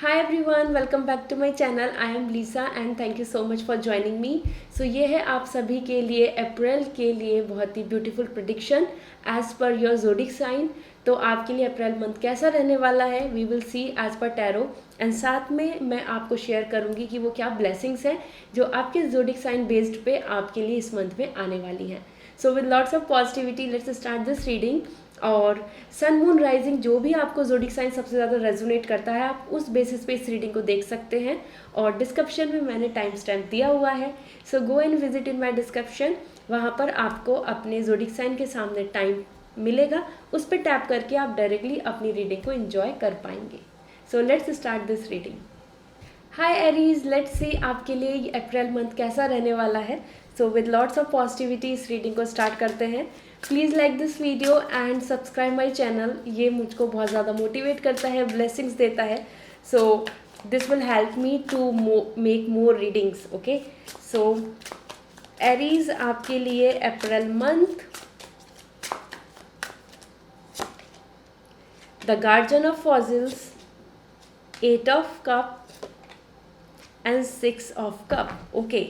Hi everyone, welcome back to my channel. I am Lisa and thank you so much for joining me. So ये है आप सभी के लिए अप्रैल के लिए बहुत ही beautiful prediction as per your zodiac sign. तो आपके लिए अप्रैल मंथ कैसा रहने वाला है we will see as per tarot, and साथ में मैं आपको शेयर करूंगी कि वो क्या ब्लेसिंग्स हैं जो आपके ज़ोडिक साइन बेस्ड पे आपके लिए इस मंथ में आने वाली हैं। सो with lots of positivity let's start this reading. और सन मून राइजिंग जो भी आपको ज़ोडिक साइन सबसे ज़्यादा रेजोनेट करता है आप उस बेसिस पे इस रीडिंग को देख सकते हैं, और डिस्क्रिप्शन में मैंने टाइम स्टैम्प दिया हुआ है। So go and visit in my description, वहाँ पर आपको अपने ज़ोडिक साइन के सामने टाइम मिलेगा, उस पर टैप करके आप डायरेक्टली अपनी रीडिंग को एंजॉय कर पाएंगे। So let's start this reading. Hi Aries, let's see आपके लिए ये अप्रैल मंथ कैसा रहने वाला है। So with lots of positivity इस रीडिंग को स्टार्ट करते हैं। Please like this video and subscribe my channel, ये मुझको बहुत ज़्यादा मोटिवेट करता है, ब्लेसिंग्स देता है। So this will help me to make more readings. Okay, so Aries आपके लिए अप्रैल month, the guardian of fossils, 8 of cup and 6 of cup. Okay,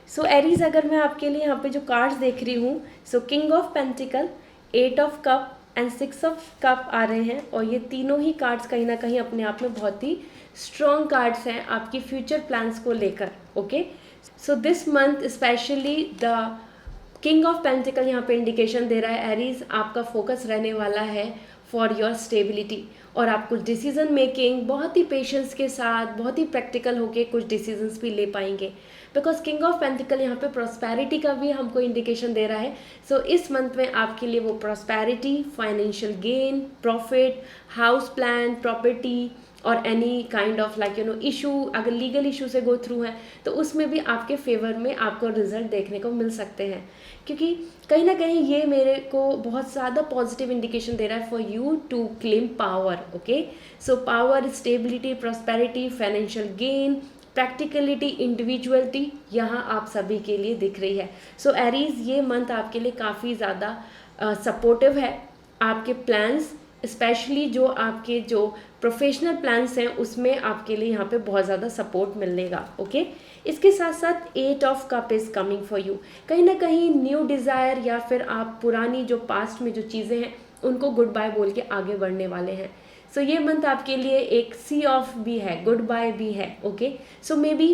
so Aries अगर मैं आपके लिए यहाँ पे जो कार्ड्स देख रही हूँ, so king of pentacle, 8 of cup and 6 of cup आ रहे हैं, और ये तीनों ही कार्ड्स कहीं ना कहीं अपने आप में बहुत ही स्ट्रॉन्ग कार्ड्स हैं आपकी फ्यूचर प्लान्स को लेकर। Okay, so this month specially the king of pentacle यहाँ पे इंडिकेशन दे रहा है एरीज आपका फोकस रहने वाला है फॉर योर स्टेबिलिटी, और आप कुछ डिसीजन मेकिंग बहुत ही पेशेंस के साथ बहुत ही प्रैक्टिकल होके कुछ डिसीजंस भी ले पाएंगे, बिकॉज किंग ऑफ पेंटिकल यहाँ पे प्रॉस्पेरिटी का भी हमको इंडिकेशन दे रहा है। सो इस मंथ में आपके लिए वो prosperity, financial gain, profit, house plan, property और any kind of like issue, अगर लीगल इशू से गो थ्रू है तो उसमें भी आपके फेवर में आपको रिजल्ट देखने को मिल सकते हैं, क्योंकि कहीं ना कहीं ये मेरे को बहुत ज़्यादा पॉजिटिव इंडिकेशन दे रहा है for you to claim power. Okay, so power, stability, prosperity, financial gain, practicality, individuality यहाँ आप सभी के लिए दिख रही है। सो एरीज ये मंथ आपके लिए काफ़ी ज़्यादा सपोर्टिव है। आपके प्लान्स, स्पेशली जो आपके जो प्रोफेशनल प्लान्स हैं उसमें आपके लिए यहाँ पे बहुत ज़्यादा सपोर्ट मिलेगा। ओके, इसके साथ साथ 8 of cup is coming for you. कहीं ना कहीं न्यू डिज़ायर या फिर आप पुरानी जो पास्ट में जो चीज़ें हैं उनको गुड बाय बोल के आगे बढ़ने वाले हैं। सो ये मंथ आपके लिए एक सी ऑफ भी है, गुड बाय भी है। Okay, so maybe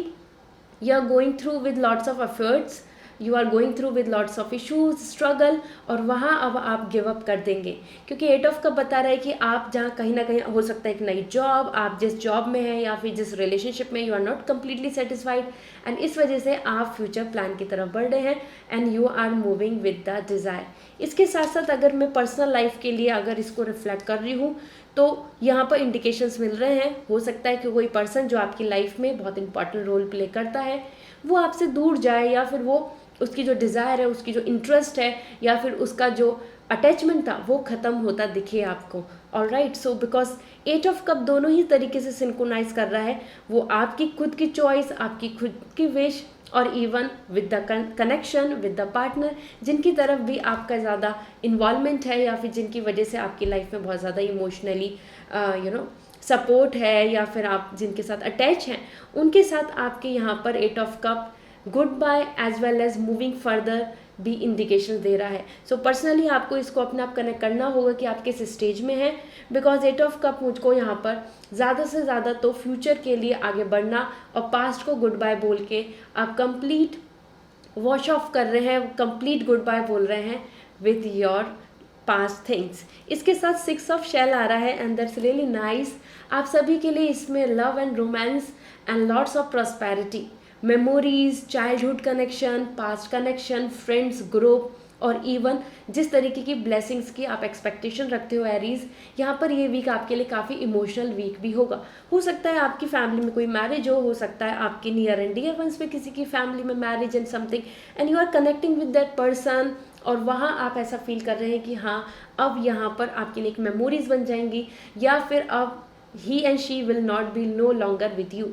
you are going through with lots of efforts, you are going through with lots of issues, struggle, और वहाँ अब आप गिव अप कर देंगे, क्योंकि 8 ऑफ कप बता रहा है कि आप जहाँ कहीं ना कहीं हो सकता है एक नई जॉब, आप जिस जॉब में हैं या फिर जिस रिलेशनशिप में you are not completely satisfied, and इस वजह से आप फ्यूचर प्लान की तरफ बढ़ रहे हैं and you are moving with the desire. इसके साथ साथ अगर मैं पर्सनल लाइफ के लिए अगर इसको रिफ्लेक्ट कर रही हूँ तो यहाँ पर इंडिकेशंस मिल रहे हैं, हो सकता है कि कोई पर्सन जो आपकी लाइफ में बहुत इंपॉर्टेंट रोल प्ले करता है वो आपसे दूर जाए, या फिर वो उसकी जो डिज़ायर है, उसकी जो इंटरेस्ट है, या फिर उसका जो अटैचमेंट था वो ख़त्म होता दिखे आपको। Alright, so because 8 of cup दोनों ही तरीके से सिंक्रोनाइज कर रहा है, वो आपकी खुद की चॉइस, आपकी खुद की विश, और even with the connection with the partner जिनकी तरफ भी आपका ज़्यादा इन्वॉल्वमेंट है, या फिर जिनकी वजह से आपकी लाइफ में बहुत ज़्यादा इमोशनली सपोर्ट है, या फिर आप जिनके साथ अटैच हैं उनके साथ आपके यहाँ पर 8 of cup goodbye as well as moving further भी इंडिकेशन दे रहा है। सो पर्सनली आपको इसको अपने आप कनेक्ट करना होगा कि आप किस स्टेज में हैं, बिकॉज 8 ऑफ कप मुझको यहाँ पर ज़्यादा से ज़्यादा तो फ्यूचर के लिए आगे बढ़ना और पास्ट को गुड बाय बोल के आप कंप्लीट वॉश ऑफ कर रहे हैं, कंप्लीट गुड बाय बोल रहे हैं विथ योर पास्ट थिंग्स। इसके साथ 6 ऑफ शेल आ रहा है एंड दैट्स रियली नाइस। आप सभी के लिए इसमें love and romance and lots of prosperity, memories, childhood connection, past connection, friends, group, और इवन जिस तरीके की ब्लेसिंग्स की आप एक्सपेक्टेशन रखते हो एरीज, यहाँ पर ये वीक आपके लिए काफ़ी इमोशनल वीक भी होगा। हो सकता है आपकी फैमिली में कोई मैरिज हो सकता है आपके नियर एंड डियर वंस पे किसी की फैमिली में marriage and something, and you are connecting with that person, और वहाँ आप ऐसा फील कर रहे हैं कि हाँ अब यहाँ पर आपके लिए एक मेमोरीज बन जाएंगी, या फिर अब ही and she will not be no longer with you.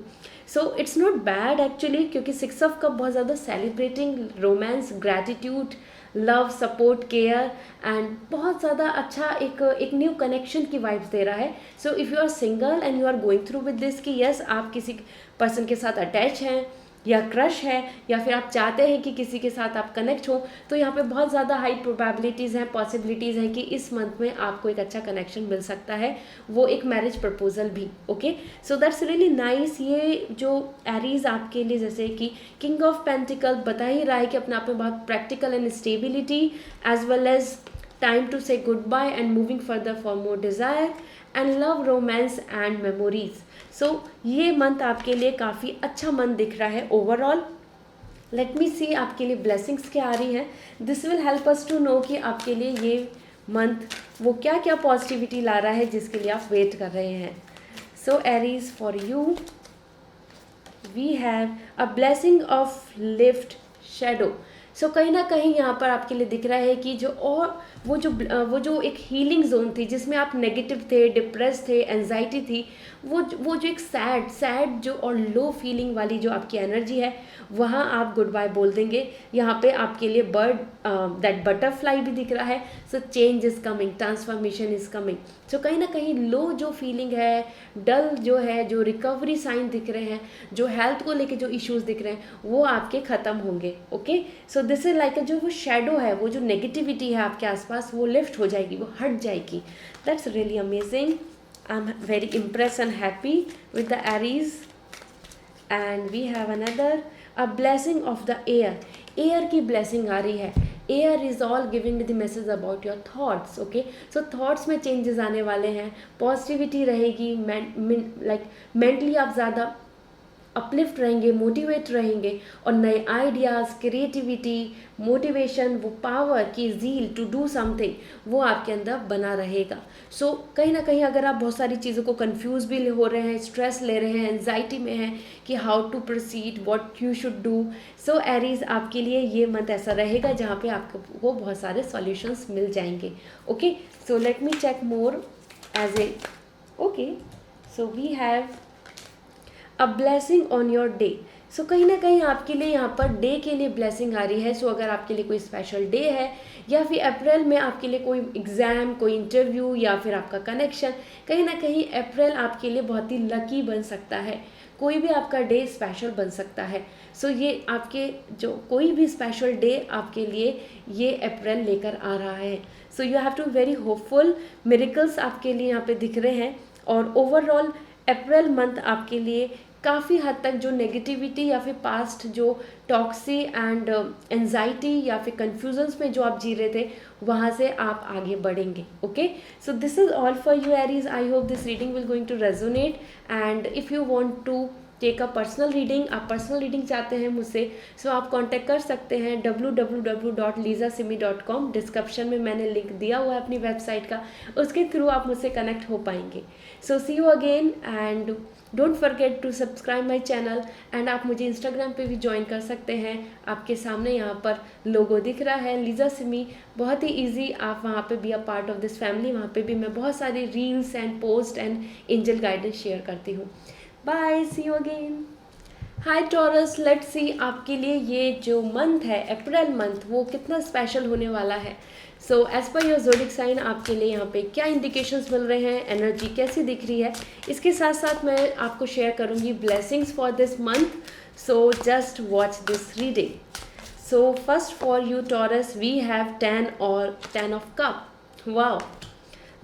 So it's not bad actually, क्योंकि 6 ऑफ कप बहुत ज़्यादा celebrating romance, gratitude, love, support, care and बहुत ज़्यादा अच्छा एक न्यू कनेक्शन की वाइब्स दे रहा है. So if you are single and you are going through with this कि यस आप किसी पर्सन के साथ अटैच हैं या क्रश है या फिर आप चाहते हैं कि किसी के साथ आप कनेक्ट हो, तो यहाँ पे बहुत ज़्यादा हाई प्रोबेबिलिटीज़ हैं, पॉसिबिलिटीज़ हैं कि इस मंथ में आपको एक अच्छा कनेक्शन मिल सकता है, वो एक मैरिज प्रपोजल भी. Okay, so that's really nice. ये जो एरीज आपके लिए जैसे कि किंग ऑफ पेंटिकल बता ही रहा है कि अपने आप में बहुत practical and stability as well as time to से good bye and moving further for more desire and love, romance and memories. So ये मंथ आपके लिए काफ़ी अच्छा मंथ दिख रहा है ओवरऑल. लेट मी सी आपके लिए ब्लेसिंग्स क्या आ रही हैं. This will help us to know कि आपके लिए ये मंथ वो क्या क्या पॉजिटिविटी ला रहा है जिसके लिए आप वेट कर रहे हैं. So Aries for you we have a blessing of lift shadow. So कहीं ना कहीं यहाँ पर आपके लिए दिख रहा है कि जो और वो जो एक हीलिंग जोन थी जिसमें आप नेगेटिव थे, डिप्रेस थे, एंजाइटी थी, वो जो एक सैड जो और लो फीलिंग वाली जो आपकी एनर्जी है, वहाँ आप गुड बाय बोल देंगे. यहाँ पे आपके लिए बर्ड दैट बटरफ्लाई भी दिख रहा है. So change is coming, transformation is coming. So कहीं ना कहीं लो जो फीलिंग है, डल जो है, जो रिकवरी साइन दिख रहे हैं, जो हेल्थ को लेके जो इश्यूज़ दिख रहे हैं, वो आपके ख़त्म होंगे. Okay, so this is like जो वो शेडो है, वो जो नेगेटिविटी है आपके आसपास, वो लिफ्ट हो जाएगी, वो हट जाएगी. That's really amazing. I'm very impressed and happy with the Aries. And we have another, a blessing of the air. Air की blessing आ रही है. Air is all giving the message about your thoughts. Okay, so thoughts में changes आने वाले हैं, positivity रहेगी, like mentally आप ज़्यादा अपलिफ्ट रहेंगे, मोटिवेट रहेंगे और नए आइडियाज़, क्रिएटिविटी, मोटिवेशन, वो पावर की ज़ील टू डू समथिंग, वो आपके अंदर बना रहेगा. सो कहीं ना कहीं अगर आप बहुत सारी चीज़ों को कंफ्यूज भी हो रहे हैं, स्ट्रेस ले रहे हैं, एंजाइटी में हैं कि how to proceed, what you should do, so Aries आपके लिए ये मंथ ऐसा रहेगा जहाँ पे आपको बहुत सारे सॉल्यूशंस मिल जाएंगे. Okay, so let me check more as a. Okay, so we have a blessing on your day. So कहीं ना कहीं आपके लिए यहाँ पर डे के लिए ब्लेसिंग आ रही है. सो अगर आपके लिए कोई स्पेशल डे है या फिर अप्रैल में आपके लिए कोई एग्ज़ाम, कोई इंटरव्यू या फिर आपका कनेक्शन, कहीं ना कहीं अप्रैल आपके लिए बहुत ही लकी बन सकता है. कोई भी आपका डे स्पेशल बन सकता है. सो ये आपके जो कोई भी स्पेशल डे आपके लिए ये अप्रैल लेकर आ रहा है. So you have to very hopeful. Miracles आपके लिए यहाँ पे दिख रहे हैं और ओवरऑल अप्रैल मंथ आपके लिए काफ़ी हद तक जो नेगेटिविटी या फिर पास्ट जो टॉक्सी एंड एंजाइटी या फिर कन्फ्यूजन्स में जो आप जी रहे थे, वहाँ से आप आगे बढ़ेंगे. Okay, so this is all for you Aries. I hope this reading will going to resonate. And if you want to take a personal reading, आप पर्सनल रीडिंग चाहते हैं मुझसे, सो आप कांटेक्ट कर सकते हैं www.lizasimi.com. डिस्क्रिप्शन में मैंने लिंक दिया हुआ है अपनी वेबसाइट का, उसके थ्रू आप मुझसे कनेक्ट हो पाएंगे. So see you again and don't forget to subscribe my channel. And आप मुझे इंस्टाग्राम पे भी ज्वाइन कर सकते हैं. आपके सामने यहाँ पर लोगो दिख रहा है लीजा सिमी, बहुत ही ईजी. आप वहाँ पे be a part of this family. वहाँ पे भी मैं बहुत सारी reels and post and angel guidance share करती हूँ. Bye, see you again. Hi Taurus, let's see आपके लिए ये जो मंथ है अप्रैल मंथ, वो कितना स्पेशल होने वाला है. So as per your zodiac sign आपके लिए यहाँ पे क्या इंडिकेशंस मिल रहे हैं, एनर्जी कैसी दिख रही है, इसके साथ साथ मैं आपको शेयर करूँगी blessings for this month. So just watch this reading. So first for you Taurus we have 10 of cup. Wow,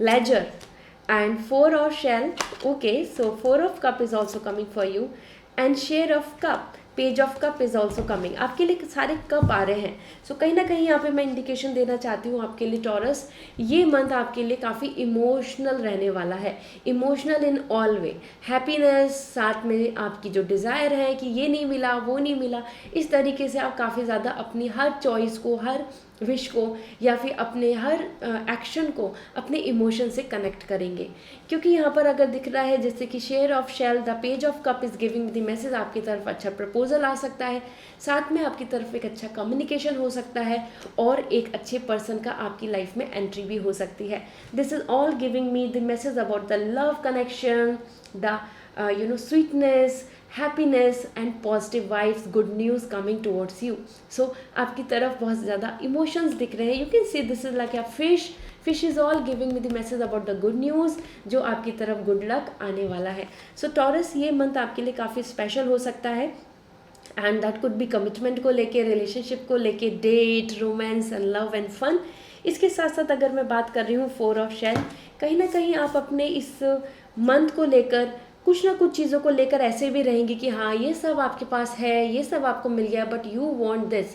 leisure and 4 of shell. Okay, so 4 of cup is also coming for you and share of cup, page of cup is also coming. आपके लिए सारे cup आ रहे हैं. सो कहीं ना कहीं यहाँ पे मैं इंडिकेशन देना चाहती हूँ आपके लिए टॉरस, ये मंथ आपके लिए काफ़ी इमोशनल रहने वाला है. इमोशनल इन ऑल वे, हैप्पीनेस, साथ में आपकी जो डिज़ायर है कि ये नहीं मिला, वो नहीं मिला, इस तरीके से आप काफ़ी ज़्यादा अपनी हर चॉइस को, हर विश को या फिर अपने हर एक्शन को अपने इमोशन से कनेक्ट करेंगे. क्योंकि यहाँ पर अगर दिख रहा है जैसे कि share of shell, the page of cup is giving the message, आपकी तरफ अच्छा प्रपोजल आ सकता है, साथ में आपकी तरफ एक अच्छा कम्युनिकेशन हो सकता है और एक अच्छे पर्सन का आपकी लाइफ में एंट्री भी हो सकती है. This is all giving me the message about the love connection, the sweetness, happiness and positive vibes, good news coming towards you. So आपकी तरफ बहुत ज़्यादा इमोशंस दिख रहे हैं. You can see this is like a fish is all giving me the message about the good news, जो आपकी तरफ गुड लक आने वाला है. सो टॉरस, ये मंथ आपके लिए काफ़ी स्पेशल हो सकता है and that could be commitment को लेके, रिलेशनशिप को लेके, date, romance and love and fun. इसके साथ साथ अगर मैं बात कर रही हूँ 4 ऑफ शेल, कहीं ना कहीं आप अपने इस मंथ को लेकर कुछ ना कुछ चीज़ों को लेकर ऐसे भी रहेंगे कि हाँ ये सब आपके पास है, ये सब आपको मिल गया, बट यू वांट दिस.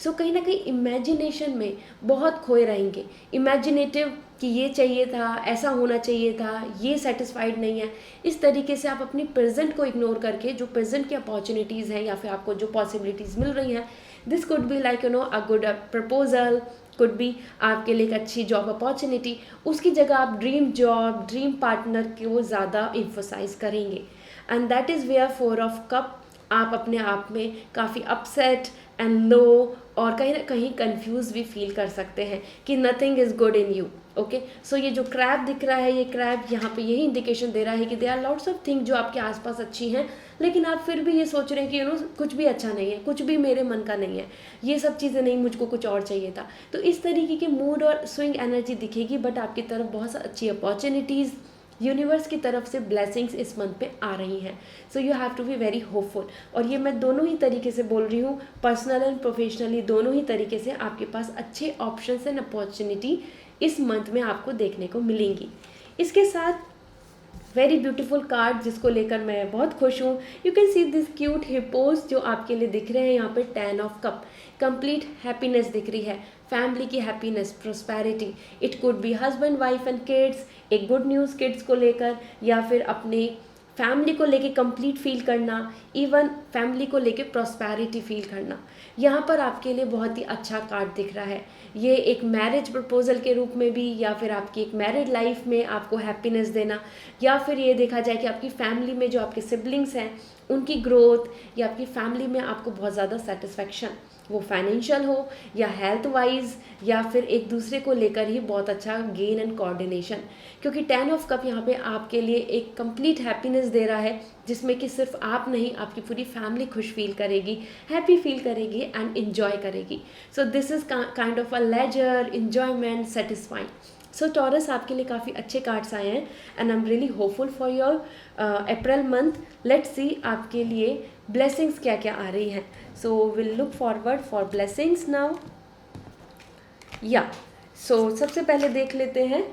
सो कहीं ना कहीं इमेजिनेशन में बहुत खोए रहेंगे. इमेजिनेटिव कि ये चाहिए था, ऐसा होना चाहिए था, ये सेटिस्फाइड नहीं है. इस तरीके से आप अपनी प्रेजेंट को इग्नोर करके जो प्रेजेंट की अपॉर्चुनिटीज़ हैं या फिर आपको जो पॉसिबिलिटीज़ मिल रही हैं, this could be like a good proposal, could be आपके लिए एक अच्छी जॉब अपॉर्चुनिटी, उसकी जगह आप ड्रीम जॉब, ड्रीम पार्टनर को ज़्यादा इम्फोसाइज करेंगे. And that is where 4 of cup आप अपने आप में काफ़ी अपसेट एंड लो और कहीं ना कहीं कंफ्यूज भी फील कर सकते हैं कि nothing is good in you. Okay, so ये जो क्रैब दिख रहा है, ये क्रैब यहाँ पे यही इंडिकेशन दे रहा है कि they are lots of thing जो आपके आसपास अच्छी हैं, लेकिन आप फिर भी ये सोच रहे हैं कि कुछ भी अच्छा नहीं है, कुछ भी मेरे मन का नहीं है, ये सब चीज़ें नहीं, मुझको कुछ और चाहिए था. तो इस तरीके की मूड और स्विंग एनर्जी दिखेगी, बट आपकी तरफ बहुत अच्छी अपॉर्चुनिटीज़, यूनिवर्स की तरफ से ब्लेसिंग्स इस मंथ पे आ रही हैं. So you have to be very hopeful. और ये मैं दोनों ही तरीके से बोल रही हूँ, पर्सनल एंड प्रोफेशनली, दोनों ही तरीके से आपके पास अच्छे ऑप्शंस एंड अपॉर्चुनिटी इस मंथ में आपको देखने को मिलेंगी. इसके साथ वेरी ब्यूटीफुल कार्ड जिसको लेकर मैं बहुत खुश हूँ. You can see this cute hippos जो आपके लिए दिख रहे हैं यहाँ पे. 10 ऑफ कप, कंप्लीट हैप्पीनेस दिख रही है, फैमिली की happiness, prosperity. It could be husband, wife and kids, एक गुड न्यूज़ किड्स को लेकर, या फिर अपने फैमिली को लेके कंप्लीट फील करना, इवन फैमिली को लेके प्रॉस्पैरिटी फील करना. यहाँ पर आपके लिए बहुत ही अच्छा कार्ड दिख रहा है. ये एक मैरिज प्रपोजल के रूप में भी, या फिर आपकी एक मैरिड लाइफ में आपको हैप्पीनेस देना, या फिर ये देखा जाए कि आपकी फैमिली में जो आपके सिबलिंग्स हैं उनकी ग्रोथ, या आपकी फैमिली में आपको बहुत ज़्यादा सेटिस्फैक्शन, वो फाइनेंशियल हो या हेल्थ वाइज, या फिर एक दूसरे को लेकर ही बहुत अच्छा गेन एंड कोऑर्डिनेशन. क्योंकि 10 ऑफ कप यहाँ पे आपके लिए एक कंप्लीट हैप्पीनेस दे रहा है, जिसमें कि सिर्फ आप नहीं, आपकी पूरी फैमिली खुश फील करेगी, हैप्पी फील करेगी एंड इन्जॉय करेगी. So this is kind of a leisure, enjoyment, satisfying. So Taurus, आपके लिए काफ़ी अच्छे कार्ड्स आए हैं and I am really hopeful for your April month. Let's see आपके लिए ब्लेसिंग्स क्या क्या आ रही हैं. So will look forward for blessings now. या सो सबसे पहले देख लेते हैं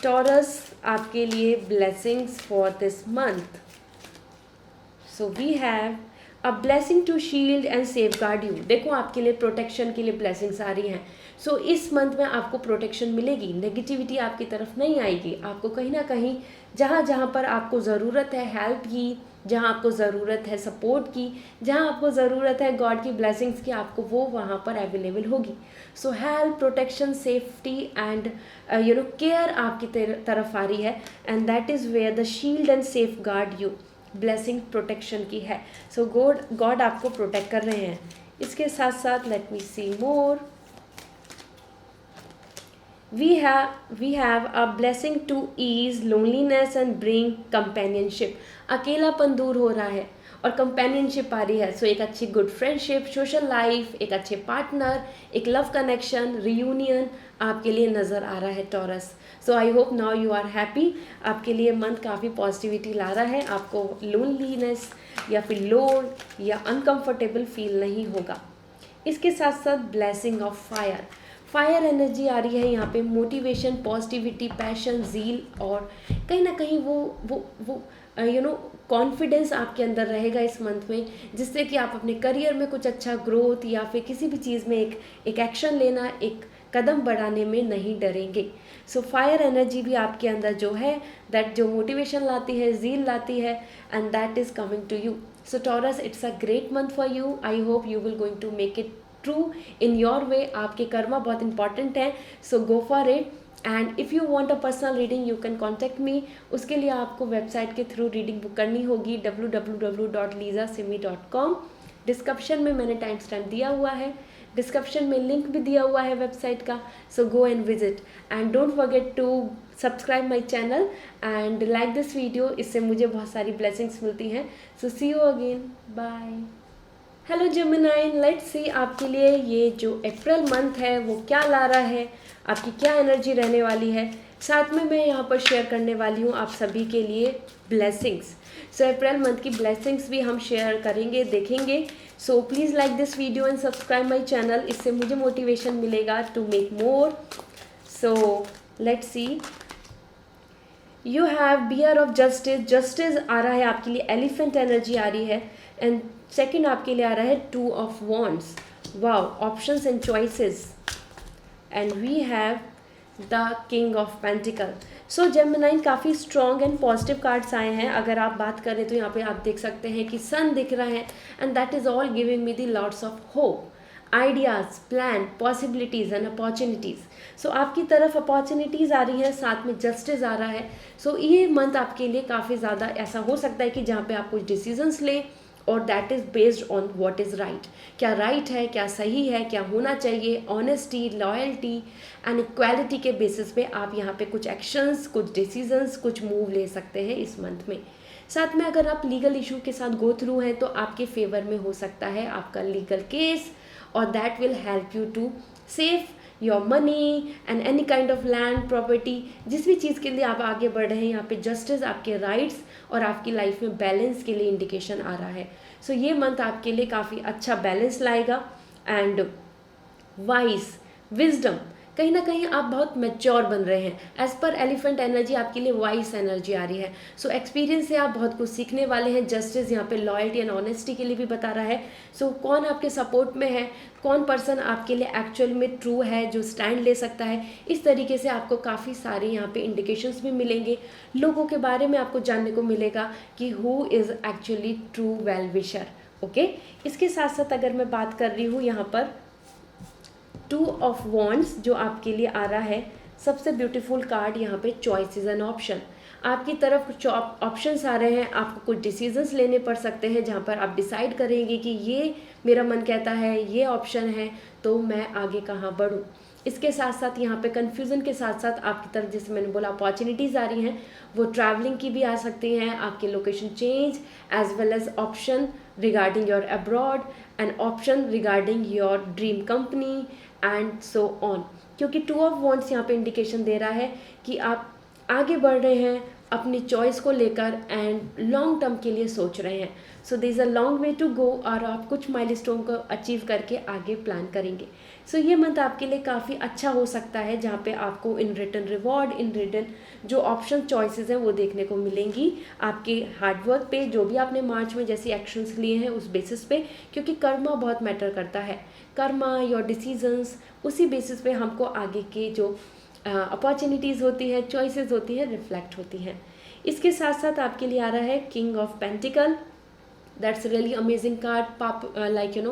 टॉरस आपके लिए blessings for this month. So we have a blessing to shield and safe guard you. देखो आपके लिए प्रोटेक्शन के लिए ब्लेसिंग्स आ रही हैं. सो इस मंथ में आपको प्रोटेक्शन मिलेगी, नेगेटिविटी आपकी तरफ नहीं आएगी. आपको कहीं ना कहीं जहाँ जहाँ पर आपको ज़रूरत है हेल्प की, जहाँ आपको ज़रूरत है सपोर्ट की, जहाँ आपको ज़रूरत है गॉड की ब्लेसिंग्स की, आपको वो वहाँ पर अवेलेबल होगी. So help, protection, safety and care आपकी तरफ आ रही है. And that is where the shield and safe guard you blessing protection की है. सो गॉड आपको प्रोटेक्ट कर रहे हैं. इसके साथ साथ let me see more. we have a blessing to ease loneliness and bring companionship. अकेलापन दूर हो रहा है और कंपेनियनशिप आ रही है. सो एक अच्छी गुड फ्रेंडशिप, सोशल लाइफ, एक अच्छे पार्टनर, एक लव कनेक्शन, रियूनियन आपके लिए नज़र आ रहा है Taurus. So I hope now you are happy. आपके लिए मंथ काफ़ी पॉजिटिविटी ला रहा है. आपको लोनलीनेस या फिर लो या अनकंफर्टेबल फील नहीं होगा. इसके साथ साथ ब्लेसिंग ऑफ फायर एनर्जी आ रही है यहाँ पे. मोटिवेशन, पॉजिटिविटी, पैशन, ज़ील और कहीं ना कहीं वो कॉन्फिडेंस आपके अंदर रहेगा इस मंथ में, जिससे कि आप अपने करियर में कुछ अच्छा ग्रोथ या फिर किसी भी चीज़ में एक एक्शन लेना, एक कदम बढ़ाने में नहीं डरेंगे. सो फायर एनर्जी भी आपके अंदर जो है, दैट जो मोटिवेशन लाती है, ज़ील लाती है, and that is coming to you. So Taurus, it's a great month for you. I hope you will going to make it true in your way. आपके कर्मा बहुत इंपॉर्टेंट है. So go for it. And if you want a personal reading you can contact me. उसके लिए आपको website के through reading book करनी होगी www.lisasimi.com. Description में मैंने टाइम स्टैम्प दिया हुआ है. डिस्क्रिप्शन में लिंक भी दिया हुआ है वेबसाइट का, so go and visit and don't forget to subscribe my channel and like this video, इससे मुझे बहुत सारी ब्लेसिंग्स मिलती हैं। So see you again, bye. Hello Gemini, let's see आपके लिए ये जो अप्रैल मंथ है वो क्या ला रहा है, आपकी क्या एनर्जी रहने वाली है। साथ में मैं यहाँ पर शेयर करने वाली हूँ आप सभी के लिए ब्लेसिंग्स। सो अप्रैल मंथ की ब्लेसिंग्स भी हम शेयर करेंगे, देखेंगे। So please like this video and subscribe my channel, इससे मुझे मोटिवेशन मिलेगा to make more. So let's see, you have bear of justice, justice आ रहा है आपके लिए, एलिफेंट एनर्जी आ रही है। एंड सेकंड आपके लिए आ रहा है two of wands, wow, options and choices. And we have the king of pentacle. So Gemini काफ़ी स्ट्रॉन्ग एंड पॉजिटिव कार्ड्स आए हैं। अगर आप बात करें तो यहाँ पे आप देख सकते हैं कि सन दिख रहा है and that is all giving me the lots of hope, ideas, plan, possibilities and opportunities. So आपकी तरफ अपॉर्चुनिटीज़ आ रही हैं, साथ में जस्टिस आ रहा है। सो ये मंथ आपके लिए काफ़ी ज़्यादा ऐसा हो सकता है कि जहाँ पे आप कुछ डिसीजंस लें और that is based on what is right, क्या राइट है, क्या सही है, क्या होना चाहिए, ऑनेस्टी, लॉयल्टी एंड इक्वालिटी के बेसिस पे आप यहाँ पे कुछ एक्शंस, कुछ डिसीजंस, कुछ मूव ले सकते हैं इस मंथ में। साथ में अगर आप लीगल इशू के साथ गो थ्रू हैं तो आपके फेवर में हो सकता है आपका लीगल केस, और that will help you to save your money and any kind of land, property, जिस भी चीज़ के लिए आप आगे बढ़ रहे हैं। यहाँ पे जस्टिस, आपके राइट्स और आपकी लाइफ में बैलेंस के लिए इंडिकेशन आ रहा है। सो ये मंथ आपके लिए काफ़ी अच्छा बैलेंस लाएगा एंड वाइज, विजडम, कहीं ना कहीं आप बहुत मैच्योर बन रहे हैं। एज पर एलिफेंट एनर्जी आपके लिए वाइस एनर्जी आ रही है। सो एक्सपीरियंस से आप बहुत कुछ सीखने वाले हैं। जस्टिस यहाँ पे लॉयल्टी एंड ऑनेस्टी के लिए भी बता रहा है। सो कौन आपके सपोर्ट में है, कौन पर्सन आपके लिए एक्चुअल में ट्रू है, जो स्टैंड ले सकता है, इस तरीके से आपको काफ़ी सारे यहाँ पे इंडिकेशंस भी मिलेंगे। लोगों के बारे में आपको जानने को मिलेगा कि who is actually true well wisher. Okay, इसके साथ साथ अगर मैं बात कर रही हूँ यहाँ पर टू ऑफ वॉन्ड्स जो आपके लिए आ रहा है, सबसे ब्यूटीफुल कार्ड यहाँ पे चॉइस इज एन ऑप्शन। आपकी तरफ कुछ ऑप्शंस आ रहे हैं, आपको कुछ डिसीजंस लेने पड़ सकते हैं जहाँ पर आप डिसाइड करेंगे कि ये मेरा मन कहता है, ये ऑप्शन है, तो मैं आगे कहाँ बढ़ूँ। इसके साथ साथ यहाँ पे कन्फ्यूज़न के साथ साथ आपकी तरफ, जैसे मैंने बोला, अपॉर्चुनिटीज़ आ रही हैं, वो ट्रैवलिंग की भी आ सकती हैं, आपके location change, as well as option regarding your abroad and option regarding your dream company and so on. क्योंकि टू ऑफ वॉन्ड्स यहाँ पे इंडिकेशन दे रहा है कि आप आगे बढ़ रहे हैं अपनी चॉइस को लेकर एंड लॉन्ग टर्म के लिए सोच रहे हैं। So there is a long way to go, और आप कुछ माइलस्टोन को अचीव करके आगे प्लान करेंगे। सो ये मंथ आपके लिए काफ़ी अच्छा हो सकता है, जहाँ पे आपको in return reward, in return जो ऑप्शन चॉइसेस हैं वो देखने को मिलेंगी आपके हार्डवर्क पे, जो भी आपने मार्च में जैसी एक्शंस लिए हैं उस बेसिस पे। क्योंकि कर्मा बहुत मैटर करता है, कर्मा, योर डिसीजंस, उसी बेसिस पे हमको आगे के जो अपॉर्चुनिटीज़ होती हैं, चॉइसेस होती हैं, रिफ्लेक्ट होती हैं। इसके साथ साथ आपके लिए आ रहा है king of pentacle. That's really amazing card, like you no,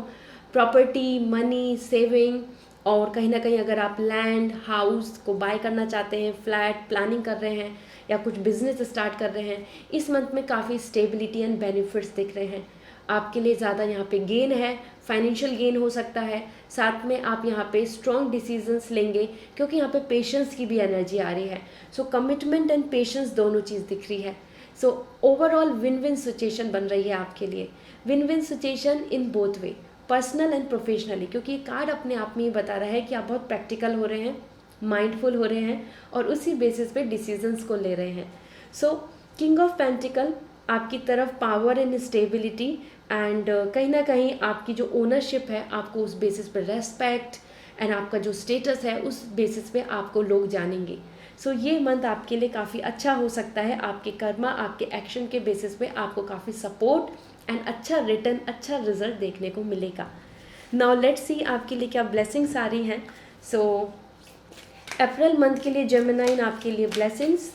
property, money, saving, और कहीं ना कहीं अगर आप लैंड, हाउस को बाय करना चाहते हैं, फ्लैट प्लानिंग कर रहे हैं या कुछ बिजनेस स्टार्ट कर रहे हैं, इस मंथ में काफ़ी स्टेबिलिटी एंड बेनिफिट्स दिख रहे हैं आपके लिए। ज़्यादा यहाँ पे गेन है, फाइनेंशियल गेन हो सकता है। साथ में आप यहाँ पे स्ट्रॉन्ग डिसीजंस लेंगे, क्योंकि यहाँ पे पेशेंस की भी एनर्जी आ रही है। सो कमिटमेंट एंड पेशेंस दोनों चीज़ दिख रही है। So overall win win situation बन रही है आपके लिए, win win situation in both way, personal and professionally. क्योंकि ये कार्ड अपने आप में ये बता रहा है कि आप बहुत प्रैक्टिकल हो रहे हैं, माइंडफुल हो रहे हैं और उसी बेसिस पे डिसीजंस को ले रहे हैं। सो किंग ऑफ पेंटिकल आपकी तरफ पावर एंड स्टेबिलिटी एंड कहीं ना कहीं आपकी जो ओनरशिप है, आपको उस बेसिस पे रेस्पेक्ट एंड आपका जो स्टेटस है उस बेसिस पे आपको लोग जानेंगे। सो ये मंथ आपके लिए काफ़ी अच्छा हो सकता है। आपके कर्मा, आपके एक्शन के बेसिस पे आपको काफ़ी सपोर्ट एंड अच्छा रिटर्न, अच्छा रिजल्ट देखने को मिलेगा। नाउ लेट्स सी आपके लिए क्या ब्लेसिंग्स आ रही हैं। सो अप्रैल मंथ के लिए जेमिनी आपके लिए blessings.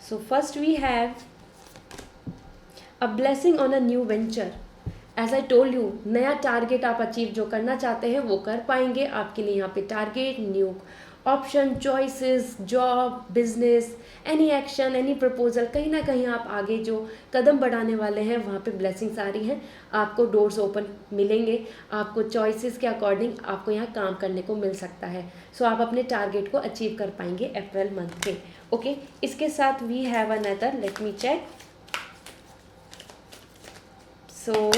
So first we have a blessing on a new venture, as I told you, नया टारगेट आप अचीव जो करना चाहते हैं वो कर पाएंगे। आपके लिए यहाँ पे target, new option, choices, job, business, any action, any proposal, कहीं ना कहीं आप आगे जो कदम बढ़ाने वाले हैं वहाँ पे ब्लेसिंग्स आ रही हैं, आपको डोर्स ओपन मिलेंगे, आपको चॉइसेस के अकॉर्डिंग आपको यहाँ काम करने को मिल सकता है। सो आप अपने टारगेट को अचीव कर पाएंगे अप्रैल मंथ के। ओके, इसके साथ we have another, let me check. So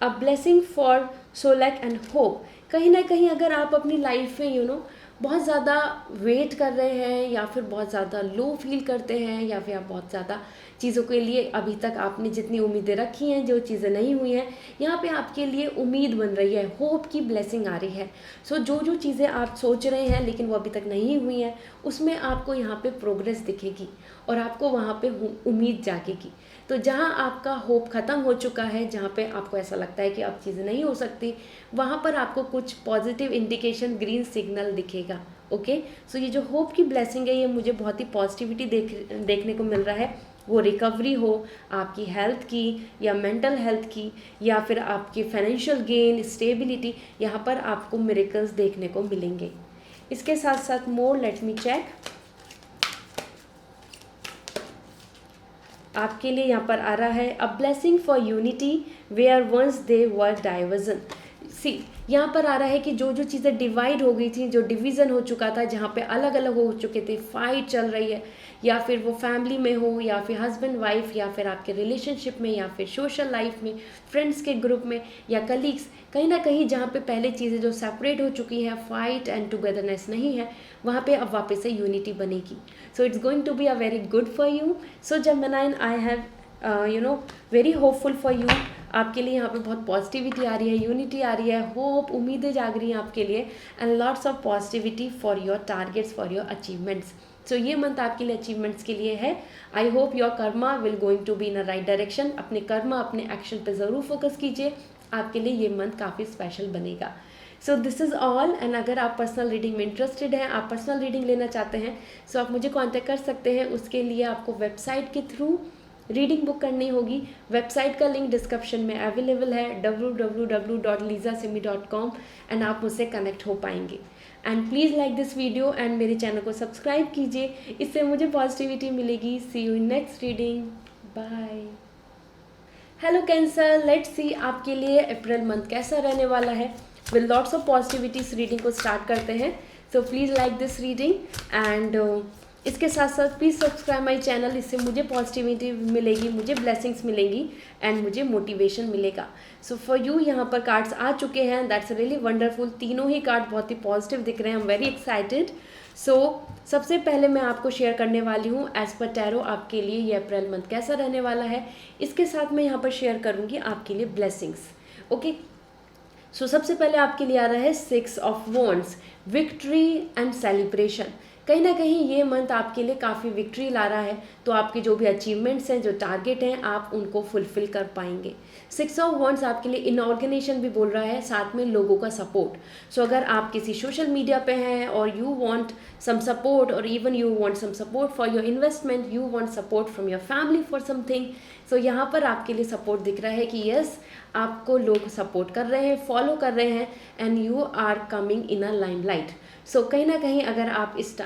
a blessing for solace and hope. कहीं ना कहीं अगर आप अपनी लाइफ में बहुत ज़्यादा वेट कर रहे हैं या फिर बहुत ज़्यादा लो फील करते हैं या फिर आप बहुत ज़्यादा चीज़ों के लिए अभी तक आपने जितनी उम्मीदें रखी हैं, जो चीज़ें नहीं हुई हैं, यहाँ पे आपके लिए उम्मीद बन रही है, होप की ब्लेसिंग आ रही है। सो जो जो चीज़ें आप सोच रहे हैं लेकिन वो अभी तक नहीं हुई हैं, उसमें आपको यहाँ पे प्रोग्रेस दिखेगी और आपको वहाँ पे उम्मीद जागेगी। तो जहाँ आपका होप ख़त्म हो चुका है, जहाँ पे आपको ऐसा लगता है कि अब चीज़ें नहीं हो सकती, वहाँ पर आपको कुछ पॉजिटिव इंडिकेशन, ग्रीन सिग्नल दिखेगा। ओके, सो ये जो होप की ब्लेसिंग है, ये मुझे बहुत ही पॉजिटिविटी देखने को मिल रहा है। वो रिकवरी हो आपकी हेल्थ की या मेंटल हेल्थ की या फिर आपकी फाइनेंशियल गेन, स्टेबिलिटी, यहाँ पर आपको मिरेकल्स देखने को मिलेंगे। इसके साथ साथ मोर, लेट मी चेक। आपके लिए यहाँ पर आ रहा है a blessing for unity where once they were diversion. See, यहाँ पर आ रहा है कि जो जो चीज़ें डिवाइड हो गई थी, जो डिवीज़न हो चुका था, जहाँ पे अलग अलग हो चुके थे, फाइट चल रही है, या फिर वो फैमिली में हो या फिर हस्बैंड वाइफ या फिर आपके रिलेशनशिप में या फिर सोशल लाइफ में, फ्रेंड्स के ग्रुप में या कलीग्स, कहीं ना कहीं जहाँ पे पहले चीज़ें जो सेपरेट हो चुकी हैं, फाइट एंड टुगेदरनेस नहीं है, वहाँ पे अब वापस से यूनिटी बनेगी। So it's going to be a very good for you. So Gemini, I have very hopeful for you. आपके लिए यहाँ पे बहुत पॉजिटिविटी आ रही है, यूनिटी आ रही है, होप, उम्मीदें जाग रही हैं आपके लिए, and lots of positivity for your targets, for your achievements. So ये मंथ आपके लिए अचीवमेंट्स के लिए है। I hope your karma will going to be in a right direction. अपने कर्मा, अपने एक्शन पे ज़रूर फोकस कीजिए, आपके लिए ये मंथ काफ़ी स्पेशल बनेगा। सो दिस इज़ ऑल। एंड अगर आप पर्सनल रीडिंग में इंटरेस्टेड हैं, आप पर्सनल रीडिंग लेना चाहते हैं, सो आप मुझे कॉन्टैक्ट कर सकते हैं। उसके लिए आपको वेबसाइट के थ्रू रीडिंग बुक करनी होगी। वेबसाइट का लिंक डिस्क्रिप्शन में अवेलेबल है, www.lizasimi.com, एंड आप मुझसे कनेक्ट हो पाएंगे। And please like this video and मेरे चैनल को सब्सक्राइब कीजिए, इससे मुझे पॉजिटिविटी मिलेगी। See you in next reading, bye. Hello Cancer, let's see आपके लिए अप्रैल मंथ कैसा रहने वाला है। विद लॉट्स ऑफ पॉजिटिविटी इस रीडिंग को स्टार्ट करते हैं। So please like this reading and इसके साथ साथ प्लीज़ सब्सक्राइब माई चैनल, इससे मुझे पॉजिटिविटी मिलेगी, मुझे ब्लेसिंग्स मिलेंगी एंड मुझे मोटिवेशन मिलेगा। सो फॉर यू यहाँ पर कार्ड्स आ चुके हैं, दैट्स रियली वंडरफुल। तीनों ही कार्ड बहुत ही पॉजिटिव दिख रहे हैं, आई एम वेरी एक्साइटेड। सो सबसे पहले मैं आपको शेयर करने वाली हूँ एज पर टैरो आपके लिए ये अप्रैल मंथ कैसा रहने वाला है। इसके साथ मैं यहाँ पर शेयर करूँगी आपके लिए ब्लेसिंग्स। ओके, सो सबसे पहले आपके लिए आ रहा है 6 of wands, victory and celebration. कहीं ना कहीं ये मंथ आपके लिए काफ़ी विक्ट्री ला रहा है, तो आपके जो भी अचीवमेंट्स हैं, जो टारगेट हैं, आप उनको फुलफिल कर पाएंगे। 6 ऑफ वॉन्ड्स आपके लिए इनऑर्गेनाइजेशन भी बोल रहा है, साथ में लोगों का सपोर्ट। सो अगर आप किसी सोशल मीडिया पे हैं और यू वांट सम सपोर्ट, और even you want some support for your investment, you want support from your family for something, so यहाँ पर आपके लिए सपोर्ट दिख रहा है कि यस, आपको लोग सपोर्ट कर रहे हैं, फॉलो कर रहे हैं, and you are coming in a limelight. So कहीं ना कहीं अगर आप इस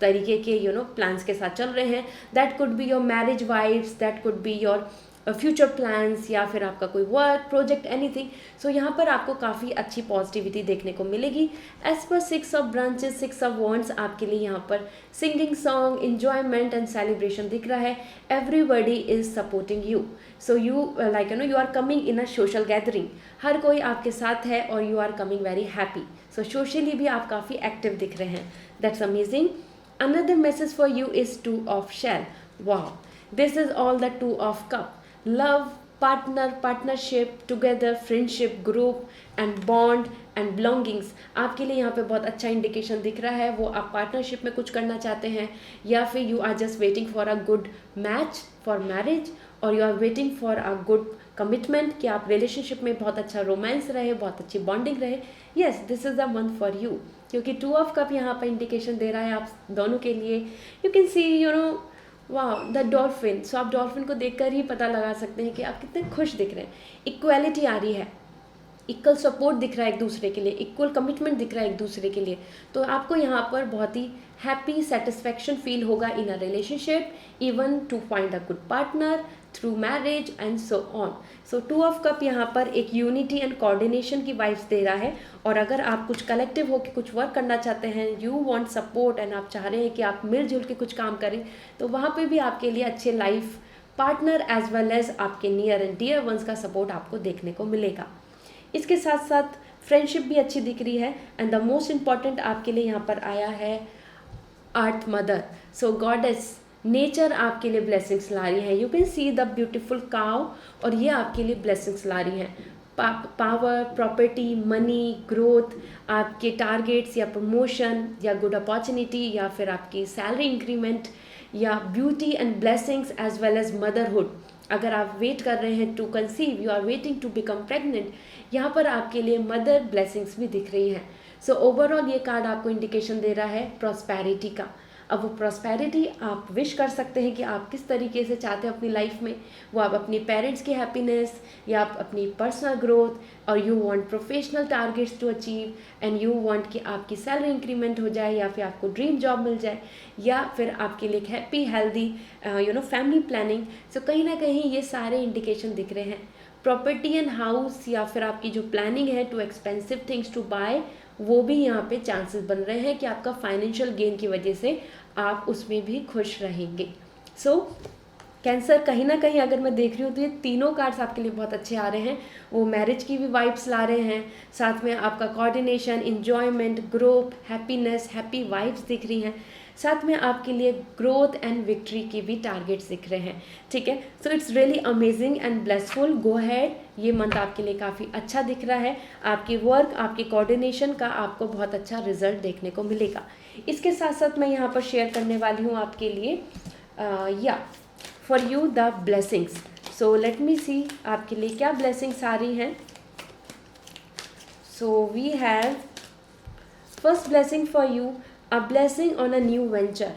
तरीके के प्लान्स के साथ चल रहे हैं, that could be your marriage vibes, that could be your future plans, या फिर आपका कोई वर्क प्रोजेक्ट, एनीथिंग। सो यहाँ पर आपको काफ़ी अच्छी पॉजिटिविटी देखने को मिलेगी। As per 6 of branches, 6 of wands, आपके लिए यहाँ पर singing song, enjoyment and celebration दिख रहा है। Everybody is supporting you, so you like you are coming in a social gathering. हर कोई आपके साथ है और you are coming very happy. So socially भी आप काफ़ी एक्टिव दिख रहे हैं, that's amazing. Another message for you is 2 of shell. वाह, this is all the 2 of cup. Love, partner, partnership, together, friendship, group and bond and belongings, आपके लिए यहाँ पे बहुत अच्छा इंडिकेशन दिख रहा है। वो आप पार्टनरशिप में कुछ करना चाहते हैं, या फिर you are just waiting for a good match for marriage, और you are waiting for a good commitment, कि आप रिलेशनशिप में बहुत अच्छा रोमांस रहे, बहुत अच्छी बॉन्डिंग रहे। Yes, this is the month for you, क्योंकि 2 ऑफ कप यहाँ पर इंडिकेशन दे रहा है आप दोनों के लिए। यू कैन सी वाह, द डॉल्फिन। सो आप डॉल्फिन को देखकर ही पता लगा सकते हैं कि आप कितने खुश दिख रहे हैं। इक्वालिटी आ रही है, इक्वल सपोर्ट दिख रहा है एक दूसरे के लिए, इक्वल कमिटमेंट दिख रहा है एक दूसरे के लिए। तो आपको यहाँ पर बहुत ही हैप्पी सेटिस्फैक्शन फील होगा in a relationship, even to find a good partner through marriage and so on. So 2 of cup यहाँ पर एक यूनिटी एंड कोऑर्डिनेशन की वाइब्स दे रहा है। और अगर आप कुछ कलेक्टिव होकर कुछ वर्क करना चाहते हैं, यू वांट सपोर्ट एंड आप चाह रहे हैं कि आप मिलजुल के कुछ काम करें, तो वहाँ पे भी आपके लिए अच्छे life partner as well as आपके नियर एंड डियर वंस का सपोर्ट आपको देखने को मिलेगा। इसके साथ साथ फ्रेंडशिप भी अच्छी दिख रही है। एंड द मोस्ट इम्पॉर्टेंट आपके लिए यहाँ पर आया है earth mother. So goddess nature आपके लिए ब्लेसिंग्स ला रही है। You can see the beautiful cow, और ये आपके लिए ब्लेसिंग्स ला रही है। पावर, प्रॉपर्टी, मनी, ग्रोथ, आपके टारगेट्स या प्रमोशन या गुड अपॉर्चुनिटी या फिर आपकी सैलरी इंक्रीमेंट या beauty and blessings as well as motherhood. अगर आप वेट कर रहे हैं to conceive, you are waiting to become pregnant, यहाँ पर आपके लिए मदर ब्लेसिंग्स भी दिख रही हैं। सो ओवरऑल ये कार्ड आपको इंडिकेशन दे रहा है प्रॉस्पेरिटी का। अब वो प्रॉस्पेरिटी आप विश कर सकते हैं कि आप किस तरीके से चाहते हैं अपनी लाइफ में। वो आप अपनी पेरेंट्स की हैप्पीनेस या आप अपनी पर्सनल ग्रोथ, और you want professional targets to achieve, and you want कि आपकी सैलरी इंक्रीमेंट हो जाए या फिर आपको ड्रीम जॉब मिल जाए, या फिर आपके लिए हैप्पी हेल्दी फैमिली प्लानिंग। सो कहीं ना कहीं ये सारे इंडिकेशन दिख रहे हैं। प्रॉपर्टी एंड हाउस या फिर आपकी जो प्लानिंग है to expensive things to buy, वो भी यहाँ पे चांसेस बन रहे हैं कि आपका फाइनेंशियल गेन की वजह से आप उसमें भी खुश रहेंगे। सो कैंसर, कहीं ना कहीं अगर मैं देख रही हूँ तो ये तीनों कार्ड्स आपके लिए बहुत अच्छे आ रहे हैं। वो मैरिज की भी वाइब्स ला रहे हैं, साथ में आपका coordination, enjoyment, growth, happiness, happy vibes दिख रही हैं, साथ में आपके लिए ग्रोथ एंड विक्ट्री की भी टारगेट्स दिख रहे हैं। ठीक है, so it's really amazing and blessful. Go had, ये मंथ आपके लिए काफ़ी अच्छा दिख रहा है। आपकी वर्क, आपकी कोऑर्डिनेशन का आपको बहुत अच्छा रिजल्ट देखने को मिलेगा। इसके साथ साथ मैं यहाँ पर शेयर करने वाली हूँ आपके लिए for you the blessings. So let me see आपके लिए क्या ब्लेसिंग्स आ रही हैं। So we have first blessing for you, a blessing on a new venture.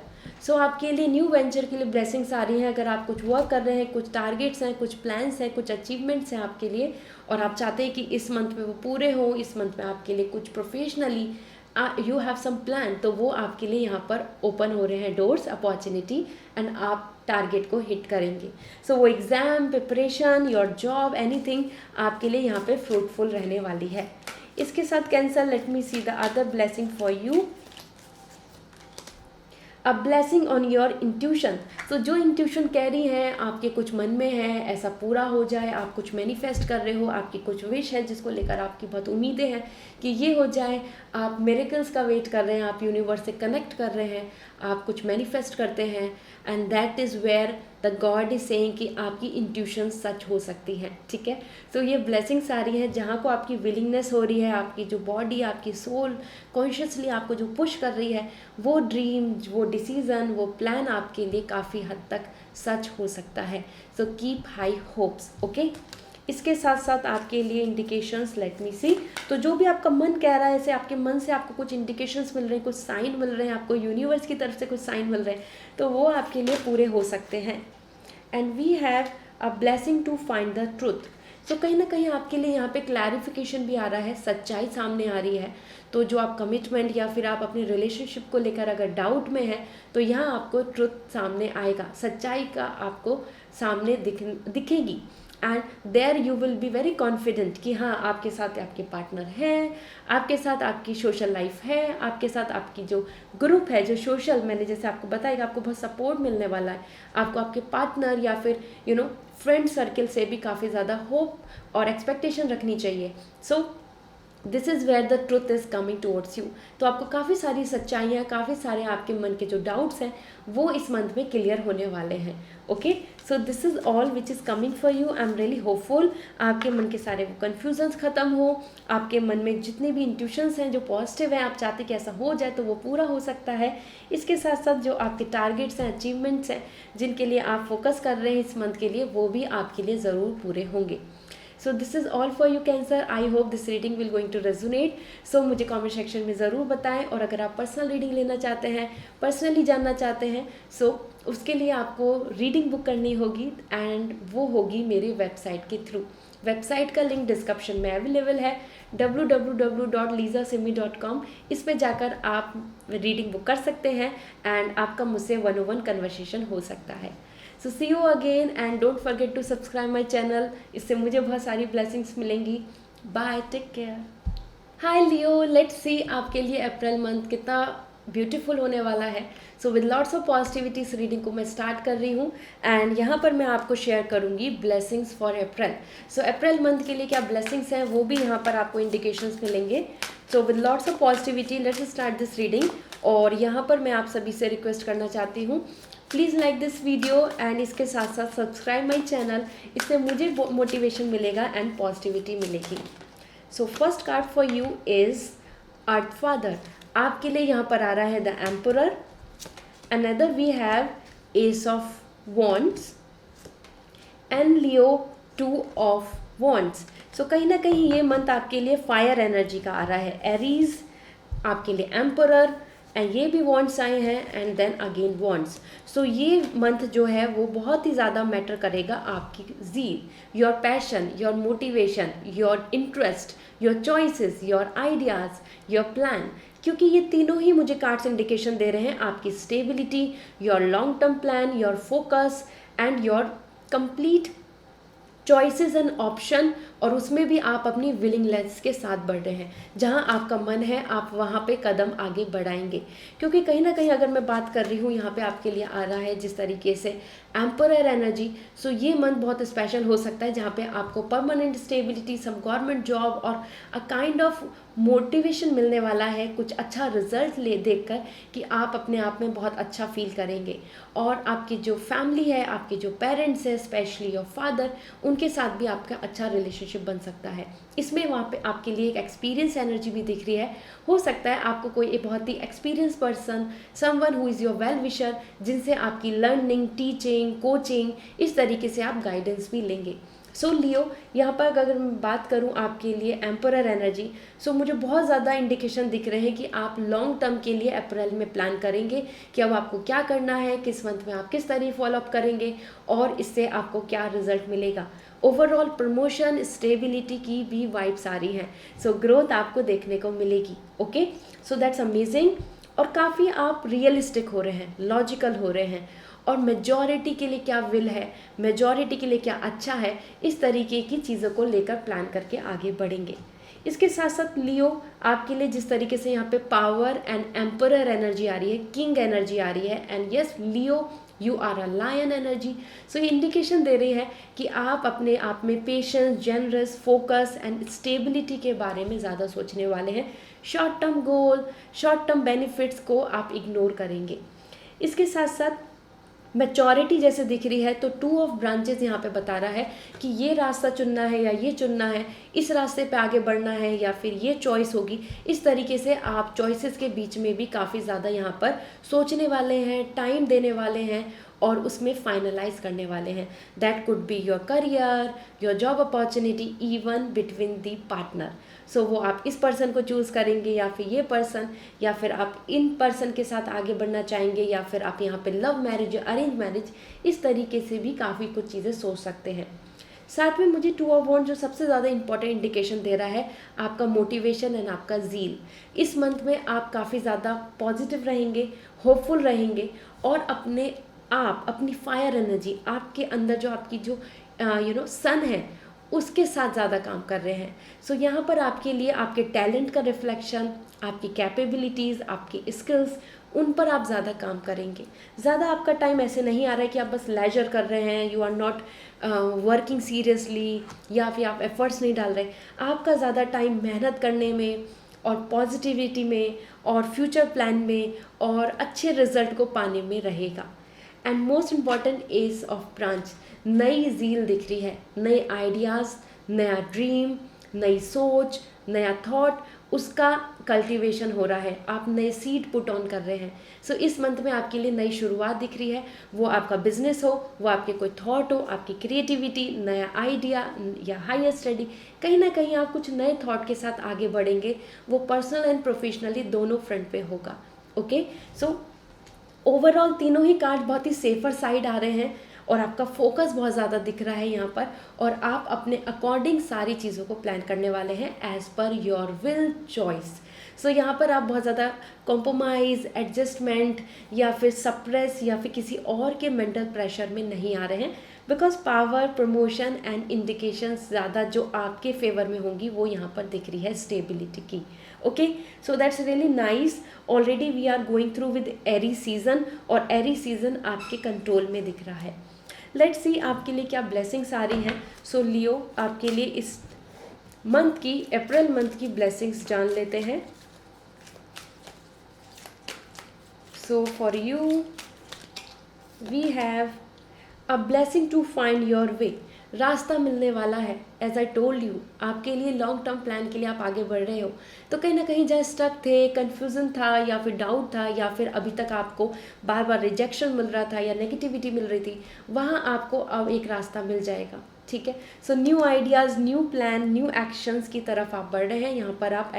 So आपके लिए न्यू वेंचर के लिए ब्लेसिंग्स आ रही हैं। अगर आप कुछ वर्क कर रहे हैं, कुछ टारगेट्स हैं, कुछ प्लान्स हैं, कुछ अचीवमेंट्स हैं आपके लिए, और आप चाहते हैं कि इस मंथ में वो पूरे हों, इस मंथ में आपके लिए कुछ professionally you have some plan, तो वो आपके लिए यहाँ पर ओपन हो रहे हैं डोर्स, अपॉर्चुनिटी, एंड आप टारगेट को हिट करेंगे। सो वो exam, preparation, your job, anything आपके लिए यहाँ पे फ्रूटफुल रहने वाली है। इसके साथ cancer, late me see the other blessing for you, a blessing on your intuition. तो जो इंट्यूशन कह रही हैं आपके कुछ मन में है, ऐसा पूरा हो जाए, आप कुछ मैनिफेस्ट कर रहे हो, आपकी कुछ विश है जिसको लेकर आपकी बहुत उम्मीदें हैं कि ये हो जाए, आप मिरेकल्स का वेट कर रहे हैं, आप यूनिवर्स से कनेक्ट कर रहे हैं, आप कुछ मैनिफेस्ट करते हैं, and that is where the god is saying कि आपकी इंट्यूशन सच हो सकती है। ठीक है, तो ये ब्लेसिंग्स आ रही है जहाँ को आपकी विलिंगनेस हो रही है, आपकी जो बॉडी, आपकी सोल कॉन्शियसली आपको जो पुश कर रही है, वो ड्रीम, वो डिसीज़न, वो प्लान आपके लिए काफ़ी हद तक सच हो सकता है। So keep high hopes. Okay, इसके साथ साथ आपके लिए इंडिकेशंस, लेट मी सी। तो जो भी आपका मन कह रहा है, जैसे आपके मन से आपको कुछ इंडिकेशंस मिल रहे हैं, कुछ साइन मिल रहे हैं, आपको यूनिवर्स की तरफ से कुछ साइन मिल रहे हैं, तो वो आपके लिए पूरे हो सकते हैं। And we have a blessing to find the truth. So कहीं ना कहीं आपके लिए यहाँ पे क्लैरिफिकेशन भी आ रहा है, सच्चाई सामने आ रही है। तो जो आप कमिटमेंट या फिर आप अपनी रिलेशनशिप को लेकर अगर डाउट में है, तो यहाँ आपको ट्रुथ सामने आएगा, सच्चाई का आपको सामने दिखेगी। And there you will be very confident कि हाँ, आपके साथ आपके पार्टनर हैं, आपके साथ आपकी सोशल लाइफ है, आपके साथ आपकी जो ग्रुप है, जो सोशल, मैंने जैसे आपको बताया, आपको बहुत सपोर्ट मिलने वाला है। आपको आपके पार्टनर या फिर फ्रेंड सर्कल से भी काफ़ी ज़्यादा होप और एक्सपेक्टेशन रखनी चाहिए। So this is where the truth is coming towards you. तो आपको काफ़ी सारी सच्चाइयाँ, काफ़ी सारे आपके मन के जो डाउट्स हैं, वो इस मंथ में क्लियर होने वाले हैं। Okay, so this is all which is coming for you. I am really hopeful आपके मन के सारे वो कन्फ्यूजन्स ख़त्म हो, आपके मन में जितने भी इंट्यूशंस हैं जो पॉजिटिव हैं, आप चाहते कि ऐसा हो जाए, तो वो पूरा हो सकता है। इसके साथ साथ जो आपके टारगेट्स हैं, अचीवमेंट्स हैं, जिनके लिए आप फोकस कर रहे हैं इस मंथ के लिए, वो भी आपके लिए ज़रूर पूरे होंगे। So this is all for you Cancer. I hope this reading will going to resonate. So मुझे कमेंट सेक्शन में ज़रूर बताएं, और अगर आप पर्सनल रीडिंग लेना चाहते हैं, पर्सनली जानना चाहते हैं, सो उसके लिए आपको रीडिंग बुक करनी होगी एंड वो होगी मेरी वेबसाइट के थ्रू। वेबसाइट का लिंक डिस्क्रिप्शन में अवेलेबल है, www.lizasimi.com। इस पे जाकर आप रीडिंग बुक कर सकते हैं एंड आपका मुझसे 1-on-1 कन्वर्सेशन हो सकता है। So see you again and don't forget to subscribe my channel, इससे मुझे बहुत सारी ब्लेसिंग्स मिलेंगी। Bye, take care. Hi Leo, let's see आपके लिए अप्रैल मंथ कितना ब्यूटीफुल होने वाला है। So with lots of positivity इस रीडिंग को मैं स्टार्ट कर रही हूँ एंड यहाँ पर मैं आपको शेयर करूँगी blessings for April. So April month के लिए क्या ब्लेसिंग्स हैं वो भी यहाँ पर आपको इंडिकेशंस मिलेंगे। सो with lots of positivity let's start this reading. और यहाँ पर मैं आप सभी से रिक्वेस्ट करना चाहती हूँ, please like this video and इसके साथ साथ सब्सक्राइब माई चैनल, इससे मुझे मोटिवेशन मिलेगा एंड पॉजिटिविटी मिलेगी। So first card for you is earth father. आपके लिए यहाँ पर आ रहा है the emperor. Another we have ace of wands and Leo 2 of wands. So कहीं ना कहीं ये मंथ आपके लिए फायर एनर्जी का आ रहा है। एरीज आपके लिए एम्परर एंड ये भी वॉन्ड्स आए हैं एंड देन अगेन वॉन्ड्स। सो ये मंथ जो है वो बहुत ही ज़्यादा मैटर करेगा आपकी zeal, your passion, your motivation, your interest, your choices, your ideas, your plan, क्योंकि ये तीनों ही मुझे कार्ड्स इंडिकेशन दे रहे हैं आपकी stability, your long term plan, your focus and your complete choices and option. और उसमें भी आप अपनी विलिंगनेस के साथ बढ़ रहे हैं, जहां आपका मन है आप वहां पे कदम आगे बढ़ाएंगे। क्योंकि कहीं ना कहीं अगर मैं बात कर रही हूँ यहाँ पे आपके लिए आ रहा है जिस तरीके से एम्परर एनर्जी, सो ये मंथ बहुत स्पेशल हो सकता है जहाँ पे आपको permanent stability, some government job और अ काइंड ऑफ मोटिवेशन मिलने वाला है, कुछ अच्छा रिजल्ट ले देखकर कि आप अपने आप में बहुत अच्छा फील करेंगे। और आपकी जो फैमिली है, आपके जो पेरेंट्स हैं, स्पेशली योर फादर, उनके साथ भी आपका अच्छा रिलेशनशिप बन सकता है। इसमें वहाँ पे आपके लिए एक एक्सपीरियंस एनर्जी भी दिख रही है। हो सकता है आपको कोई एक बहुत ही experience person, someone who is your well wisher, जिनसे आपकी लर्निंग, टीचिंग, कोचिंग, इस तरीके से आप गाइडेंस भी लेंगे। सो लियो, यहाँ पर अगर मैं बात करूँ आपके लिए एम्परर एनर्जी, सो मुझे बहुत ज़्यादा इंडिकेशन दिख रहे हैं कि आप लॉन्ग टर्म के लिए अप्रैल में प्लान करेंगे कि अब आपको क्या करना है, किस मंथ में आप किस तरह फॉलोअप करेंगे और इससे आपको क्या रिजल्ट मिलेगा। ओवरऑल प्रमोशन, स्टेबिलिटी की भी वाइब्स आ रही हैं। सो ग्रोथ आपको देखने को मिलेगी। Okay, so that's amazing. और काफ़ी आप रियलिस्टिक हो रहे हैं, लॉजिकल हो रहे हैं और मेजॉरिटी के लिए क्या विल है, मेजॉरिटी के लिए क्या अच्छा है, इस तरीके की चीज़ों को लेकर प्लान करके आगे बढ़ेंगे। इसके साथ साथ लियो, आपके लिए जिस तरीके से यहाँ पे पावर एंड एम्परर एनर्जी आ रही है, किंग एनर्जी आ रही है and yes Leo you are a lion energy. So ये इंडिकेशन दे रही है कि आप अपने आप में patience, generous, focus and stability के बारे में ज़्यादा सोचने वाले हैं। Short term goal, short term benefits को आप इग्नोर करेंगे। इसके साथ साथ मैच्योरिटी जैसे दिख रही है, तो 2 ऑफ ब्रांचेस यहाँ पे बता रहा है कि ये रास्ता चुनना है या ये चुनना है, इस रास्ते पे आगे बढ़ना है या फिर ये चॉइस होगी। इस तरीके से आप चॉइसेस के बीच में भी काफ़ी ज़्यादा यहाँ पर सोचने वाले हैं, टाइम देने वाले हैं और उसमें फाइनलाइज करने वाले हैं। That could be your career, your job opportunity, even between the partner. So वो आप इस पर्सन को चूज़ करेंगे या फिर ये पर्सन, या फिर आप इन पर्सन के साथ आगे बढ़ना चाहेंगे, या फिर आप यहाँ पे लव मैरिज, अरेंज मैरिज, इस तरीके से भी काफ़ी कुछ चीज़ें सोच सकते हैं। साथ में मुझे 2 ऑफ वॉन्ड्स जो सबसे ज़्यादा इंपॉर्टेंट इंडिकेशन दे रहा है आपका मोटिवेशन एंड आपका ज़ील। इस मंथ में आप काफ़ी ज़्यादा पॉजिटिव रहेंगे, होपफुल रहेंगे और अपनी फायर एनर्जी, आपके अंदर जो आपकी जो सन है उसके साथ ज़्यादा काम कर रहे हैं। सो यहाँ पर आपके लिए आपके टैलेंट का रिफ्लेक्शन, आपकी कैपेबिलिटीज़, आपकी स्किल्स, उन पर आप ज़्यादा काम करेंगे। ज़्यादा आपका टाइम ऐसे नहीं आ रहा है कि आप बस लेजर कर रहे हैं, you are not working seriously, या फिर आप एफर्ट्स नहीं डाल रहे। आपका ज़्यादा टाइम मेहनत करने में और पॉजिटिविटी में और फ्यूचर प्लान में और अच्छे रिजल्ट को पाने में रहेगा। And most important S of branch, नई ज़ील दिख रही है, नए आइडियाज़, नया ड्रीम, नई सोच, नया थॉट, उसका कल्टीवेशन हो रहा है। आप नए सीड पुट ऑन कर रहे हैं। सो इस मंथ में आपके लिए नई शुरुआत दिख रही है। वो आपका बिजनेस हो, वो आपके कोई थॉट हो, आपकी क्रिएटिविटी, नया आइडिया या हायर स्टडी, कहीं ना कहीं आप कुछ नए थॉट के साथ आगे बढ़ेंगे। वो पर्सनल एंड प्रोफेशनली दोनों फ्रंट पे होगा। ओके, सो ओवरऑल तीनों ही कार्ड बहुत ही सेफर साइड आ रहे हैं और आपका फोकस बहुत ज़्यादा दिख रहा है यहाँ पर, और आप अपने अकॉर्डिंग सारी चीज़ों को प्लान करने वाले हैं as per your will choice. सो यहाँ पर आप बहुत ज़्यादा कॉम्प्रोमाइज़, एडजस्टमेंट या फिर सप्रेस या फिर किसी और के मेंटल प्रेशर में नहीं आ रहे हैं, because power, promotion and indications ज़्यादा जो आपके फेवर में होंगी वो यहाँ पर दिख रही है स्टेबिलिटी की। Okay, so that's really nice. Already we are going through with Aries season और एरी सीजन आपके कंट्रोल में दिख रहा है। लेट्स सी आपके लिए क्या ब्लेसिंग्स आ रही हैं। सो लियो, आपके लिए इस मंथ की, अप्रैल मंथ की ब्लेसिंग्स जान लेते हैं। So for you we have a blessing to find your way. रास्ता मिलने वाला है। एज आई टोल्ड यू, आपके लिए लॉन्ग टर्म प्लान के लिए आप आगे बढ़ रहे हो, तो कहीं ना कहीं जहाँ स्टक थे, कन्फ्यूज़न था या फिर डाउट था या फिर अभी तक आपको बार बार रिजेक्शन मिल रहा था या नेगेटिविटी मिल रही थी, वहाँ आपको अब एक रास्ता मिल जाएगा। ठीक है, so new ideas, new plan, new actions की तरफ आप बढ़ रहे हैं। यहाँ पर आप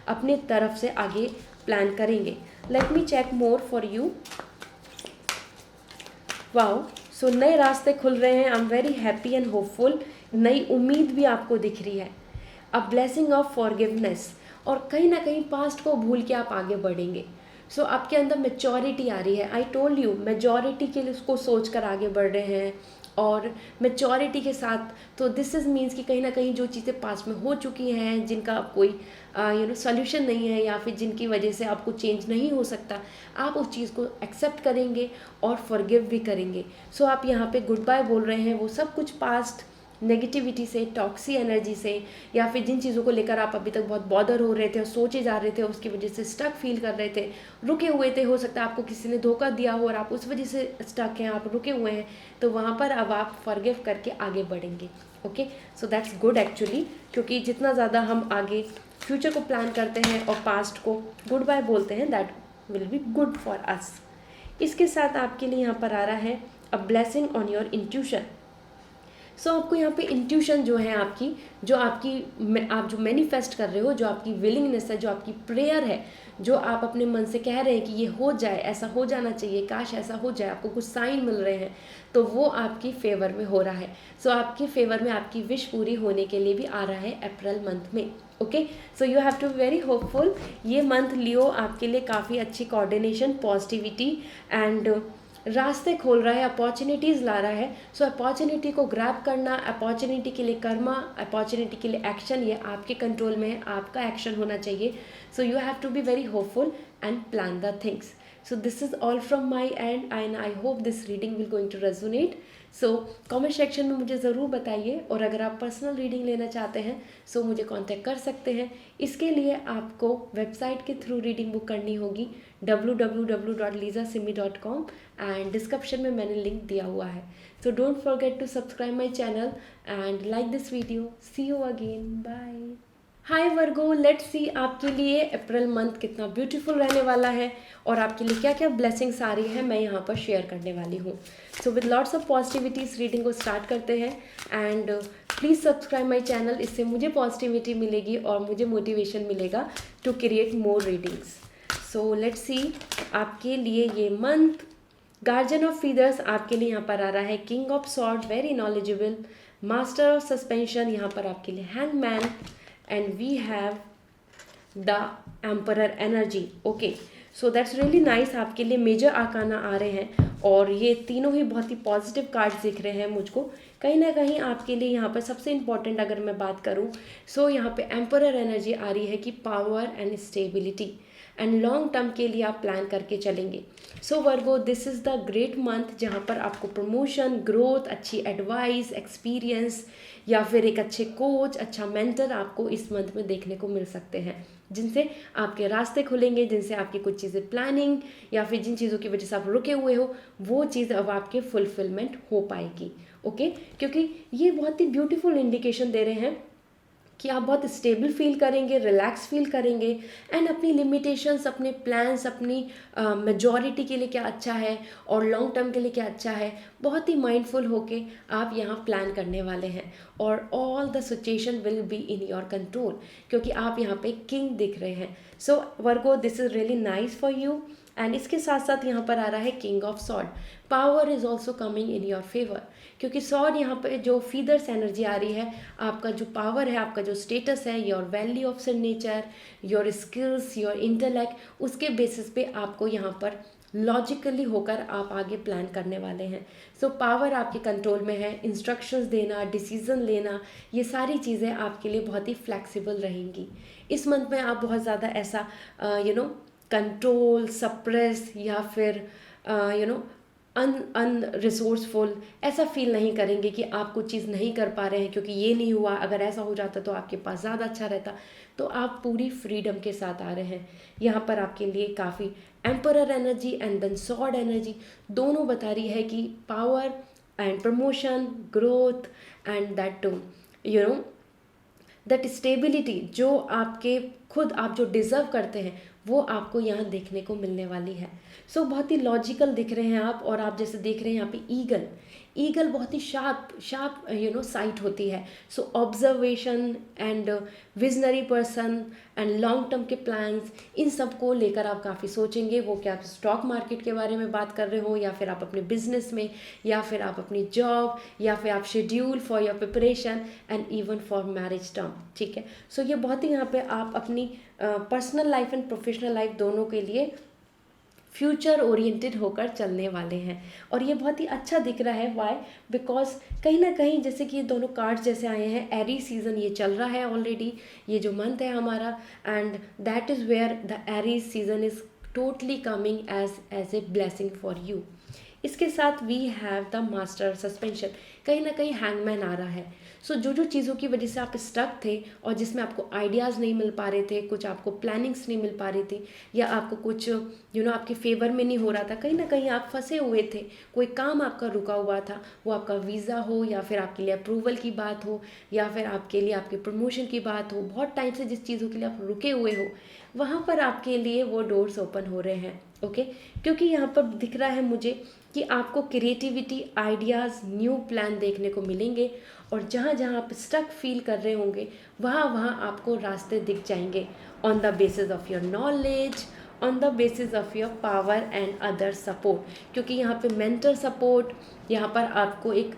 अपने तरफ से आगे प्लान करेंगे। Let me check more for you. Wow, so नए रास्ते खुल रहे हैं। I am very happy and hopeful. नई उम्मीद भी आपको दिख रही है। अ ब्लेसिंग ऑफ फॉरगिवनेस, और कहीं ना कहीं पास्ट को भूल के आप आगे बढ़ेंगे। सो आपके अंदर मैच्योरिटी आ रही है। आई टोल्ड यू, मेजॉरिटी के लिए उसको सोच कर आगे बढ़ रहे हैं, और मैच्योरिटी के साथ, तो दिस इज़ मीन्स कि कहीं ना कहीं जो चीज़ें पास्ट में हो चुकी हैं, जिनका अब कोई सॉल्यूशन नहीं है या फिर जिनकी वजह से आपको चेंज नहीं हो सकता, आप उस चीज़ को एक्सेप्ट करेंगे और फॉरगिव भी करेंगे। सो आप यहाँ पे गुड बाय बोल रहे हैं वो सब कुछ पास्ट नेगेटिविटी से, टॉक्सी एनर्जी से, या फिर जिन चीज़ों को लेकर आप अभी तक बहुत बॉदर हो रहे थे और सोचे जा रहे थे, उसकी वजह से स्टक फील कर रहे थे, रुके हुए थे। हो सकता है आपको किसी ने धोखा दिया हो और आप उस वजह से स्टक हैं, आप रुके हुए हैं, तो वहाँ पर अब आप फॉरगिव करके आगे बढ़ेंगे। Okay, so that's good actually, क्योंकि जितना ज़्यादा हम आगे फ्यूचर को प्लान करते हैं और पास्ट को गुड बाय बोलते हैं, that will be good for us. इसके साथ आपके लिए यहाँ पर आ रहा है a blessing on your intuition. So आपको यहाँ पे इंट्यूशन जो है आपकी, जो आपकी आप जो मैनिफेस्ट कर रहे हो, जो आपकी विलिंगनेस है, जो आपकी प्रेयर है, जो आप अपने मन से कह रहे हैं कि ये हो जाए, ऐसा हो जाना चाहिए, काश ऐसा हो जाए, आपको कुछ साइन मिल रहे हैं, तो वो आपकी फेवर में हो रहा है। सो आपके फेवर में आपकी विश पूरी होने के लिए भी आ रहा है अप्रैल मंथ में। Okay, so you have to be very hopeful. ये मंथ लियो आपके लिए काफ़ी अच्छी कोऑर्डिनेशन, पॉजिटिविटी एंड रास्ते खोल रहा है, अपॉर्चुनिटीज़ ला रहा है। सो अपॉर्चुनिटी को ग्रैब करना, अपॉर्चुनिटी के लिए कर्मा, अपॉर्चुनिटी के लिए एक्शन, ये आपके कंट्रोल में है, आपका एक्शन होना चाहिए। So you have to be very hopeful and plan the things. So this is all from my and and I hope this reading will going to resonate. So comment section में मुझे ज़रूर बताइए, और अगर आप personal reading लेना चाहते हैं सो मुझे कांटेक्ट कर सकते हैं। इसके लिए आपको वेबसाइट के थ्रू रीडिंग बुक करनी होगी, www.lizasimi.com, एंड डिस्क्रिप्शन में मैंने लिंक दिया हुआ है। So don't forget to subscribe my channel and like this video. See you again, bye. Hi Virgo, let's see आपके लिए अप्रैल मंथ कितना ब्यूटीफुल रहने वाला है और आपके लिए क्या क्या ब्लेसिंग्स आ रही है मैं यहाँ पर शेयर करने वाली हूँ। So with lots of positivity इस रीडिंग को स्टार्ट करते हैं, and please subscribe my channel. इससे मुझे पॉजिटिविटी मिलेगी और मुझे मोटिवेशन मिलेगा to create more readings. So let's see आपके लिए ये मंथ। गार्जियन ऑफ फीदर्स आपके लिए यहाँ पर आ रहा है king of sword, very knowledgeable, master of suspension, यहाँ पर आपके लिए hangman, and we have the emperor energy. Okay, so that's really nice। आपके लिए मेजर आर्काना आ रहे हैं और ये तीनों ही बहुत ही पॉजिटिव कार्ड्स दिख रहे हैं मुझको। कहीं ना कहीं आपके लिए यहाँ पर सबसे इम्पॉर्टेंट अगर मैं बात करूँ, सो यहाँ पे एम्परर एनर्जी आ रही है कि power and stability and long term के लिए आप प्लान करके चलेंगे। So Virgo, this is the great month जहाँ पर आपको प्रमोशन, ग्रोथ, अच्छी एडवाइस, एक्सपीरियंस या फिर एक अच्छे कोच, अच्छा मेंटर आपको इस मंथ में देखने को मिल सकते हैं, जिनसे आपके रास्ते खुलेंगे, जिनसे आपकी कुछ चीज़ें प्लानिंग या फिर जिन चीज़ों की वजह से आप रुके हुए हो वो चीज़ अब आपके फुलफिलमेंट हो पाएगी। ओके, क्योंकि ये बहुत ही ब्यूटीफुल इंडिकेशन दे रहे हैं कि आप बहुत स्टेबल फील करेंगे, रिलैक्स फील करेंगे, एंड अपनी लिमिटेशंस, अपने प्लान्स, अपनी मेजॉरिटी के लिए क्या अच्छा है और लॉन्ग टर्म के लिए क्या अच्छा है, बहुत ही माइंडफुल होके आप यहाँ प्लान करने वाले हैं। और all the situation will be in your control, क्योंकि आप यहाँ पे किंग दिख रहे हैं. So Virgo, this is really nice for you. And इसके साथ साथ यहाँ पर आ रहा है king of sword. Power is also coming in your favour, क्योंकि सॉर्ड यहाँ पे जो फीदर्स एनर्जी आ रही है, आपका जो पावर है, आपका जो स्टेटस है, your value of nature, your skills, your intellect, उसके बेसिस पे आपको यहाँ पर लॉजिकली होकर आप आगे प्लान करने वाले हैं. सो पावर आपके कंट्रोल में है. इंस्ट्रक्शंस देना, डिसीजन लेना, ये सारी चीज़ें आपके लिए बहुत ही फ्लैक्सिबल रहेंगी. इस मंथ में आप बहुत ज़्यादा ऐसा कंट्रोल, सप्रेस या फिर अनरिसोर्सफुल ऐसा फील नहीं करेंगे कि आप कुछ चीज़ नहीं कर पा रहे हैं क्योंकि ये नहीं हुआ, अगर ऐसा हो जाता तो आपके पास ज़्यादा अच्छा रहता. तो आप पूरी फ्रीडम के साथ आ रहे हैं. यहाँ पर आपके लिए काफ़ी emperor energy and then sword energy दोनों बता रही है कि power and promotion, growth and that that stability जो आपके खुद आप जो डिज़र्व करते हैं वो आपको यहाँ देखने को मिलने वाली है. सो बहुत ही लॉजिकल दिख रहे हैं आप. और आप जैसे देख रहे हैं यहाँ पे ईगल, ईगल बहुत ही शार्प साइट होती है. So observation and visionary person and long term के प्लान्स, इन सब को लेकर आप काफ़ी सोचेंगे. वो क्या आप स्टॉक मार्केट के बारे में बात कर रहे हो, या फिर आप अपने बिजनेस में, या फिर आप अपनी जॉब, या फिर आप schedule for your preparation and even for marriage term. ठीक है. सो ये बहुत ही यहाँ पे आप अपनी personal life and professional life दोनों के लिए फ्यूचर ओरिएंटेड होकर चलने वाले हैं. और ये बहुत ही अच्छा दिख रहा है. वाई? बिकॉज कहीं ना कहीं जैसे कि ये दोनों कार्ड्स जैसे आए हैं, एरी सीजन ये चल रहा है ऑलरेडी, ये जो मंथ है हमारा, and that is where the airy season is totally coming as a blessing for you. इसके साथ we have the master suspension. कहीं ना कहीं हैंगमैन आ रहा है. सो जो चीज़ों की वजह से आप स्टक थे और जिसमें आपको आइडियाज़ नहीं मिल पा रहे थे, कुछ आपको प्लानिंग्स नहीं मिल पा रही थी, या आपको कुछ आपके फेवर में नहीं हो रहा था, कहीं ना कहीं आप फंसे हुए थे, कोई काम आपका रुका हुआ था, वो आपका वीज़ा हो, या फिर आपके लिए अप्रूवल की बात हो, या फिर आपके लिए आपके प्रमोशन की बात हो, बहुत टाइम से जिस चीज़ों के लिए आप रुके हुए हो, वहाँ पर आपके लिए वो डोर्स ओपन हो रहे हैं. ओके. क्योंकि यहाँ पर दिख रहा है मुझे कि आपको क्रिएटिविटी, आइडियाज़, न्यू प्लान देखने को मिलेंगे. और जहाँ जहाँ आप स्टक फील कर रहे होंगे वहाँ वहाँ आपको रास्ते दिख जाएंगे, on the basis of your knowledge, on the basis of your power and other support. क्योंकि यहाँ पे मेंटर सपोर्ट, यहाँ पर आपको एक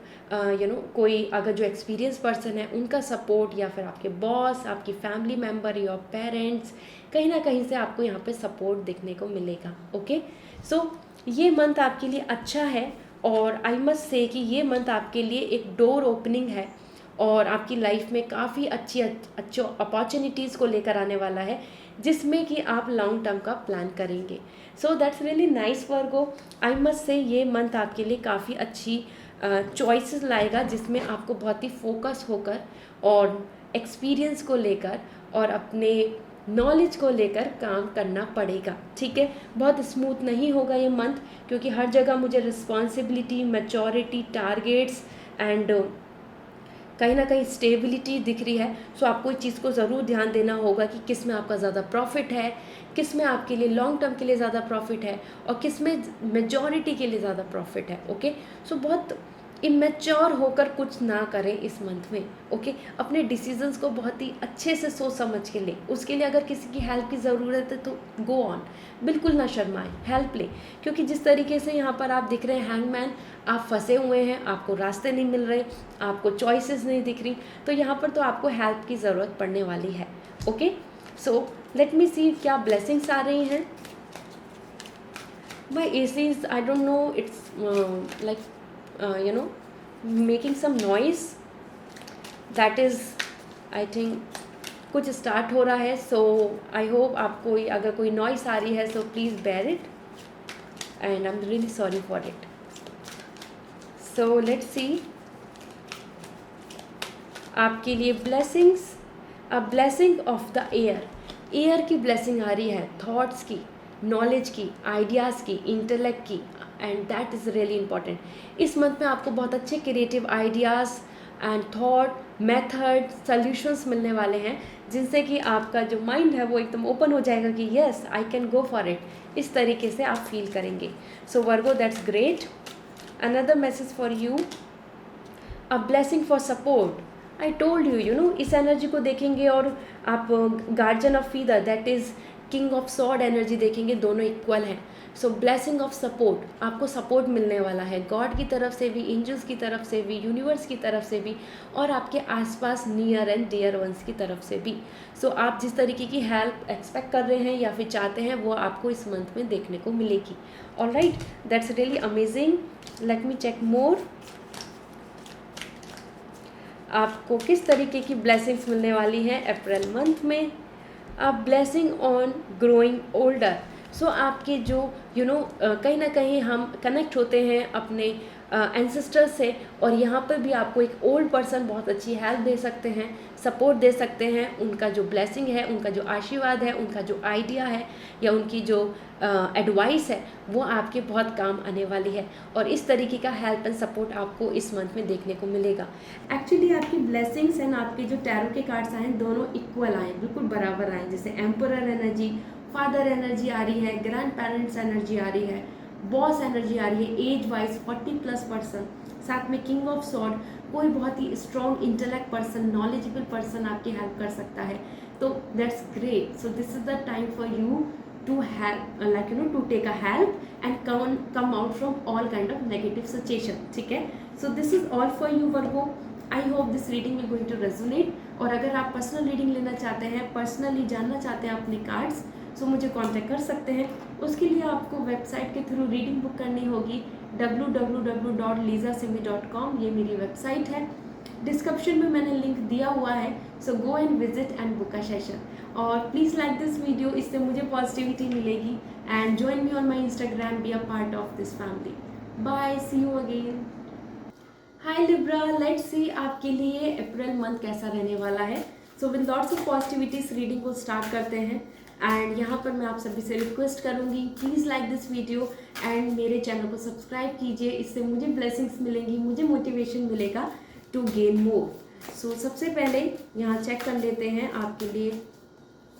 कोई अगर जो एक्सपीरियंस पर्सन है उनका सपोर्ट, या फिर आपके बॉस, आपकी फैमिली मेम्बर, योर पेरेंट्स, कहीं ना कहीं से आपको यहाँ पे सपोर्ट देखने को मिलेगा. ओके. सो ये मंथ आपके लिए अच्छा है. और आई मस्ट से कि ये मंथ आपके लिए एक डोर ओपनिंग है और आपकी लाइफ में काफ़ी अच्छी अपॉर्चुनिटीज़ को लेकर आने वाला है, जिसमें कि आप लॉन्ग टर्म का प्लान करेंगे. सो that's really nice Virgo. I must say ये मंथ आपके लिए काफ़ी अच्छी चॉइसेस लाएगा, जिसमें आपको बहुत ही फोकस होकर और एक्सपीरियंस को लेकर और अपने नॉलेज को लेकर काम करना पड़ेगा. ठीक है. बहुत स्मूथ नहीं होगा ये मंथ, क्योंकि हर जगह मुझे रिस्पॉन्सिबिलिटी, मैच्योरिटी, टारगेट्स एंड कहीं ना कहीं स्टेबिलिटी दिख रही है. सो आपको इस चीज़ को ज़रूर ध्यान देना होगा कि किस में आपका ज़्यादा प्रॉफिट है, किस में आपके लिए लॉन्ग टर्म के लिए ज़्यादा प्रॉफिट है, और किस में मेजॉरिटी के लिए ज़्यादा प्रॉफिट है. ओके. सो बहुत इमेच्योर होकर कुछ ना करें इस मंथ में. ओके. अपने डिसीजंस को बहुत ही अच्छे से सोच समझ के लें. उसके लिए अगर किसी की हेल्प की ज़रूरत है तो गो ऑन, बिल्कुल ना शर्माएं, हेल्प लें. क्योंकि जिस तरीके से यहाँ पर आप दिख रहे हैं हैंगमैन, आप फंसे हुए हैं, आपको रास्ते नहीं मिल रहे, आपको चॉइसेस नहीं दिख रही, तो यहाँ पर तो आपको हेल्प की ज़रूरत पड़ने वाली है. ओके. सो लेट मी सी क्या ब्लेसिंग्स आ रही हैं. माई AC I don't know, it's like making some noise, that is I think कुछ स्टार्ट हो रहा है. सो आई होप आपको अगर कोई नॉइस आ रही है so please bear it and I am really sorry for it. So let's see आपके लिए blessings. A blessing of the air की ब्लेसिंग आ रही है, थॉट्स की, नॉलेज की, आइडियाज़ की, इंटेलेक्ट की, and that is really important. इस मंथ में आपको बहुत अच्छे creative ideas and thought, method, solutions मिलने वाले हैं, जिनसे कि आपका जो माइंड है वो एकदम ओपन हो जाएगा कि yes I can go for it. इस तरीके से आप फील करेंगे. So Virgo, that's great. Another message for you, a blessing for support. I told you, इस एनर्जी को देखेंगे और आप guardian of feather that is king of sword energy देखेंगे, दोनों इक्वल हैं. सो ब्लेसिंग ऑफ सपोर्ट, आपको सपोर्ट मिलने वाला है गॉड की तरफ से भी, एंजल्स की तरफ से भी, यूनिवर्स की तरफ से भी, और आपके आसपास नियर एंड डियर वंस की तरफ से भी. सो आप जिस तरीके की हेल्प एक्सपेक्ट कर रहे हैं या फिर चाहते हैं वो आपको इस मंथ में देखने को मिलेगी. Alright, that's really amazing. Let me check more. आपको किस तरीके की ब्लेसिंग्स मिलने वाली हैं अप्रैल मंथ में. Blessing on growing older. So आपके जो कहीं ना कहीं हम कनेक्ट होते हैं अपने एंसेस्टर्स से, और यहाँ पर भी आपको एक ओल्ड पर्सन बहुत अच्छी हेल्प दे सकते हैं, सपोर्ट दे सकते हैं. उनका जो ब्लेसिंग है, उनका जो आशीर्वाद है, उनका जो आइडिया है या उनकी जो एडवाइस है वो आपके बहुत काम आने वाली है. और इस तरीके का हेल्प एंड सपोर्ट आपको इस मंथ में देखने को मिलेगा. एक्चुअली आपकी ब्लेसिंग्स एंड आपके जो टैरो के कार्ड्स आए दोनों इक्वल आए, बिल्कुल बराबर आए. जैसे एम्परर एनर्जी, फादर एनर्जी आ रही है, ग्रैंड पेरेंट्स एनर्जी आ रही है, बॉस एनर्जी आ रही है, एज वाइज 40+ पर्सन, साथ में किंग ऑफ सॉर्ड, कोई बहुत ही strong intellect person, knowledgeable person आपकी हेल्प कर सकता है. तो that's great. So this is the time for you to help to take a help and come out from all kind of negative situation. ठीक है. So this is all for you Virgo. I hope this reading will going to resonate. और अगर आप personal reading लेना चाहते हैं, personally जानना चाहते हैं अपने कार्ड्स, सो मुझे कांटेक्ट कर सकते हैं. उसके लिए आपको वेबसाइट के थ्रू रीडिंग बुक करनी होगी. www.lisasimi.com ये मेरी वेबसाइट है. डिस्क्रिप्शन में मैंने लिंक दिया हुआ है. So go and visit and book a session. और प्लीज़ लाइक दिस वीडियो, इससे मुझे पॉजिटिविटी मिलेगी. And join me on my Instagram, be a part of this family. Bye, see you again. Hi Libra, let's see आपके लिए अप्रैल month कैसा रहने वाला है. So with lots of positivity इस रीडिंग को स्टार्ट करते हैं. एंड यहाँ पर मैं आप सभी से रिक्वेस्ट करूँगी, please like this video and मेरे चैनल को सब्सक्राइब कीजिए. इससे मुझे ब्लेसिंग्स मिलेंगी, मुझे मोटिवेशन मिलेगा टू गेन मोर. सो सबसे पहले यहाँ चेक कर लेते हैं आपके लिए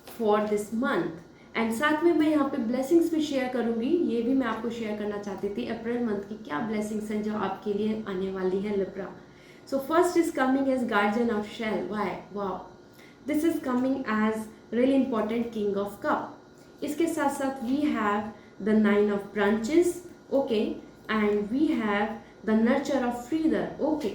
फॉर दिस मंथ. एंड साथ में मैं यहाँ पे ब्लेसिंग्स भी शेयर करूँगी. ये भी मैं आपको शेयर करना चाहती थी अप्रैल मंथ की क्या ब्लेसिंग्स हैं जो आपके लिए आने वाली है Libra. So first is coming as guardian of shell. Why, wow, this is coming as really important king of cup. इसके साथ साथ we have the 9 of branches. Okay, and we have the nurture of feather. Okay,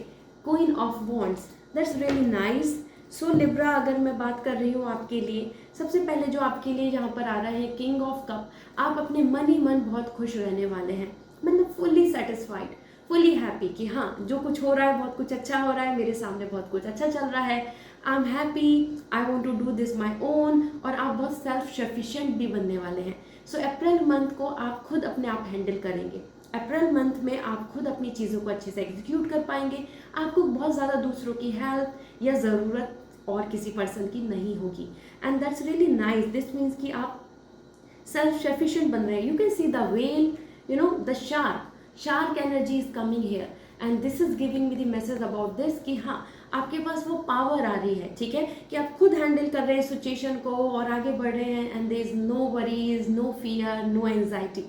queen of wands. That's really nice. So Libra, अगर मैं बात कर रही हूँ आपके लिए, सबसे पहले जो आपके लिए यहाँ पर आ रहा है किंग ऑफ कप. आप अपने मन ही मन बहुत खुश रहने वाले हैं, मतलब फुल्ली सेटिस्फाइड, फुल्ली हैप्पी कि हाँ जो कुछ हो रहा है बहुत कुछ अच्छा हो रहा है, मेरे सामने बहुत कुछ अच्छा चल रहा है. I am happy, I want to do this my own. और आप बहुत सेल्फ सफिशिएंट भी बनने वाले हैं. सो अप्रैल मंथ को आप खुद अपने आप हैंडल करेंगे. अप्रैल मंथ में आप खुद अपनी चीज़ों को अच्छे से एग्जीक्यूट कर पाएंगे. आपको बहुत ज़्यादा दूसरों की हेल्प या ज़रूरत और किसी पर्सन की नहीं होगी. And that's really nice. This means कि आप सेल्फ सफिशिएंट बन रहे हैं. You can see the well, the shark energy is coming here. And this is giving me the message about this कि हाँ आपके पास वो पावर आ रही है. ठीक है, कि आप खुद हैंडल कर रहे हैं सिचुएशन को और आगे बढ़ रहे हैं. And there is no worries, no fear, no anxiety.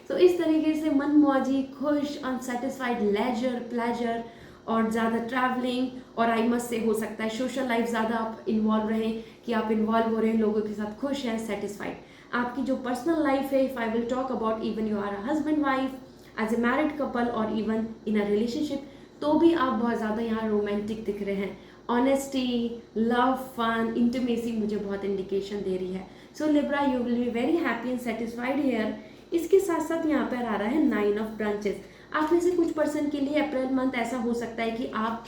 तो इस तरीके से मनमौजी, खुश, अनसेटिस्फाइड, लेजर, प्लेजर और ज़्यादा ट्रैवलिंग, और आई मस्ट से हो सकता है सोशल लाइफ ज़्यादा आप इन्वॉल्व रहें, कि आप इन्वॉल्व हो रहे हैं, लोगों के साथ खुश हैं, सेटिस्फाइड. आपकी जो पर्सनल लाइफ है, if I will talk about even you are a husband wife, as a married couple और इवन इन अ रिलेशनशिप, तो भी आप बहुत ज़्यादा यहाँ रोमांटिक दिख रहे हैं. ऑनेस्टी, लव, फन, इंटीमेसी मुझे बहुत इंडिकेशन दे रही है. So Libra, you will be very happy and satisfied here. इसके साथ साथ यहाँ पर आ रहा है 9 ऑफ ब्रांचेस. आप में से कुछ पर्सन के लिए अप्रैल मंथ ऐसा हो सकता है कि आप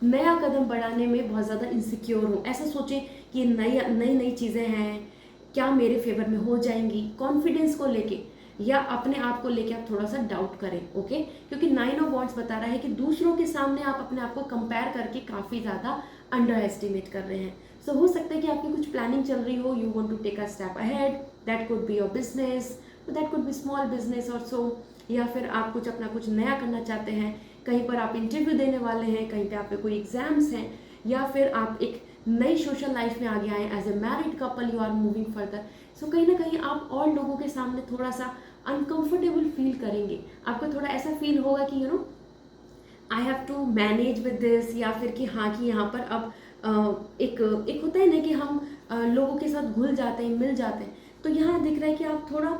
नया कदम बढ़ाने में बहुत ज़्यादा इनसिक्योर हो. ऐसा सोचें कि नई चीज़ें हैं, क्या मेरे फेवर में हो जाएंगी. कॉन्फिडेंस को लेके या अपने आप को लेके आप थोड़ा सा डाउट करें. ओके, क्योंकि 9 ऑफ वॉन्ड्स बता रहा है कि दूसरों के सामने आप अपने आप को कंपेयर करके काफ़ी ज़्यादा अंडर एस्टिमेट कर रहे हैं. सो हो सकता है कि आपकी कुछ प्लानिंग चल रही हो, you want to take a step ahead. That could be your business, that could be small business और सो, या फिर आप कुछ अपना कुछ नया करना चाहते हैं. कहीं पर आप इंटरव्यू देने वाले हैं, कहीं पे आप पे कोई एग्जाम्स हैं, या फिर आप एक नई सोशल लाइफ में आ गया है. As a married couple you are moving further. So कहीं ना कहीं आप और लोगों के सामने थोड़ा सा अनकंफर्टेबल फील करेंगे. आपको थोड़ा ऐसा फील होगा कि I have to manage with this, या फिर कि हाँ कि यहाँ पर अब एक एक होता है ना कि हम लोगों के साथ घुल जाते हैं, मिल जाते हैं, तो यहाँ दिख रहा है कि आप थोड़ा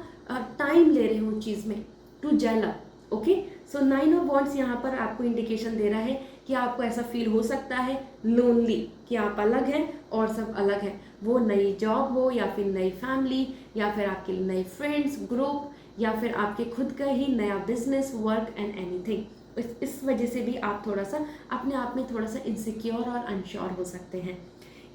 टाइम ले रहे हो उस चीज़ में to gel up. Okay, so 9 of wands यहाँ पर आपको इंडिकेशन दे रहा है कि आपको ऐसा फील हो सकता है लोनली, कि आप अलग हैं और सब अलग हैं. वो नई जॉब हो, या फिर नई फैमिली, या फिर आपके नए फ्रेंड्स ग्रुप, या फिर आपके खुद का ही नया बिजनेस, वर्क एंड एनीथिंग. इस वजह से भी आप थोड़ा सा अपने आप में थोड़ा सा इनसिक्योर और अनश्योर हो सकते हैं.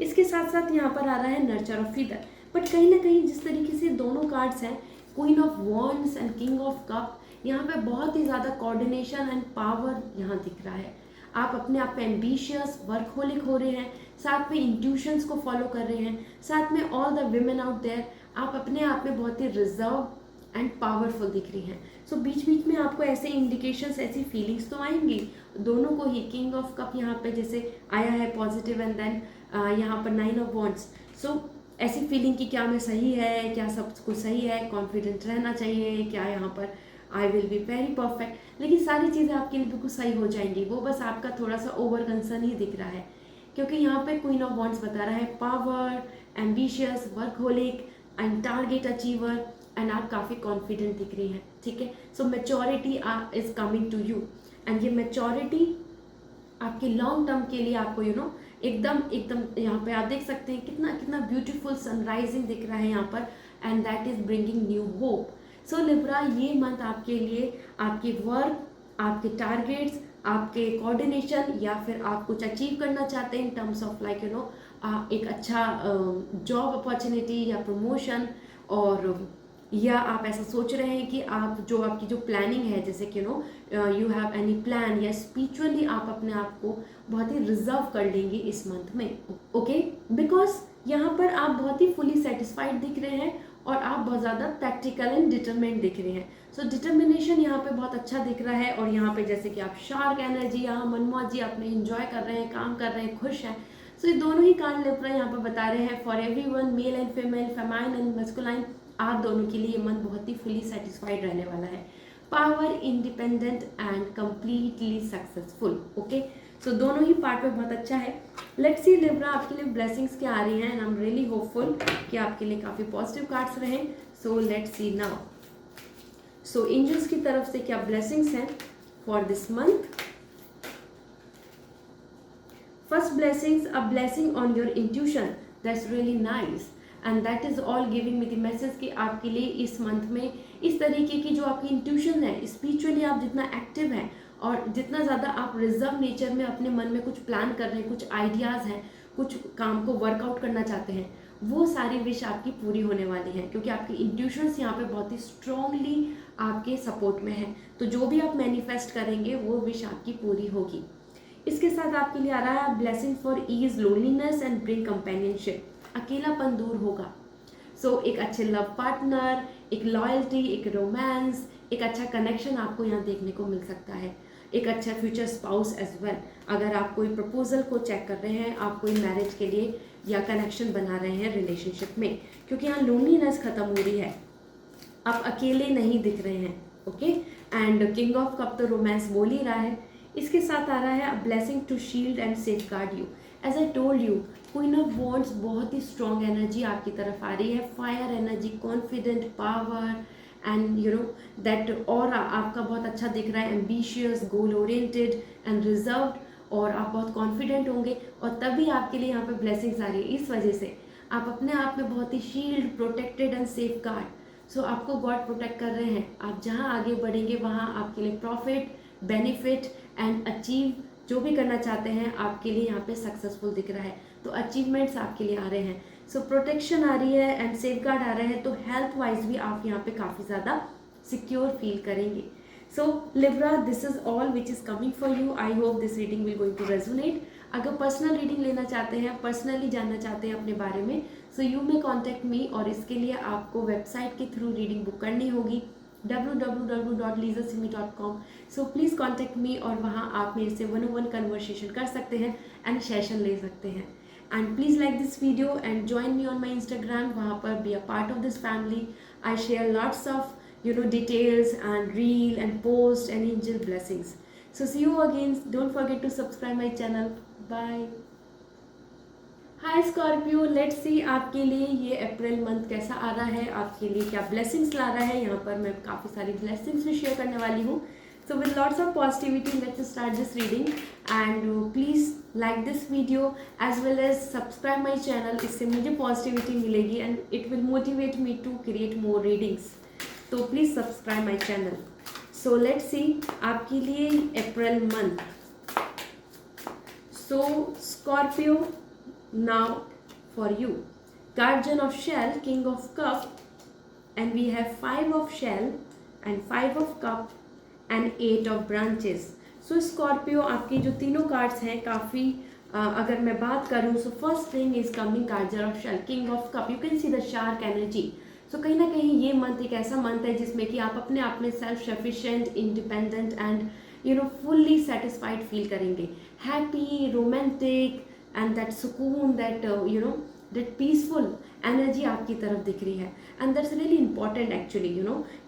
इसके साथ साथ यहाँ पर आ रहा है नर्चर ऑफ फीदर. बट कहीं ना कहीं जिस तरीके से दोनों कार्ड्स हैं, queen of wands and king of cup, यहाँ पे बहुत ही ज़्यादा कोऑर्डिनेशन एंड पावर यहाँ दिख रहा है. आप अपने आप में एम्बिशियस, वर्कहोलिक हो रहे हैं, साथ में इंट्यूशंस को फॉलो कर रहे हैं, साथ में all the women out there आप अपने आप में बहुत ही रिजर्व एंड पावरफुल दिख रही हैं. सो बीच बीच में आपको ऐसे इंडिकेशंस, ऐसी फीलिंग्स तो आएंगी दोनों को ही. किंग ऑफ कप यहाँ पे जैसे आया है पॉजिटिव, एंड देन यहाँ पर 9 ऑफ वॉन्ड्स. सो ऐसी फीलिंग कि क्या मैं सही है, क्या सब कुछ सही है, कॉन्फिडेंट रहना चाहिए, क्या यहाँ पर I will be very perfect. लेकिन सारी चीज़ें आपके लिए बिल्कुल सही हो जाएंगी, वो बस आपका थोड़ा सा ओवर कंसर्न ही दिख रहा है, क्योंकि यहाँ पे क्वीन ऑफ वॉन्ड्स बता रहा है power, ambitious, workaholic and target achiever, and आप काफ़ी कॉन्फिडेंट दिख रही हैं. ठीक है, so maturity is coming to you, and ये मैच्योरिटी आपके लॉन्ग टर्म के लिए आपको एकदम एकदम यहाँ पे आप देख सकते हैं कितना कितना ब्यूटीफुल सनराइजिंग दिख रहा है यहाँ पर, and that is bringing new hope. So Libra, ये मंथ आपके लिए आपके वर्क, आपके टारगेट्स, आपके कोऑर्डिनेशन, या फिर आप कुछ अचीव करना चाहते हैं इन टर्म्स ऑफ लाइक एक अच्छा जॉब अपॉर्चुनिटी या प्रमोशन, और या आप ऐसा सोच रहे हैं कि आप जो आपकी जो प्लानिंग है, जैसे कि यू हैव एनी प्लान, या स्पिरिचुअली आप अपने आप को बहुत ही रिजर्व कर लेंगे इस मंथ में. ओके, बिकॉज यहाँ पर आप बहुत ही फुली सेटिस्फाइड दिख रहे हैं, और आप बहुत ज़्यादा प्रैक्टिकल एंड डिटरमिन्ड दिख रहे हैं. सो डिटर्मिनेशन यहाँ पे बहुत अच्छा दिख रहा है, और यहाँ पे जैसे कि आप शार्क एनर्जी, यहाँ मनमोहन जी अपने इंजॉय कर रहे हैं, काम कर रहे हैं, खुश हैं. सो ये दोनों ही कार्ड लिब्रा यहाँ पर बता रहे हैं for everyone, male and female, famine and masculine, आप दोनों के लिए ये मंथ बहुत ही फुली सेटिस्फाइड रहने वाला है. Power, independent and completely successful. Okay, so दोनों ही पार्ट में बहुत अच्छा है. लेट्स सी लिब्रा आपके लिए ब्लेसिंग्स क्या आ रही हैं, and I am really hopeful कि आपके लिए काफ़ी पॉजिटिव कार्ड्स रहें. So let's see now. So angels की तरफ से क्या ब्लेसिंग्स हैं for this month. First blessings, a blessing on your intuition, that's really nice, and that is all giving me the message कि आपके लिए इस मंथ में इस तरीके की जो आपकी इंट्यूशन है, स्पिरिचुअली आप जितना एक्टिव हैं और जितना ज़्यादा आप रिजर्व नेचर में अपने मन में कुछ प्लान कर रहे हैं, कुछ आइडियाज़ हैं, कुछ काम को वर्कआउट करना चाहते हैं, वो सारी विश आपकी पूरी होने वाली हैं, क्योंकि आपकी इंट्यूशंस यहाँ पे बहुत ही स्ट्रांगली आपके सपोर्ट में है. तो जो भी आप मैनिफेस्ट करेंगे वो विश आपकी पूरी होगी. इसके साथ आपके लिए आ रहा है blessing for ease loneliness and bring companionship. अकेलापन दूर होगा. सो एक अच्छे लव पार्टनर, एक लॉयल्टी, एक रोमांस, एक अच्छा कनेक्शन आपको यहाँ देखने को मिल सकता है. एक अच्छा फ्यूचर स्पाउस एज वेल. अगर आप कोई प्रपोजल को चेक कर रहे हैं, आप कोई मैरिज के लिए या कनेक्शन बना रहे हैं रिलेशनशिप में, क्योंकि यहाँ लोनलीनेस खत्म हो रही है, आप अकेले नहीं दिख रहे हैं. Okay, and king of cup तो रोमांस बोल ही रहा है. इसके साथ आ रहा है a blessing to shield and safe guard you. As I told you, queen of wands बहुत ही स्ट्रॉन्ग एनर्जी आपकी तरफ आ रही है. Fire energy, confident, power, and that aura आपका बहुत अच्छा दिख रहा है. Ambitious, goal oriented and reserved, और आप बहुत कॉन्फिडेंट होंगे, और तभी आपके लिए यहाँ पे ब्लेसिंग्स आ रही है. इस वजह से आप अपने आप में बहुत ही shield, protected and safe guard. So आपको गॉड प्रोटेक्ट कर रहे हैं. आप जहाँ आगे बढ़ेंगे वहाँ आपके लिए प्रॉफिट, बेनिफिट एंड अचीव जो भी करना चाहते हैं आपके लिए यहाँ पे सक्सेसफुल दिख रहा है. तो अचीवमेंट्स आपके लिए आ रहे हैं. सो प्रोटेक्शन आ रही है एंड सेफ गार्ड आ रहे हैं. तो हेल्थ वाइज भी आप यहाँ पे काफ़ी ज़्यादा सिक्योर फील करेंगे. So Libra, this is all which is coming for you. I hope this reading will going to resonate. अगर पर्सनल रीडिंग लेना चाहते हैं, पर्सनली जानना चाहते हैं अपने बारे में, so you may contact me, और इसके लिए आपको वेबसाइट के थ्रू रीडिंग बुक करनी होगी www.lisasimi.com. So please contact me, और वहाँ आप मेरे से 1-on-1 कन्वर्सेशन कर सकते हैं एंड सेशन ले सकते हैं. And please like this video and join me on my Instagram. वहाँ पर B a part of this family. I share lots of details and reel and post and angel blessings. So see you again. Don't forget to subscribe my channel. Bye. Hi Scorpio, let's see आपके लिए ये अप्रैल month कैसा आ रहा है, आपके लिए क्या blessings ला रहा है। यहाँ पर मैं काफ़ी सारी ब्लेसिंग्स भी शेयर करने वाली हूँ। So with lots of positivity let's start this reading and please like this video as well as subscribe my channel. इससे मुझे पॉजिटिविटी मिलेगी and it will motivate me to create more readings. तो please subscribe my channel. So let's see आपके लिए अप्रैल month. So Scorpio, now for you, guardian of shell, king of cup, and we have 5 of shell and 5 of cup and 8 of branches. So Scorpio, आपकी जो तीनों cards हैं काफ़ी अगर मैं बात करूँ, so first thing is coming guardian of shell, king of cup. You can see the shark energy. So कहीं ना कहीं ये मंथ एक ऐसा मंथ है जिसमें कि आप अपने आप में self sufficient, independent and fully satisfied feel करेंगे, हैप्पी, रोमांटिक एंड दैट सुकून, दैट दैट पीसफुल एनर्जी आपकी तरफ दिख रही है। And that's really important actually,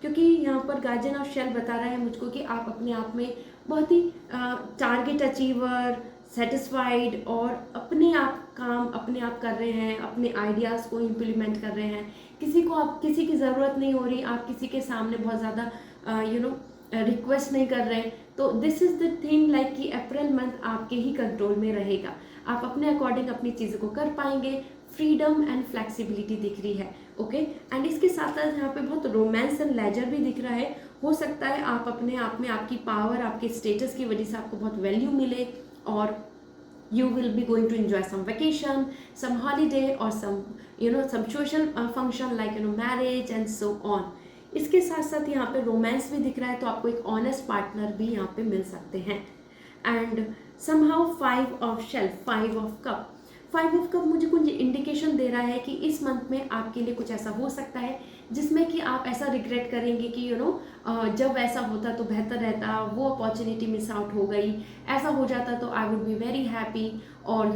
क्योंकि यहाँ पर गार्जियन ऑफ शेल बता रहा है मुझको कि आप अपने आप में बहुत ही टारगेट अचीवर, सेटिस्फाइड और अपने आप काम अपने आप कर रहे हैं, अपने आइडियाज़ को इम्प्लीमेंट कर रहे हैं। किसी की ज़रूरत नहीं हो रही, आप किसी के सामने बहुत ज़्यादा रिक्वेस्ट नहीं कर रहे। तो this is the thing like कि अप्रैल मंथ आपके ही कंट्रोल में रहेगा, आप अपने अकॉर्डिंग अपनी चीज़ों को कर पाएंगे। फ्रीडम एंड फ्लेक्सिबिलिटी दिख रही है, ओके। एंड इसके साथ साथ यहाँ पे बहुत रोमांस एंड लेजर भी दिख रहा है। हो सकता है आप अपने आप में आपकी पावर, आपके स्टेटस की वजह से आपको बहुत वैल्यू मिले और you will be going to enjoy some vacation, some holiday or some social function like marriage and so on. इसके साथ साथ यहाँ पे रोमांस भी दिख रहा है, तो आपको एक ऑनेस्ट पार्टनर भी यहाँ पे मिल सकते हैं। And somehow 5 of shell, 5 of cup. 5 of cup मुझे कुछ इंडिकेशन दे रहा है कि इस मंथ में आपके लिए कुछ ऐसा हो सकता है जिसमें कि आप ऐसा रिग्रेट करेंगे कि जब ऐसा होता तो बेहतर रहता, वो अपॉर्चुनिटी मिस आउट हो गई, ऐसा हो जाता तो I would be very happy, और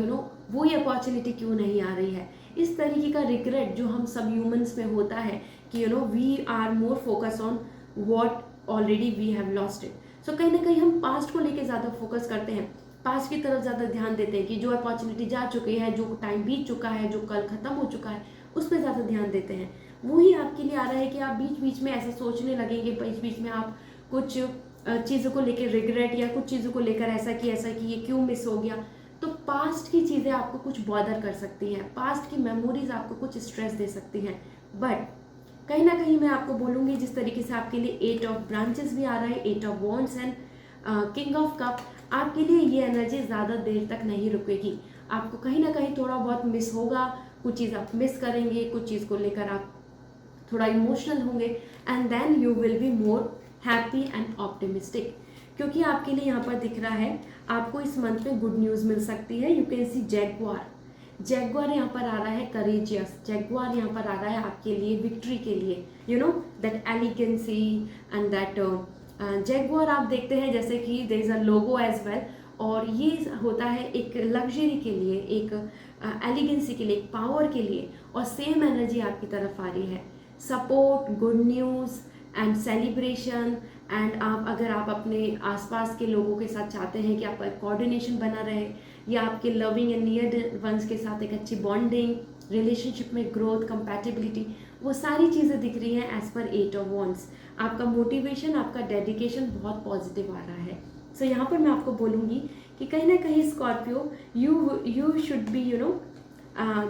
वो ही अपॉर्चुनिटी क्यों नहीं आ रही है। इस तरीके का रिग्रेट जो हम सब ह्यूमंस में होता है कि we are more focus on what already we have lost it. So कहीं ना कहीं हम पास्ट को लेके ज़्यादा फोकस करते हैं, पास्ट की तरफ ज़्यादा ध्यान देते हैं कि जो अपॉर्चुनिटी जा चुकी है, जो टाइम बीत चुका है, जो कल ख़त्म हो चुका है, उस पर ज़्यादा ध्यान देते हैं। वही आपके लिए आ रहा है कि आप बीच बीच में ऐसा सोचने लगेंगे, बीच बीच में आप कुछ चीज़ों को लेकर रिग्रेट या कुछ चीज़ों को लेकर ऐसा कि ये क्यों मिस हो गया। तो पास्ट की चीज़ें आपको कुछ बॉदर कर सकती हैं, पास्ट की मेमोरीज आपको कुछ स्ट्रेस दे सकती हैं। बट कहीं ना कहीं मैं आपको बोलूँगी जिस तरीके से आपके लिए 8 ऑफ ब्रांचेस भी आ रहा है, 8 of wands and king of cup, आपके लिए ये एनर्जी ज़्यादा देर तक नहीं रुकेगी। आपको कहीं ना कहीं थोड़ा बहुत मिस होगा, कुछ चीज़ आप मिस करेंगे, कुछ चीज़ को लेकर आप थोड़ा इमोशनल होंगे, and then you will be more happy and optimistic, क्योंकि आपके लिए यहाँ पर दिख रहा है आपको इस मंथ में गुड न्यूज़ मिल सकती है। You can C Jaguar, Jaguar यहाँ पर आ रहा है करेजियस, जैगुआर यहाँ पर आ रहा है आपके लिए विक्ट्री के लिए, that elegancy and that Jaguar आप देखते हैं जैसे कि there is a logo as well, और ये होता है एक लग्जरी के लिए, एक एलिगेंसी के लिए, एक पावर के लिए, और सेम एनर्जी आपकी तरफ आ रही है। Support, good news and celebration, and अगर आप अपने आसपास के लोगों के साथ चाहते हैं कि आपका कोऑर्डिनेशन बना रहे, या आपके लविंग एंड नियर वंस के साथ एक अच्छी बॉन्डिंग, रिलेशनशिप में ग्रोथ, कंपैटिबिलिटी, वो सारी चीज़ें दिख रही हैं एज पर 8 ऑफ वॉन्ड्स। आपका मोटिवेशन, आपका डेडिकेशन बहुत पॉजिटिव आ रहा है। सो यहाँ पर मैं आपको बोलूँगी कि कहीं ना कहीं Scorpio, you should be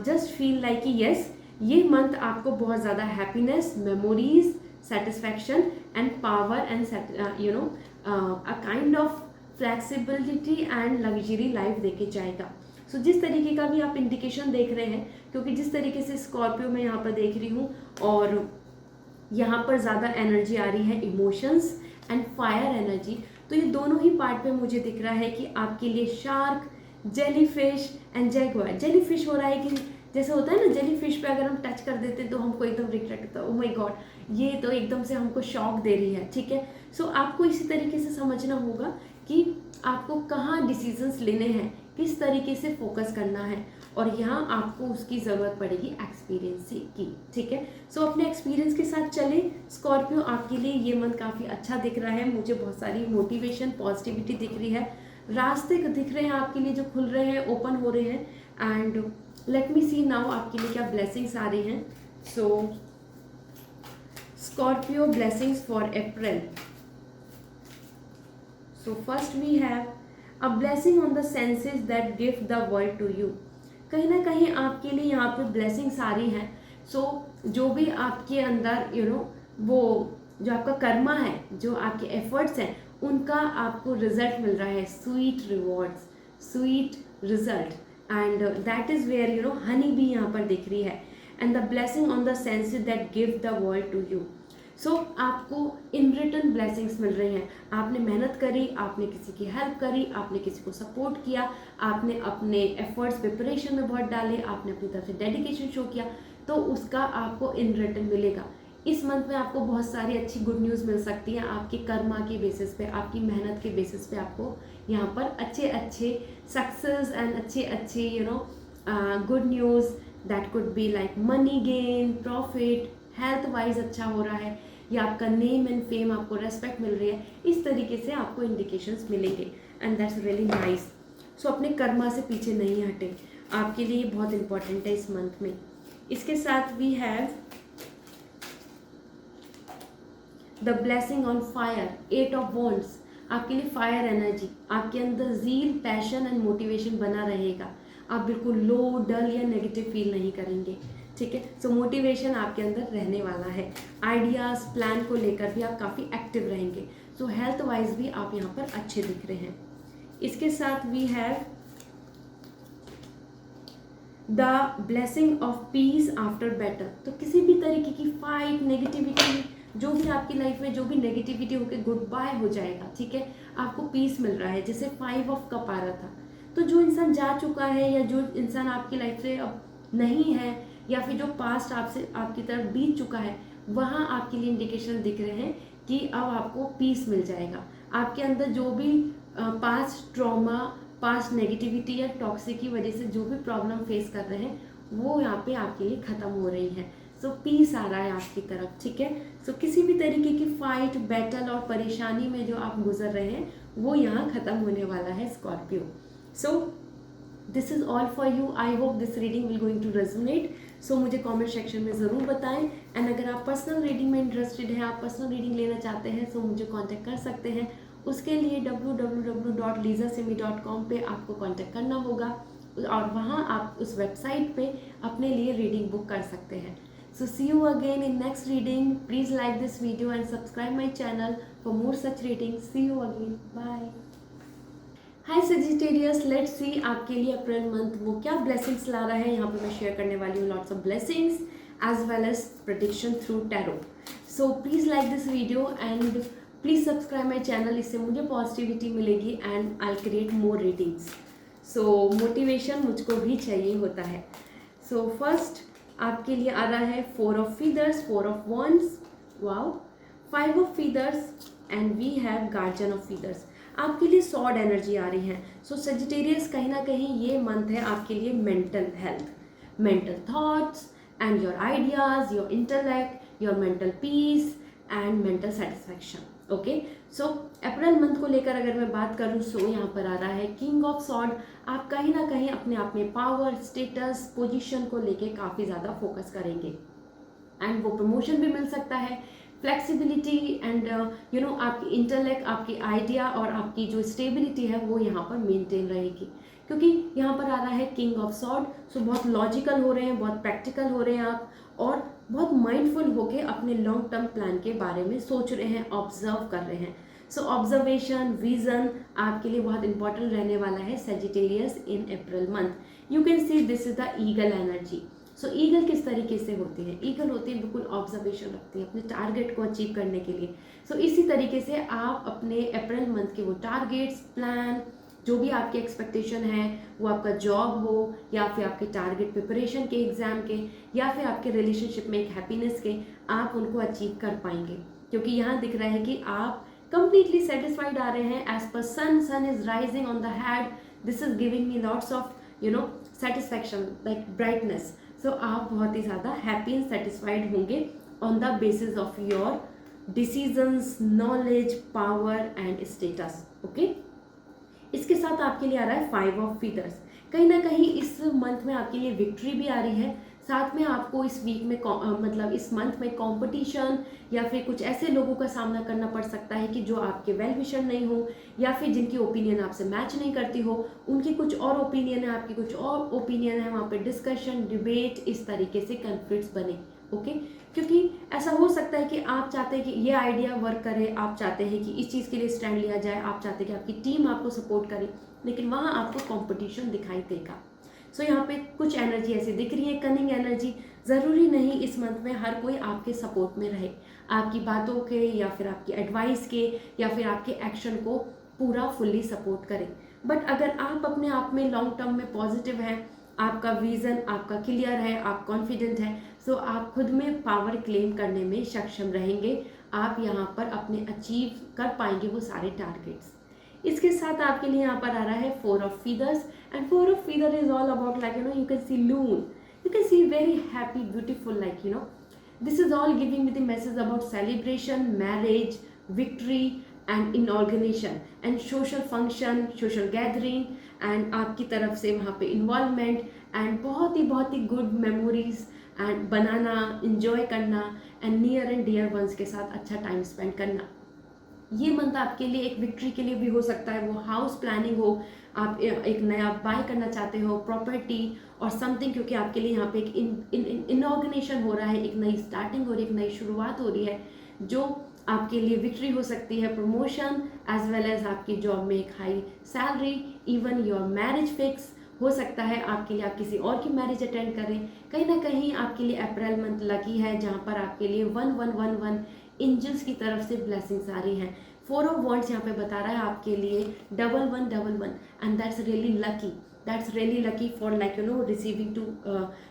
just feel like कि येस, ये मंथ आपको बहुत ज़्यादा happiness, memories, satisfaction and power and a kind of flexibility and luxury life देके जाएगा। सो जिस तरीके का भी आप इंडिकेशन देख रहे हैं, क्योंकि जिस तरीके से स्कॉर्पियो मैं यहाँ पर देख रही हूँ, और यहाँ पर ज़्यादा एनर्जी आ रही है इमोशंस एंड फायर एनर्जी, तो ये दोनों ही पार्ट पे मुझे दिख रहा है कि आपके लिए shark, jellyfish and Jaguar. Jellyfish हो रहा है कि जैसे होता है ना, जेलीफिश पे अगर हम टच कर देते हैं तो हमको एकदम रिग्रेट होता है, ओ माय गॉड, ये तो एकदम से हमको शॉक दे रही है, ठीक है। सो आपको इसी तरीके से समझना होगा कि आपको कहाँ डिसीजंस लेने हैं, किस तरीके से फोकस करना है, और यहाँ आपको उसकी ज़रूरत पड़ेगी एक्सपीरियंस की, ठीक है। सो अपने एक्सपीरियंस के साथ चलें स्कॉर्पियो, आपके लिए ये मंथ काफ़ी अच्छा दिख रहा है। मुझे बहुत सारी मोटिवेशन पॉजिटिविटी दिख रही है, रास्ते दिख रहे हैं आपके लिए जो खुल रहे हैं, ओपन हो रहे हैं। And let me see now आपके लिए क्या ब्लेसिंग्स आ रही हैं। So Scorpio blessings for April. So first we have a blessing on the senses that give the world to you। कहीं ना कहीं आपके लिए यहाँ पे ब्लेसिंग्स आ रही हैं। सो जो भी आपके अंदर वो जो आपका कर्मा है, जो आपके एफर्ट्स हैं, उनका आपको रिजल्ट मिल रहा है, sweet rewards, sweet result. And that is where honey भी यहाँ पर दिख रही है। And the blessing on the senses that give the world to you. So आपको इन रिटर्न ब्लेसिंग्स मिल रही हैं। आपने मेहनत करी, आपने किसी की हेल्प करी, आपने किसी को सपोर्ट किया, आपने अपने एफर्ट्स प्रिपरेशन में बहुत डाले, आपने अपनी तरफ से डेडिकेशन शो किया, तो उसका आपको इन रिटर्न मिलेगा। इस मंथ में आपको बहुत सारी अच्छी गुड न्यूज़ मिल सकती है, आपके कर्मा के बेसिस पे, आपकी मेहनत के बेसिस पे आपको यहाँ पर अच्छे अच्छे सक्सेस एंड अच्छे अच्छे good news that could be like money gain, profit, health wise अच्छा हो रहा है, या आपका नेम एंड फेम, आपको रेस्पेक्ट मिल रही है, इस तरीके से आपको इंडिकेशंस मिलेंगे। And that's really nice. So अपने कर्मा से पीछे नहीं हटे, आपके लिए बहुत इंपॉर्टेंट है इस मंथ में। इसके साथ we have the blessing on fire, 8 of wands. आपके लिए फायर एनर्जी, आपके अंदर जील, पैशन एंड मोटिवेशन बना रहेगा। आप बिल्कुल लो, डल या नेगेटिव फील नहीं करेंगे, ठीक है। सो मोटिवेशन आपके अंदर रहने वाला है। आइडियाज़, प्लान को लेकर भी आप काफ़ी एक्टिव रहेंगे। सो हेल्थ वाइज भी आप यहाँ पर अच्छे दिख रहे हैं। इसके साथ we have the blessing of peace after battle. तो किसी भी तरीके की फाइट, नेगेटिविटी, जो भी आपकी लाइफ में जो भी नेगेटिविटी होकर गुड बाय हो जाएगा, ठीक है। आपको पीस मिल रहा है, जैसे 5 ऑफ कप आ रहा था। तो जो इंसान जा चुका है या जो इंसान आपकी लाइफ से अब नहीं है, या फिर जो पास्ट आपसे आपकी तरफ बीत चुका है, वहाँ आपके लिए इंडिकेशन दिख रहे हैं कि अब आपको पीस मिल जाएगा। आपके अंदर जो भी पास्ट ट्रॉमा, पास्ट नेगेटिविटी या टॉक्सिक की वजह से जो भी प्रॉब्लम फेस कर रहे हैं, वो यहाँ पे आपके लिए ख़त्म हो रही है। सो पीस आ रहा है आपकी तरफ, ठीक है। सो किसी भी तरीके की फाइट, बैटल और परेशानी में जो आप गुजर रहे हैं, वो यहाँ ख़त्म होने वाला है Scorpio. So this is all for you. I hope this reading will going to resonate. So मुझे कमेंट सेक्शन में ज़रूर बताएं। एंड अगर आप पर्सनल रीडिंग में इंटरेस्टेड हैं, आप पर्सनल रीडिंग लेना चाहते हैं, सो मुझे कांटेक्ट कर सकते हैं। उसके लिए www.lizasimi.com पे आपको कांटेक्ट करना होगा, और वहाँ आप उस वेबसाइट पे अपने लिए रीडिंग बुक कर सकते हैं। So see you again in next reading. Please like this video and subscribe my channel for more such reading. See you again, bye. Hi Sagittarius, let's see आपके लिए अप्रैल मंथ वो क्या blessings ला रहा है। यहाँ पे मैं शेयर करने वाली हूँ lots of blessings as well as prediction through tarot. So please like this video and please subscribe my channel. इससे मुझे पॉजिटिविटी मिलेगी and I create more readings. So motivation मुझको भी चाहिए होता है। सो फर्स्ट आपके लिए आ रहा है 4 of feathers, 4 of wands, wow, 5 of feathers and we have guardian of feathers. आपके लिए सॉर्ड एनर्जी आ रही है। सो सजिटेरियस, कहीं ना कहीं ये मंथ है आपके लिए mental health, mental thoughts and your ideas, your intellect, your mental peace and mental satisfaction. Okay, so April month को लेकर अगर मैं बात करूँ, सो यहाँ पर आ रहा है किंग ऑफ सॉर्ड। आप कहीं ना कहीं अपने आप में पावर, स्टेटस, पोजीशन को लेके काफ़ी ज़्यादा फोकस करेंगे एंड वो प्रमोशन भी मिल सकता है। फ्लेक्सिबिलिटी एंड आपकी इंटेलेक्ट, आपकी आइडिया और आपकी जो स्टेबिलिटी है वो यहाँ पर मेंटेन रहेगी, क्योंकि यहाँ पर आ रहा है किंग ऑफ सॉर्ड। सो बहुत लॉजिकल हो रहे हैं, बहुत प्रैक्टिकल हो रहे हैं आप, और बहुत माइंडफुल होके अपने लॉन्ग टर्म प्लान के बारे में सोच रहे हैं, ऑब्जर्व कर रहे हैं। सो ऑब्जर्वेशन, विजन आपके लिए बहुत इंपॉर्टेंट रहने वाला है Sagittarius in April month. You can see this is the eagle energy. So eagle किस तरीके से होती है? ईगल होती है बिल्कुल ऑब्जर्वेशन रखती है अपने टारगेट को अचीव करने के लिए। सो इसी तरीके से आप अपने अप्रैल मंथ के वो टारगेट्स, प्लान, जो भी आपके एक्सपेक्टेशन है, वो आपका जॉब हो या फिर आपके टारगेट प्रिपरेशन के, एग्जाम के, या फिर आपके रिलेशनशिप में एक हैप्पीनेस के, आप उनको अचीव कर पाएंगे, क्योंकि यहाँ दिख रहा है कि आप कंप्लीटली सेटिस्फाइड आ रहे हैं। As per sun, sun is rising on the head, this is giving me lots of you know satisfaction, like brightness. So आप बहुत ही ज़्यादा हैप्पी एंड सेटिस्फाइड होंगे on the basis of your decisions, knowledge, power and status. Okay, इसके साथ आपके लिए आ रहा है 5 ऑफ फीदर्स। कहीं ना कहीं इस मंथ में आपके लिए विक्ट्री भी आ रही है, साथ में आपको इस वीक में मतलब इस मंथ में कंपटीशन या फिर कुछ ऐसे लोगों का सामना करना पड़ सकता है कि जो आपके वेल विशर नहीं हो, या फिर जिनकी ओपिनियन आपसे मैच नहीं करती हो, उनकी कुछ और ओपिनियन है, आपकी कुछ और ओपिनियन है, वहाँ पे डिस्कशन, डिबेट, इस तरीके से कन्फ्लिक्ट्स बने। ओके, क्योंकि ऐसा हो सकता है कि आप चाहते हैं कि ये आइडिया वर्क करे, आप चाहते हैं कि इस चीज़ के लिए स्टैंड लिया जाए, आप चाहते हैं कि आपकी टीम आपको सपोर्ट करे, लेकिन वहाँ आपको कंपटीशन दिखाई देगा। सो यहाँ पे कुछ एनर्जी ऐसी दिख रही है, कनिंग एनर्जी। ज़रूरी नहीं इस मंथ में हर कोई आपके सपोर्ट में रहे, आपकी बातों के या फिर आपकी एडवाइस के या फिर आपके एक्शन को पूरा फुल्ली सपोर्ट करें। बट अगर आप अपने आप में लॉन्ग टर्म में पॉजिटिव हैं, आपका विज़न आपका क्लियर है, आप कॉन्फिडेंट हैं, सो आप खुद में पावर क्लेम करने में सक्षम रहेंगे। आप यहाँ पर अपने अचीव कर पाएंगे वो सारे टारगेट्स। इसके साथ आपके लिए यहाँ पर आ रहा है 4 of feathers, and 4 of feather is all about like you can see loon, you can see very happy, beautiful, like this is all giving with the message about celebration, marriage, victory and in organisation and social function, social gathering, and आपकी तरफ से वहाँ पे involvement and बहुत ही good memories and बनाना, enjoy करना and near and dear ones के साथ अच्छा टाइम स्पेंड करना। ये मंथ आपके लिए एक विक्ट्री के लिए भी हो सकता है, वो हाउस प्लानिंग हो, आप एक नया बाय करना चाहते हो, प्रॉपर्टी और समथिंग, क्योंकि आपके लिए यहाँ पे एक इनऑर्गेनाइजेशन हो रहा है, एक नई स्टार्टिंग हो रही है, एक नई शुरुआत हो रही है, जो आपके लिए विक्ट्री हो सकती है, प्रमोशन एज वेल एज आपकी जॉब में एक high salary, even your marriage fix हो सकता है आपके लिए, आप किसी और की मैरिज अटेंड करें। कहीं ना कहीं आपके लिए अप्रैल मंथ लकी है, जहाँ पर आपके लिए 1111 एंजल्स की तरफ से ब्लेसिंग्स आ रही हैं। 4 ऑफ वॉन्ड्स यहाँ पे बता रहा है आपके लिए 1111, and that's really lucky, that's really lucky for like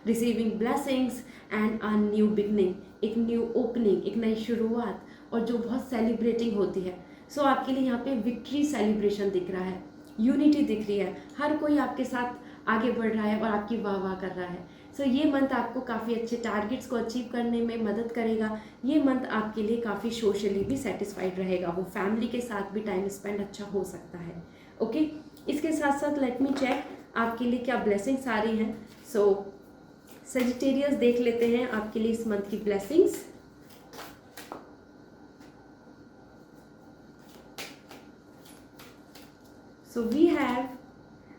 receiving blessings and a new beginning, एक न्यू ओपनिंग, एक नई शुरुआत, और जो बहुत सेलिब्रेटिंग होती है। सो आपके लिए यहाँ पे विक्ट्री सेलिब्रेशन दिख रहा है, यूनिटी दिख रही है, हर कोई आपके साथ आगे बढ़ रहा है और आपकी वाह वाह कर रहा है। सो ये मंथ आपको काफ़ी अच्छे टारगेट्स को अचीव करने में मदद करेगा। ये मंथ आपके लिए काफ़ी सोशली भी सेटिस्फाइड रहेगा, वो फैमिली के साथ भी टाइम स्पेंड अच्छा हो सकता है। ओके, इसके साथ साथ लेट मी चेक आपके लिए क्या ब्लेसिंग्स आ रही हैं। सो सजिटेरियस देख लेते हैं आपके लिए इस मंथ की blessings. So we have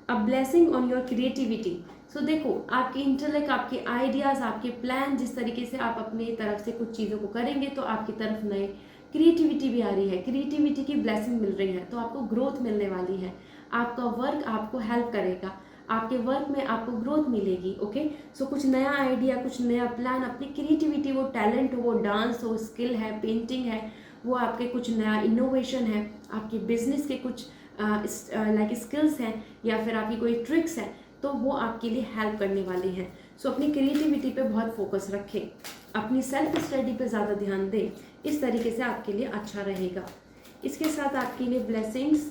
a blessing on your creativity. So देखो, आपके इंटेलेक्ट, आपके आइडियाज़, आपके प्लान, जिस तरीके से आप अपनी तरफ से कुछ चीज़ों को करेंगे तो आपकी तरफ नए क्रिएटिविटी भी आ रही है, क्रिएटिविटी की ब्लेसिंग मिल रही है, तो आपको ग्रोथ मिलने वाली है। आपका वर्क आपको हेल्प करेगा, आपके वर्क में आपको ग्रोथ मिलेगी। ओके, सो कुछ नया आइडिया, कुछ नया प्लान, अपनी क्रिएटिविटी, वो टैलेंट हो, वो डांस हो, स्किल है, पेंटिंग है, वो आपके कुछ नया इनोवेशन है, आपके बिजनेस के कुछ लाइक स्किल्स हैं, या फिर आपकी कोई ट्रिक्स हैं, तो वो आपके लिए हेल्प करने वाली हैं। सो अपनी क्रिएटिविटी पे बहुत फोकस रखें, अपनी सेल्फ स्टडी पे ज़्यादा ध्यान दें, इस तरीके से आपके लिए अच्छा रहेगा। इसके साथ आपके लिए blessings,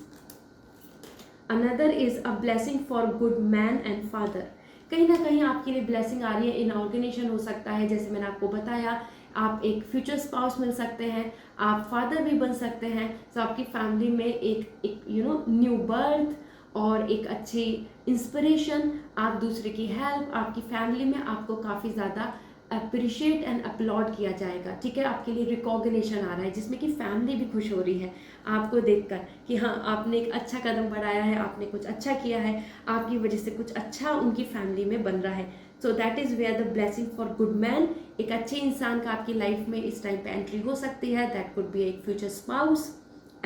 another is a blessing for good man and father. कहीं ना कहीं आपके लिए ब्लेसिंग आ रही है, इन ऑर्गेनाइजेशन हो सकता है, जैसे मैंने आपको बताया, आप एक फ्यूचर स्पाउस मिल सकते हैं, आप फादर भी बन सकते हैं। तो आपकी फैमिली में एक न्यू बर्थ और एक अच्छी इंस्पिरेशन, आप दूसरे की हेल्प, आपकी फैमिली में आपको काफ़ी ज़्यादा अप्रिशिएट एंड अपलॉड किया जाएगा। ठीक है, आपके लिए रिकॉग्निशन आ रहा है, जिसमें कि फैमिली भी खुश हो रही है आपको देखकर कि हाँ, आपने एक अच्छा कदम बढ़ाया है, आपने कुछ अच्छा किया है, आपकी वजह से कुछ अच्छा उनकी फैमिली में बन रहा है। So that is where the blessing for good man, एक अच्छे इंसान का आपकी लाइफ में इस टाइम पे एंट्री हो सकती है। दैट कुड बी एक future spouse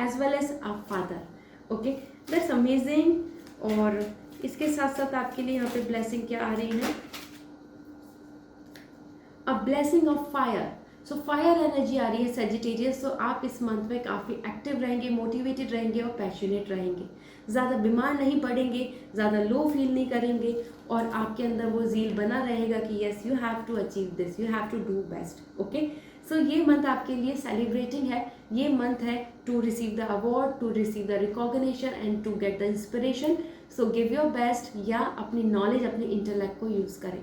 as well as a father. Okay, that's amazing. और इसके साथ साथ आपके लिए यहाँ पे ब्लेसिंग क्या आ रही है, a blessing of fire. So fire energy आ रही है सेजिटेरियस। सो आप इस मंथ में काफ़ी एक्टिव रहेंगे, मोटिवेटेड रहेंगे और पैशनेट रहेंगे, ज़्यादा बीमार नहीं पड़ेंगे, ज़्यादा लो फील नहीं करेंगे, और आपके अंदर वो जील बना रहेगा कि yes, you have to achieve this, you have to do best. Okay, so ये मंथ आपके लिए सेलिब्रेटिंग है, ये मंथ है to receive the award, to receive the recognition and to get the inspiration. So give your best, या अपनी knowledge, अपने intellect को यूज़ करें.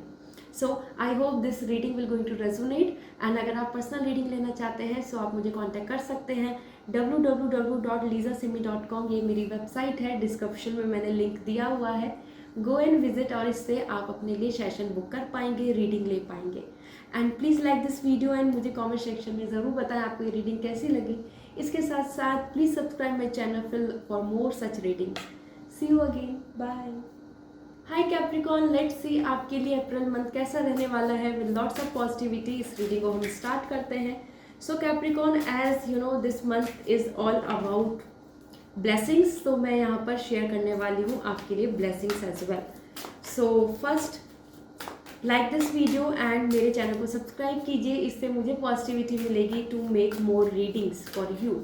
So I hope this reading will going to resonate. And अगर आप personal reading लेना चाहते हैं सो आप मुझे कांटेक्ट कर सकते हैं www.lisasimi.com. ये मेरी वेबसाइट है, डिस्क्रिप्शन में मैंने लिंक दिया हुआ है. गो एंड विजिट, और इससे आप अपने लिए सेशन बुक कर पाएंगे, रीडिंग ले पाएंगे. And please like this video and मुझे कमेंट सेक्शन में ज़रूर बताएं आपको ये रीडिंग कैसी लगी. इसके साथ साथ please subscribe my channel for more such reading. See you again, bye. Hi Capricorn, let's see आपके लिए अप्रैल मंथ कैसा रहने वाला है विद लॉट्स ऑफ पॉजिटिविटी. इस रीडिंग को हम स्टार्ट करते हैं. So Capricorn, as you know this month is all about blessings. तो मैं यहाँ पर शेयर करने वाली हूँ आपके लिए blessings as well. So first like this video and मेरे चैनल को सब्सक्राइब कीजिए, इससे मुझे पॉजिटिविटी मिलेगी to make more readings for you.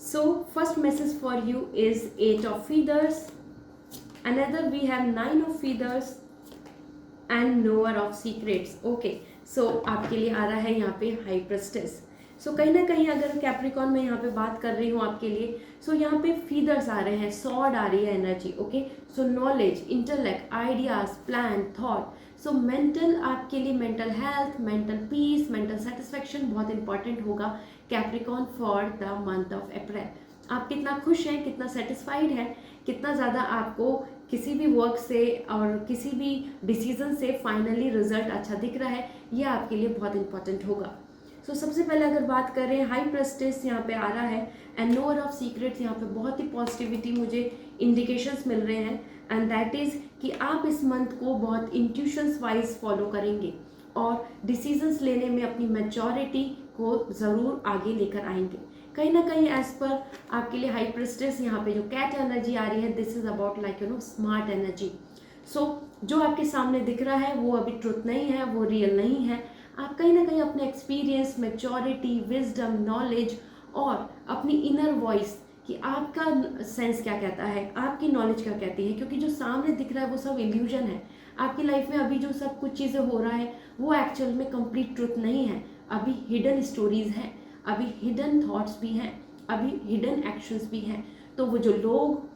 So first message for you is 8 of feathers. Another we have 9 of feathers and knower of secrets. Okay, so आपके लिए आ रहा है यहाँ पे हाई प्रेस्टेस. सो कहीं ना कहीं अगर कैप्रिकॉर्न में यहाँ पे बात कर रही हूँ आपके लिए, सो यहाँ पे फीदर्स आ रहे हैं, सॉर्ड आ रही है एनर्जी. ओके, सो knowledge, intellect, ideas, plan, thought. So mental आपके लिए mental health, mental peace, mental satisfaction बहुत इंपॉर्टेंट होगा Capricorn for the month of April. आप कितना खुश हैं, कितना सेटिस्फाइड हैं, कितना ज़्यादा आपको किसी भी वर्क से और किसी भी डिसीजन से फाइनली रिजल्ट अच्छा दिख रहा है, ये आपके लिए बहुत इंपॉर्टेंट होगा. सो सबसे पहले अगर बात करें, हाई प्रेस्टेस यहाँ पे आ रहा है एंड नोअर ऑफ सीक्रेट्स. यहाँ पे बहुत ही पॉजिटिविटी मुझे इंडिकेशंस मिल रहे हैं एंड दैट इज़ कि आप इस मंथ को बहुत इंट्यूशंस वाइज फॉलो करेंगे और डिसीजंस लेने में अपनी मैच्योरिटी को ज़रूर आगे लेकर आएंगे. कहीं ना कहीं एज पर आपके लिए हाई प्रेस्टेस यहाँ पे जो कैट एनर्जी आ रही है, this is about like you know smart energy. So जो आपके सामने दिख रहा है वो अभी ट्रुथ नहीं है, वो रियल नहीं है. आप कहीं ना कहीं अपने एक्सपीरियंस, मैच्योरिटी, विजडम, नॉलेज और अपनी इनर वॉइस कि आपका सेंस क्या कहता है, आपकी नॉलेज क्या कहती है, क्योंकि जो सामने दिख रहा है वो सब इल्यूजन है. आपकी लाइफ में अभी जो सब कुछ चीज़ें हो रहा है वो एक्चुअल में कंप्लीट ट्रुथ नहीं है. अभी हिडन स्टोरीज हैं, अभी हिडन थॉट्स भी हैं, अभी हिडन एक्शंस भी हैं. तो वो जो लोग,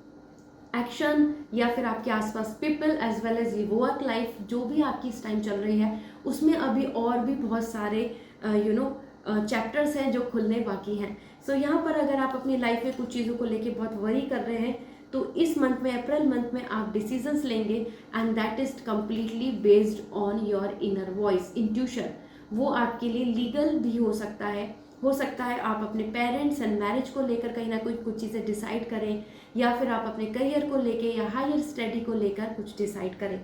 एक्शन या फिर आपके आसपास people as well as work life जो भी आपकी इस टाइम चल रही है, उसमें अभी और भी बहुत सारे चैप्टर्स हैं जो खुलने बाकी हैं. सो यहाँ पर अगर आप अपनी लाइफ में कुछ चीज़ों को लेके बहुत वरी कर रहे हैं तो इस मंथ में, अप्रैल मंथ में आप डिसीजंस लेंगे and that is completely based on your inner voice, intuition. वो आपके लिए लीगल भी हो सकता है आप अपने पेरेंट्स एंड मैरिज को लेकर कहीं ना कुछ चीज़ें डिसाइड करें, या फिर आप अपने करियर को लेके या हायर स्टडी को लेकर कुछ डिसाइड करें.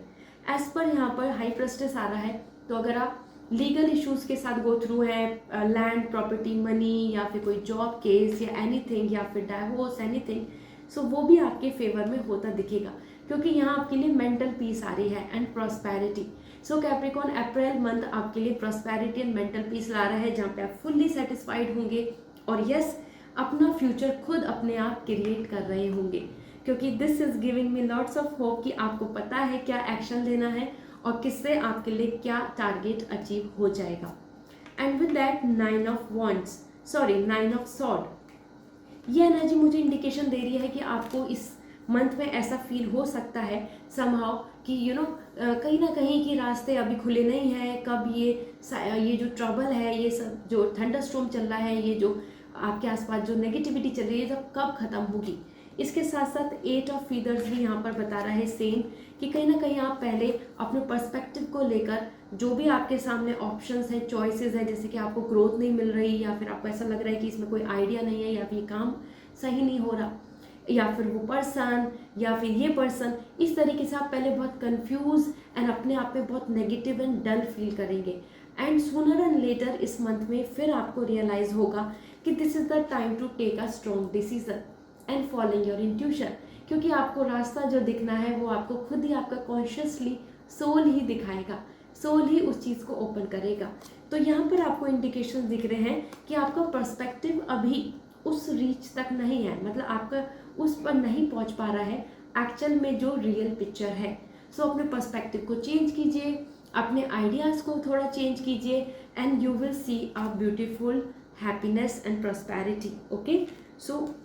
एज पर यहाँ पर हाई प्रेस्टेस आ रहा है, तो अगर आप लीगल इश्यूज के साथ गो थ्रू है, लैंड, प्रॉपर्टी, मनी या फिर कोई जॉब केस या एनीथिंग या फिर डाइवोर्स, एनीथिंग, सो वो भी आपके फेवर में होता दिखेगा क्योंकि यहाँ आपके लिए मेंटल पीस आ रही है and prosperity. So Capricorn, April month आपके लिए प्रॉस्पेरिटी एंड मेंटल पीस ला रहा है, जहाँ पे आप फुल्ली सेटिस्फाइड होंगे और यस, अपना फ्यूचर खुद अपने आप क्रिएट कर रहे होंगे, क्योंकि this is giving me lots of hope कि आपको पता है क्या एक्शन लेना है और किससे आपके लिए क्या टारगेट अचीव हो जाएगा. And with that 9 of sword, ये एनर्जी मुझे इंडिकेशन दे रही है कि आपको इस मंथ में ऐसा फील हो सकता है समहाउ कि कहीं ना कहीं की रास्ते अभी खुले नहीं हैं. कब ये जो ट्रबल है, ये सब जो थंडरस्टॉर्म चल रहा है, ये जो आपके आसपास जो नेगेटिविटी चल रही है, सब कब खत्म होगी. इसके साथ साथ 8 ऑफ फीदर्स भी यहाँ पर बता रहा है सेम कि कहीं ना कहीं आप पहले अपने पर्सपेक्टिव को लेकर जो भी आपके सामने ऑप्शंस हैं, चॉइसेस हैं, जैसे कि आपको ग्रोथ नहीं मिल रही या फिर आपको ऐसा लग रहा है कि इसमें कोई आइडिया नहीं है या फिर ये काम सही नहीं हो रहा या फिर वो पर्सन या फिर ये पर्सन, इस तरीके से आप पहले बहुत कंफ्यूज एंड अपने आप में बहुत नेगेटिव एंड डल फील करेंगे. एंड सूनर एंड लेटर इस मंथ में फिर आपको रियलाइज होगा कि this is the time to take a strong decision and following your intuition, क्योंकि आपको रास्ता जो दिखना है वो आपको खुद ही आपका कॉन्शियसली सोल ही दिखाएगा, सोल ही उस चीज़ को ओपन करेगा. तो यहाँ पर आपको इंडिकेशन दिख रहे हैं कि आपका पर्सपेक्टिव अभी उस रीच तक नहीं है, मतलब आपका उस पर नहीं पहुँच पा रहा है एक्चुअल में जो रियल पिक्चर है. सो अपने पर्सपेक्टिव को चेंज कीजिए, अपने आइडियाज़ को थोड़ा चेंज कीजिए, and you will see a beautiful happiness and prosperity. Okay, so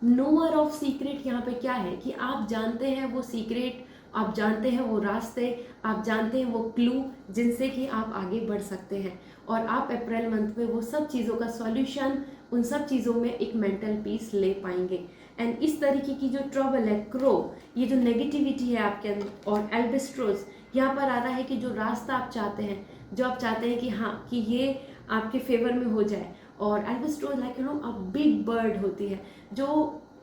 knower of secret यहाँ पे क्या है कि आप जानते हैं वो सीक्रेट, आप जानते हैं वो रास्ते, आप जानते हैं वो क्लू जिनसे कि आप आगे बढ़ सकते हैं, और आप अप्रैल मंथ में वो सब चीज़ों का सॉल्यूशन, उन सब चीज़ों में एक मेंटल पीस ले पाएंगे। एंड इस तरीके की जो ट्रबल है, क्रो, ये जो नेगेटिविटी है आपके अंदर, और एल्बेस्ट्रोस यहाँ पर आ रहा है कि जो रास्ता आप चाहते हैं, जो आप चाहते हैं कि हाँ कि ये आपके फेवर में हो जाए, और albatross like you know a big bird होती है जो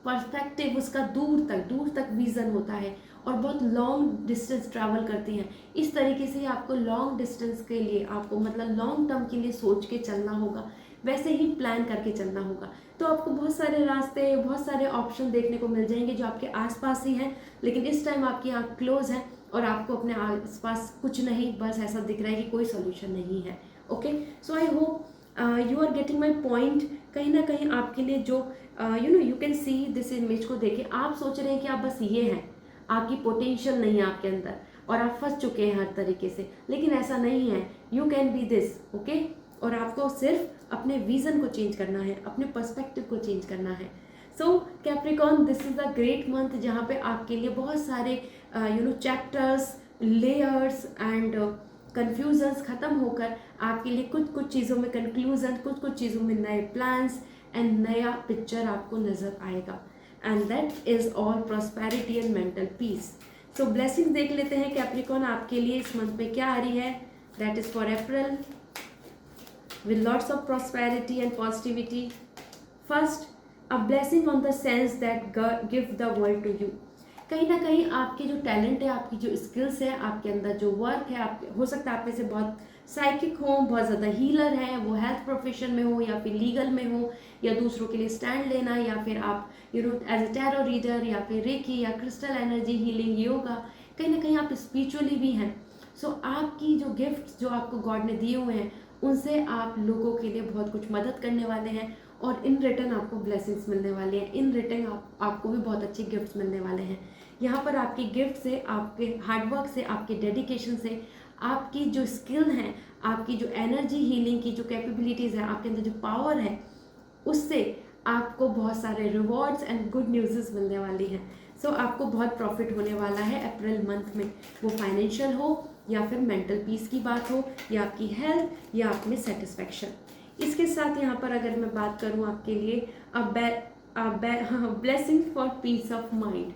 पर्सपेक्टिव उसका दूर तक विजन होता है और बहुत लॉन्ग डिस्टेंस ट्रैवल करती हैं। इस तरीके से आपको लॉन्ग डिस्टेंस के लिए, आपको मतलब लॉन्ग टर्म के लिए सोच के चलना होगा, वैसे ही प्लान करके चलना होगा। तो आपको बहुत सारे रास्ते, बहुत सारे ऑप्शन देखने को मिल जाएंगे जो आपके आसपास ही हैं, लेकिन इस टाइम आपकी आँख क्लोज है और आपको अपने आसपास कुछ नहीं, बस ऐसा दिख रहा है कि कोई सोल्यूशन नहीं है। Okay, so I hope you are getting my point. कहीं ना कहीं आपके लिए जो you can see this image को देखे आप सोच रहे हैं कि आप बस ये हैं, आपकी पोटेंशियल नहीं है आपके अंदर और आप फंस चुके हैं हर तरीके से, लेकिन ऐसा नहीं है। You can be this. Okay, और आपको सिर्फ अपने विजन को चेंज करना है, अपने पर्सपेक्टिव को चेंज करना है। So Capricorn, this is a great month जहाँ पे आपके लिए बहुत सारे चैप्टर्स, लेयर्स एंड कन्फ्यूजन्स ख़त्म होकर आपके लिए कुछ कुछ चीज़ों में कंक्लूजन, कुछ कुछ चीज़ों में नए प्लान्स एंड नया पिक्चर आपको नज़र आएगा। And that is all prosperity and mental peace. So blessings देख लेते हैं कैप्रिकॉर्न आपके लिए इस मंथ में क्या आ रही है। That is for April with lots of prosperity and positivity. First, a blessing on the sense that God give the world to you. कहीं ना कहीं आपके जो टैलेंट है, आपकी जो स्किल्स है, आपके अंदर जो वर्क है, आप हो सकता है आप में से बहुत साइकिक हो, बहुत ज़्यादा हीलर हैं, वो हेल्थ प्रोफेशन में हो या फिर लीगल में हो, या दूसरों के लिए स्टैंड लेना, या फिर आप एज ए टैरो रीडर, या फिर रेकी या क्रिस्टल एनर्जी हीलिंग, योगा, कहीं ना कहीं आप स्पिरिचुअली भी हैं। सो आपकी जो गिफ्ट्स जो आपको गॉड ने दिए हुए हैं, उनसे आप लोगों के लिए बहुत कुछ मदद करने वाले हैं, और इन रिटर्न आपको ब्लेसिंग्स मिलने वाले हैं। इन रिटर्न आपको भी बहुत अच्छे गिफ्ट्स मिलने वाले हैं। यहाँ पर आपकी गिफ्ट से, आपके हार्डवर्क से, आपके डेडिकेशन से, आपकी जो स्किल हैं, आपकी जो एनर्जी हीलिंग की जो कैपेबिलिटीज़ हैं, आपके अंदर जो पावर है, उससे आपको बहुत सारे रिवॉर्ड्स एंड गुड न्यूज़ मिलने वाली हैं। सो आपको बहुत प्रॉफिट होने वाला है अप्रैल मंथ में, वो फाइनेंशियल हो या फिर मेंटल पीस की बात हो, या आपकी हेल्थ, या आप में सेटिस्फैक्शन। इसके साथ यहाँ पर अगर मैं बात करूँ आपके लिए blessing for peace of mind.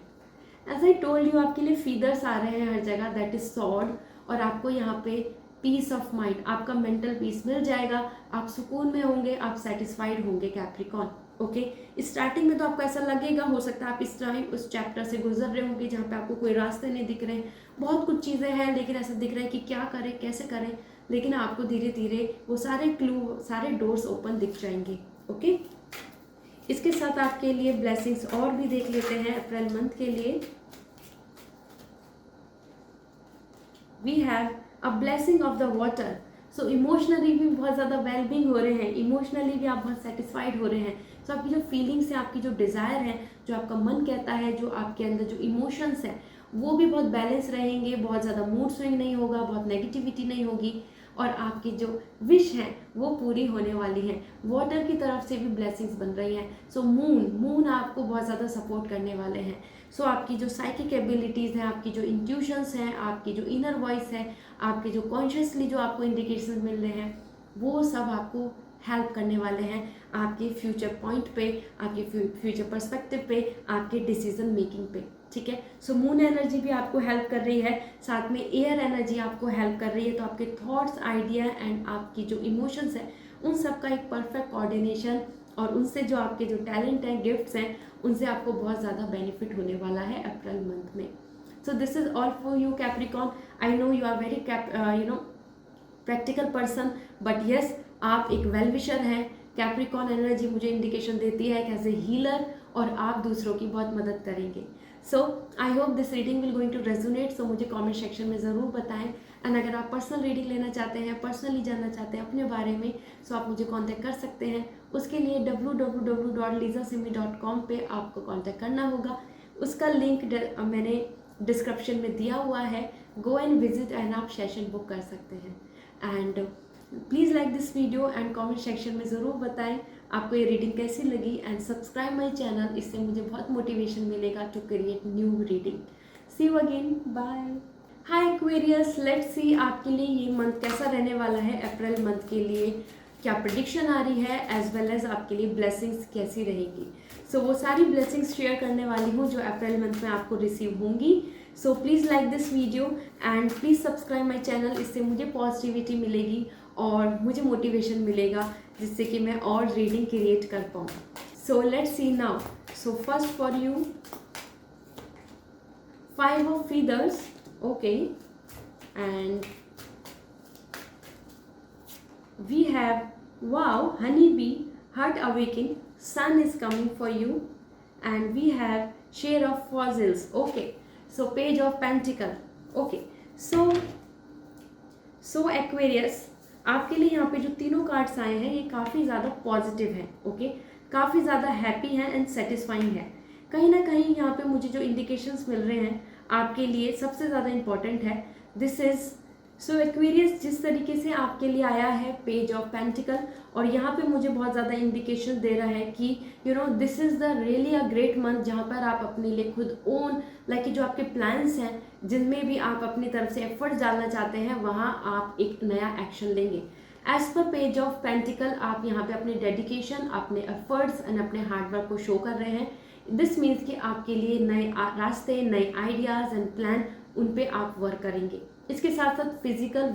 As I told you, आपके लिए फीदर्स आ रहे हैं हर जगह, दैट इज सॉर्ड, और आपको यहाँ पे पीस ऑफ माइंड, आपका मेंटल पीस मिल जाएगा, आप सुकून में होंगे, आप सेटिस्फाइड होंगे कैप्रिकॉर्न। ओके, स्टार्टिंग में तो आपको ऐसा लगेगा, हो सकता है आप इस टाइम उस चैप्टर से गुजर रहे होंगे जहाँ पे आपको कोई रास्ते नहीं दिख रहे हैं, बहुत कुछ चीज़ें हैं, लेकिन ऐसा दिख रहा है कि क्या करें, कैसे करें, लेकिन आपको धीरे धीरे वो सारे क्लू, सारे डोर्स ओपन दिख जाएंगे। ओके, इसके साथ आपके लिए ब्लेसिंग्स और भी देख लेते हैं अप्रैल मंथ के लिए। We have a blessing of the water. So emotionally भी बहुत ज़्यादा वेलबींग हो रहे हैं, इमोशनली भी आप बहुत सेटिस्फाइड हो रहे हैं। सो आपकी जो फीलिंग्स हैं, आपकी जो डिज़ायर है, जो आपका मन कहता है, जो आपके अंदर जो इमोशंस हैं, वो भी बहुत बैलेंस रहेंगे, बहुत ज़्यादा मूड स्विंग नहीं होगा, बहुत नेगेटिविटी नहीं होगी, और आपकी जो विश है वो पूरी होने वाली है। वाटर की तरफ से भी ब्लेसिंग्स बन रही हैं। सो मून आपको बहुत ज़्यादा सपोर्ट करने वाले हैं। सो आपकी जो साइकिक एबिलिटीज़ हैं, आपकी जो इंट्यूशंस हैं, आपकी जो इनर वॉइस है, आपके जो कॉन्शियसली जो आपको इंडिकेशन मिल रहे हैं, वो सब आपको हेल्प करने वाले हैं आपके फ्यूचर पॉइंट पे, आपके फ्यूचर पर्सपेक्टिव पे, आपके डिसीजन मेकिंग पे। ठीक है, सो मून एनर्जी भी आपको हेल्प कर रही है, साथ में एयर एनर्जी आपको हेल्प कर रही है। तो आपके थॉट्स, आइडिया एंड आपकी जो इमोशंस है, उन सब का एक परफेक्ट कोऑर्डिनेशन, और उनसे जो आपके जो टैलेंट हैं, गिफ्ट्स हैं, उनसे आपको बहुत ज़्यादा बेनिफिट होने वाला है अप्रैल मंथ में। So this is all for you Capricorn. I know you are very practical person, but yes, आप एक वेल विशर हैं। कैप्रिकॉर्न एनर्जी मुझे इंडिकेशन देती है एज ए हीलर, और आप दूसरों की बहुत मदद करेंगे। So I hope this reading will going to resonate. So मुझे कमेंट सेक्शन में ज़रूर बताएं। एंड अगर आप पर्सनल रीडिंग लेना चाहते हैं, पर्सनली जानना चाहते हैं अपने बारे में, सो आप मुझे कांटेक्ट कर सकते हैं। उसके लिए www.lizasimi.com पे आपको कांटेक्ट करना होगा। उसका लिंक मैंने डिस्क्रिप्शन में दिया हुआ है, गो एंड विजिट एंड आप सेशन बुक कर सकते हैं। And please like this video and comment section में ज़रूर बताएं आपको ये रीडिंग कैसी लगी एंड सब्सक्राइब माय चैनल, इससे मुझे बहुत मोटिवेशन मिलेगा to create new reading. See you again, bye. Hi Aquarius, let's see आपके लिए ये मंथ कैसा रहने वाला है। अप्रैल मंथ के लिए क्या प्रेडिक्शन आ रही है, एज वेल एज आपके लिए ब्लेसिंग्स कैसी रहेगी। सो वो सारी ब्लेसिंग्स शेयर करने वाली हूँ जो अप्रैल मंथ में आपको रिसीव होंगी। सो please like this video and please subscribe my channel, इससे मुझे पॉजिटिविटी मिलेगी और मुझे मोटिवेशन मिलेगा जिससे कि मैं और रीडिंग क्रिएट कर पाऊँ। सो let's see now. So first for you 5 of feathers, okay, and we have, wow, honeybee, heart awakening, sun is coming for you, and we have share of fossils, okay. So page of pentacle, okay. So Aquarius, आपके लिए यहाँ पे जो तीनों cards आए हैं ये काफ़ी ज़्यादा पॉजिटिव हैं, ओके, काफ़ी ज़्यादा हैप्पी हैं एंड सेटिस्फाइंग है। कहीं ना कहीं यहाँ पे मुझे जो इंडिकेशंस मिल रहे हैं आपके लिए सबसे ज़्यादा इम्पॉर्टेंट है दिस इज़, सो एक्वेरियस, जिस तरीके से आपके लिए आया है पेज ऑफ पेंटिकल, और यहाँ पे मुझे बहुत ज़्यादा इंडिकेशन दे रहा है कि you know this is the really a great month जहाँ पर आप अपने लिए खुद ओन लाइक जो आपके प्लान्स हैं जिनमें भी आप अपनी तरफ से एफर्ट्स डालना चाहते हैं वहाँ आप एक नया एक्शन लेंगे। As per page of pentacle आप यहाँ पे अपने डेडिकेशन, अपने एफर्ट्स एंड अपने हार्डवर्क को शो कर रहे हैं। दिस मीन्स कि आपके लिए नए रास्ते, नए आइडियाज़ एंड प्लान, उन पे आप वर्क करेंगे। इसके साथ साथ physical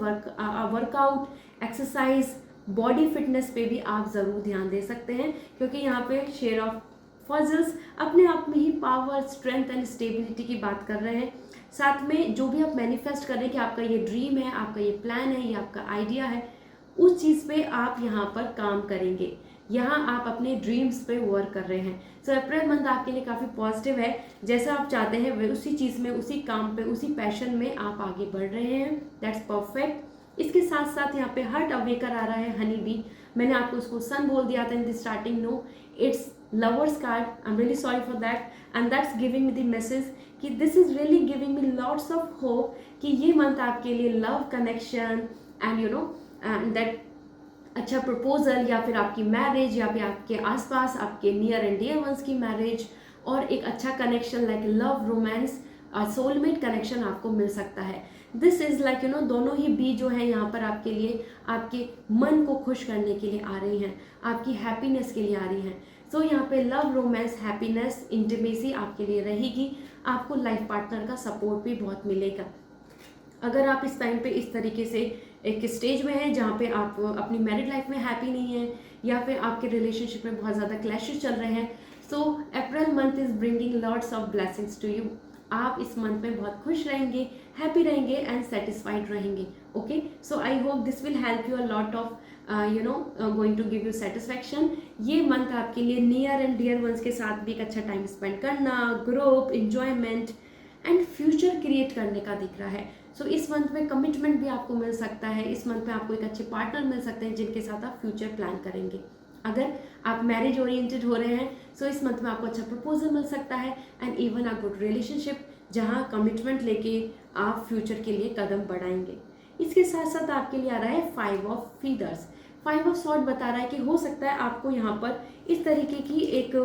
workout, exercise, body fitness पे भी आप ज़रूर ध्यान दे सकते हैं क्योंकि यहाँ पे शेयर ऑफ फॉजल्स अपने आप में ही पावर, स्ट्रेंथ एंड स्टेबिलिटी की बात कर रहे हैं। साथ में जो भी आप मैनिफेस्ट कर रहे हैं कि आपका ये ड्रीम है, आपका ये प्लान है, ये आपका आइडिया है, उस चीज़ पे आप यहाँ पर काम करेंगे। यहाँ आप अपने ड्रीम्स पे वर्क कर रहे हैं। सो अप्रैल मंथ आपके लिए काफ़ी पॉजिटिव है। जैसा आप चाहते हैं वे उसी चीज़ में, उसी काम पे, उसी पैशन में आप आगे बढ़ रहे हैं। That's perfect. इसके साथ साथ यहाँ पे हार्ट अवेकर आ रहा है, हनी बी। मैंने आपको उसको सन बोल दिया था in the starting, no, it's lovers card. I am really sorry for that and that's giving me the message कि this is really giving me lots of hope कि ये मंथ आपके लिए love connection and you know and that अच्छा proposal, या फिर आपकी marriage, या फिर आपके आसपास आपके नियर एंड डियर वंस की मैरिज, और एक अच्छा connection like love, romance, soulmate connection आपको मिल सकता है। This is like you no दोनों ही बी जो है यहाँ पर आपके लिए आपके मन को खुश करने के लिए आ रही हैं, आपकी हैप्पीनेस के लिए आ रही हैं। सो यहाँ पे लव, रोमांस, हैप्पीनेस, इंटीमेसी आपके लिए रहेगी। आपको लाइफ पार्टनर का सपोर्ट भी बहुत मिलेगा। अगर आप इस टाइम पे इस तरीके से एक स्टेज में हैं जहाँ पे आप अपनी मैरिड लाइफ में हैप्पी नहीं हैं या फिर आपके रिलेशनशिप में बहुत ज़्यादा क्लैशेस चल रहे हैं, so April month is bringing lots of blessings to you. आप इस मंथ में बहुत खुश रहेंगे, हैप्पी रहेंगे एंड सेटिस्फाइड रहेंगे, okay. So I hope this will help you a lot of you know going to give you satisfaction. ये month आपके लिए नियर एंड डियर वंस के साथ भी एक अच्छा टाइम स्पेंड करना, growth, enjoyment and future create करने का दिख रहा है। सो इस मंथ में कमिटमेंट भी आपको मिल सकता है। इस मंथ में आपको एक अच्छे पार्टनर मिल सकते हैं जिनके साथ आप फ्यूचर प्लान करेंगे। अगर आप मैरिज ओरिएंटेड हो रहे हैं सो इस मंथ में आपको अच्छा प्रपोजल मिल सकता है and even a good relationship जहां कमिटमेंट लेके आप फ्यूचर के लिए कदम बढ़ाएंगे। इसके साथ साथ आपके लिए आ रहा है 5 ऑफ फीदर्स। 5 ऑफ सॉर्ड बता रहा है कि हो सकता है आपको यहाँ पर इस तरीके की एक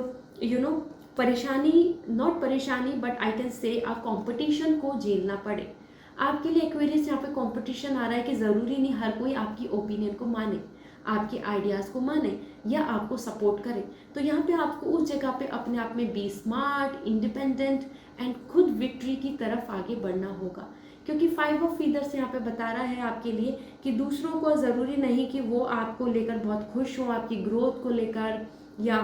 यू नो परेशानी, नॉट परेशानी but I can say a competition को झेलना पड़े। आपके लिए एक्वेरियस यहाँ पे कंपटीशन आ रहा है कि ज़रूरी नहीं हर कोई आपकी ओपिनियन को माने, आपके आइडियाज़ को माने या आपको सपोर्ट करे। तो यहाँ पे आपको उस जगह पे अपने आप में बी स्मार्ट, इंडिपेंडेंट एंड खुद विक्ट्री की तरफ आगे बढ़ना होगा क्योंकि 5 ऑफ फीदर्स यहाँ पे बता रहा है आपके लिए कि दूसरों को ज़रूरी नहीं कि वो आपको लेकर बहुत खुश हो, आपकी ग्रोथ को लेकर या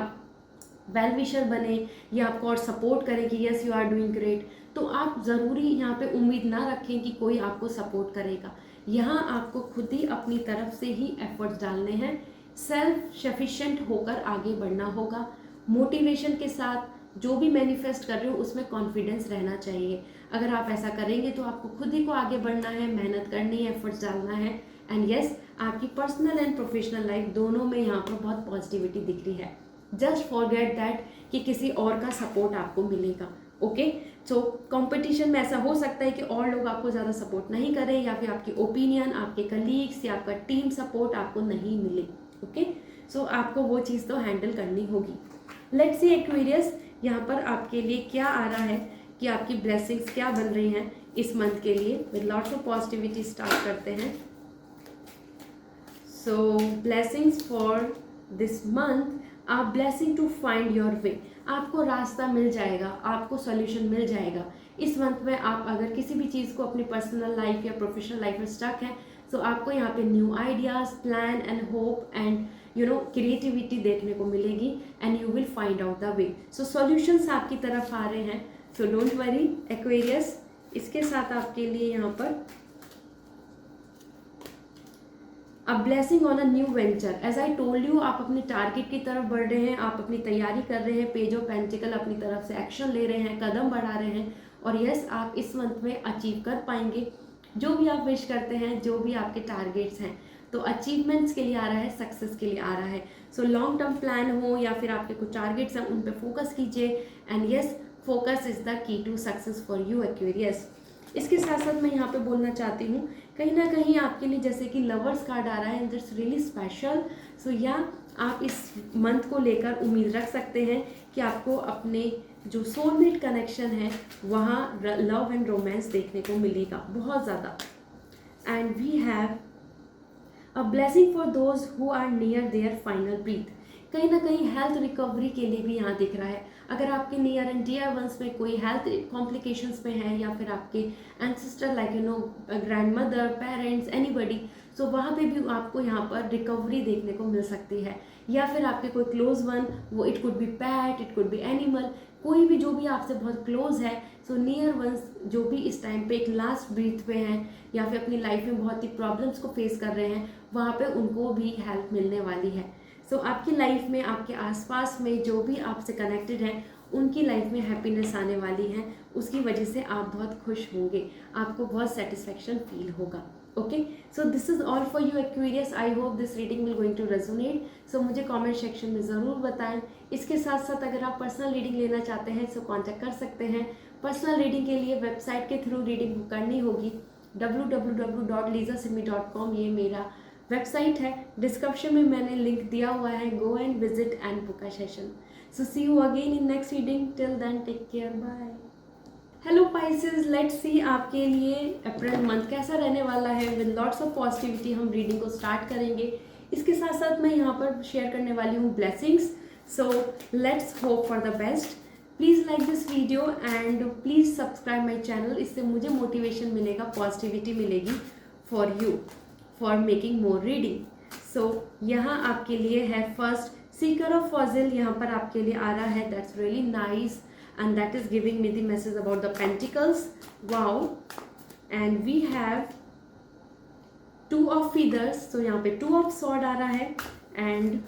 वेल विशर बने या आपको और सपोर्ट करें कि yes you are doing great. तो आप ज़रूरी यहाँ पे उम्मीद ना रखें कि कोई आपको सपोर्ट करेगा। यहाँ आपको खुद ही अपनी तरफ से ही एफर्ट्स डालने हैं, सेल्फ सफिशिएंट होकर आगे बढ़ना होगा। मोटिवेशन के साथ जो भी मैनिफेस्ट कर रहे हो उसमें कॉन्फिडेंस रहना चाहिए। अगर आप ऐसा करेंगे तो आपको खुद ही को आगे बढ़ना है, मेहनत करनी है, एफर्ट्स डालना है एंड यस आपकी पर्सनल एंड प्रोफेशनल लाइफ दोनों में यहाँ पर बहुत पॉजिटिविटी दिख रही है। जस्ट फॉरगेट दैट कि किसी और का सपोर्ट आपको मिलेगा, ओके। सो कंपटीशन में ऐसा हो सकता है कि और लोग आपको ज़्यादा सपोर्ट नहीं करें, या फिर आपकी ओपिनियन, आपके कलीग्स या आपका टीम सपोर्ट आपको नहीं मिले। ओके, सो आपको वो चीज़ तो हैंडल करनी होगी। लेट्स सी एक्वेरियस, यहाँ पर आपके लिए क्या आ रहा है कि आपकी ब्लेसिंग्स क्या बन रही हैं इस मंथ के लिए। With lots of positivity start करते हैं। So blessings for this month, आप blessing to find your way, आपको रास्ता मिल जाएगा, आपको सॉल्यूशन मिल जाएगा इस मंथ में। आप अगर किसी भी चीज़ को अपनी पर्सनल लाइफ या प्रोफेशनल लाइफ में स्टक है, तो आपको यहाँ पे new ideas, plan and hope and creativity देखने को मिलेगी, and you will find out the way. So solutions आपकी तरफ आ रहे हैं, सो डोंट वरी एक्वेरियस। इसके साथ आपके लिए यहाँ पर a blessing on a new venture, as I told you, आप अपने टारगेट की तरफ बढ़ रहे हैं, आप अपनी तैयारी कर रहे हैं, पेज ऑफ पेंटिकल अपनी तरफ से एक्शन ले रहे हैं, कदम बढ़ा रहे हैं, और यस आप इस मंथ में अचीव कर पाएंगे जो भी आप विश करते हैं, जो भी आपके टारगेट्स हैं। तो अचीवमेंट्स के लिए आ रहा है, सक्सेस के लिए आ रहा है। सो लॉन्ग टर्म प्लान हो या फिर आपके कुछ टारगेट्स हैं, उन पे फोकस कीजिए, and yes focus is the key to success for you Aquarius. इसके साथ साथ मैं यहाँ पे बोलना चाहती हूँ, कहीं ना कहीं आपके लिए जैसे कि लवर्स कार्ड आ रहा है, एंड दैट्स रियली स्पेशल। सो या आप इस मंथ को लेकर उम्मीद रख सकते हैं कि आपको अपने जो सोलमेट कनेक्शन है वहाँ लव एंड रोमांस देखने को मिलेगा बहुत ज़्यादा। And we have a blessing for those who are near their final breath, कहीं ना कहीं हेल्थ रिकवरी के लिए भी यहाँ दिख रहा है। अगर आपके नियर एंड डियर वंस में कोई हेल्थ कॉम्प्लिकेशंस में है, या फिर आपके ancestor like grandmother, parents, anybody, so वहाँ पे भी आपको यहाँ पर रिकवरी देखने को मिल सकती है। या फिर आपके कोई क्लोज वन, वो it could be PAT, it could be animal, कोई भी जो भी आपसे बहुत क्लोज है, सो नियर वंस जो भी इस टाइम पे एक लास्ट ब्रीथ पे हैं, या फिर अपनी लाइफ में बहुत ही प्रॉब्लम्स को फेस कर रहे हैं, वहाँ पे उनको भी हेल्प मिलने वाली है। सो आपकी लाइफ में, आपके आसपास में जो भी आपसे कनेक्टेड हैं, उनकी लाइफ में हैप्पीनेस आने वाली है, उसकी वजह से आप बहुत खुश होंगे, आपको बहुत सेटिस्फेक्शन फील होगा। Okay, so this is all for you Aquarius. I hope this reading will going to resonate. So मुझे कमेंट सेक्शन में ज़रूर बताएं। इसके साथ साथ अगर आप पर्सनल रीडिंग लेना चाहते हैं, सो कॉन्टैक्ट कर सकते हैं। पर्सनल रीडिंग के लिए वेबसाइट के थ्रू रीडिंग बुक करनी होगी, www.lisasimi.com, ये मेरा वेबसाइट है। डिस्क्रिप्शन में मैंने लिंक दिया हुआ है, go and visit and book a session. So see you again in next reading, till then take care, bye. Hello Pisces, let's see आपके लिए अप्रैल मंथ कैसा रहने वाला है। विद लॉट्स ऑफ पॉजिटिविटी हम रीडिंग को स्टार्ट करेंगे। इसके साथ साथ मैं यहाँ पर शेयर करने वाली हूँ blessings. So let's hope for the best. Please like this video and please subscribe my channel. इससे मुझे मोटिवेशन मिलेगा, पॉजिटिविटी मिलेगी for you for making more reading. So यहाँ आपके लिए है फर्स्ट सीकर ऑफ फॉजिल, यहाँ पर आपके लिए आ रहा है। That's really nice and that is giving me the message about the pentacles. Wow. And we have two of feathers, so यहाँ पे two of sword आ रहा है, and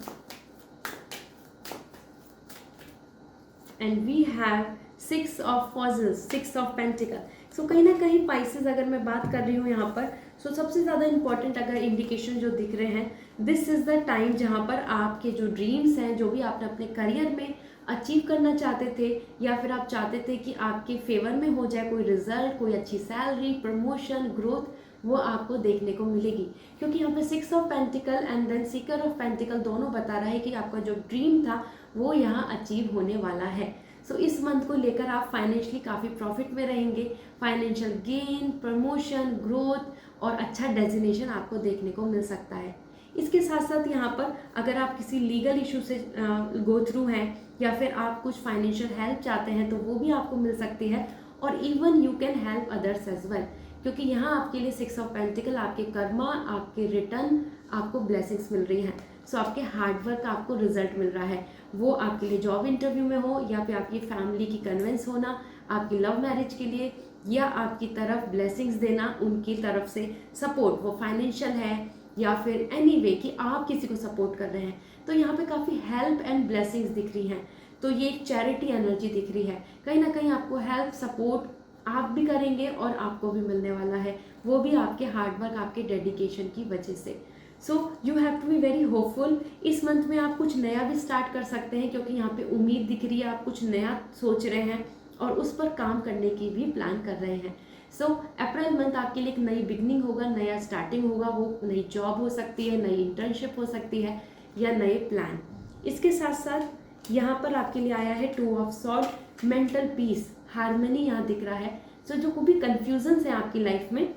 we have six of fossils, six of pentacle. So कहीं ना कहीं Pisces अगर मैं बात कर रही हूँ यहाँ पर, so सबसे ज़्यादा इंपॉर्टेंट अगर इंडिकेशन जो दिख रहे हैं, दिस इज़ द टाइम जहाँ पर आपके जो ड्रीम्स हैं, जो भी आपने अपने करियर में अचीव करना चाहते थे, या फिर आप चाहते थे कि आपके फेवर में हो जाए कोई रिजल्ट, कोई अच्छी सैलरी, प्रमोशन, ग्रोथ, वो आपको देखने को मिलेगी। क्योंकि यहाँ पे six of pentacle and then seeker of pentacle दोनों बता रहा है कि आपका जो ड्रीम था वो यहाँ अचीव होने वाला है। सो इस मंथ को लेकर आप फाइनेंशियली काफ़ी प्रॉफिट में रहेंगे। फाइनेंशियल गेन, प्रमोशन, ग्रोथ और अच्छा डेजिग्नेशन आपको देखने को मिल सकता है। इसके साथ साथ यहाँ पर अगर आप किसी लीगल इशू से गो थ्रू हैं, या फिर आप कुछ फाइनेंशियल हेल्प चाहते हैं, तो वो भी आपको मिल सकती है। और even you can help others as well, क्योंकि यहाँ आपके लिए सिक्स ऑफ पेंटिकल, आपके कर्मा, आपके रिटर्न, आपको ब्लेसिंग्स मिल रही हैं। सो आपके हार्डवर्क का आपको रिजल्ट मिल रहा है, वो आपके लिए जॉब इंटरव्यू में हो, या फिर आपकी फैमिली की कन्विंस होना, आपकी लव मैरिज के लिए, या आपकी तरफ ब्लेसिंग्स देना, उनकी तरफ से सपोर्ट, वो फाइनेंशियल है या फिर एनी वे कि आप किसी को सपोर्ट कर रहे हैं, तो यहाँ पे काफ़ी हेल्प एंड ब्लेसिंग्स दिख रही हैं। तो ये एक चैरिटी एनर्जी दिख रही है। कहीं ना कहीं आपको हेल्प, सपोर्ट आप भी करेंगे और आपको भी मिलने वाला है, वो भी आपके हार्डवर्क, आपके डेडिकेशन की वजह से। So you have to be very hopeful. इस मंथ में आप कुछ नया भी स्टार्ट कर सकते हैं, क्योंकि यहाँ पे उम्मीद दिख रही है, आप कुछ नया सोच रहे हैं, और उस पर काम करने की भी प्लान कर रहे हैं। सो अप्रैल मंथ आपके लिए एक नई बिगनिंग होगा, नया स्टार्टिंग होगा। वो नई जॉब हो सकती है, नई इंटर्नशिप हो सकती है, या नए प्लान। इसके साथ साथ यहाँ पर आपके लिए आया है 2 of sword, mental peace, harmony यहाँ दिख रहा है। सो जो कोई भी कन्फ्यूजन्स है आपकी लाइफ में,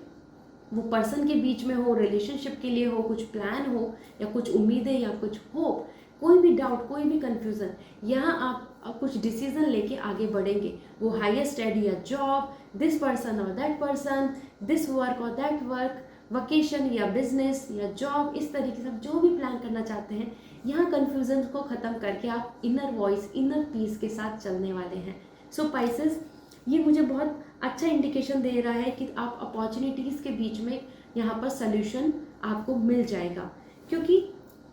वो पर्सन के बीच में हो, रिलेशनशिप के लिए हो, कुछ प्लान हो, या कुछ उम्मीदें या कुछ होप, कोई भी डाउट, कोई भी कन्फ्यूज़न, यहाँ आप कुछ डिसीजन लेके आगे बढ़ेंगे। वो हायर स्टडी या जॉब, दिस पर्सन और दैट पर्सन, दिस वर्क और दैट वर्क, वकेशन या बिजनेस या जॉब, इस तरीके से आप जो भी प्लान करना चाहते हैं, यहाँ कन्फ्यूजन को ख़त्म करके आप इनर वॉइस, इनर पीस के साथ चलने वाले हैं। सो पाइसेस, ये मुझे बहुत अच्छा इंडिकेशन दे रहा है कि आप अपॉर्चुनिटीज़ के बीच में यहाँ पर सल्यूशन आपको मिल जाएगा, क्योंकि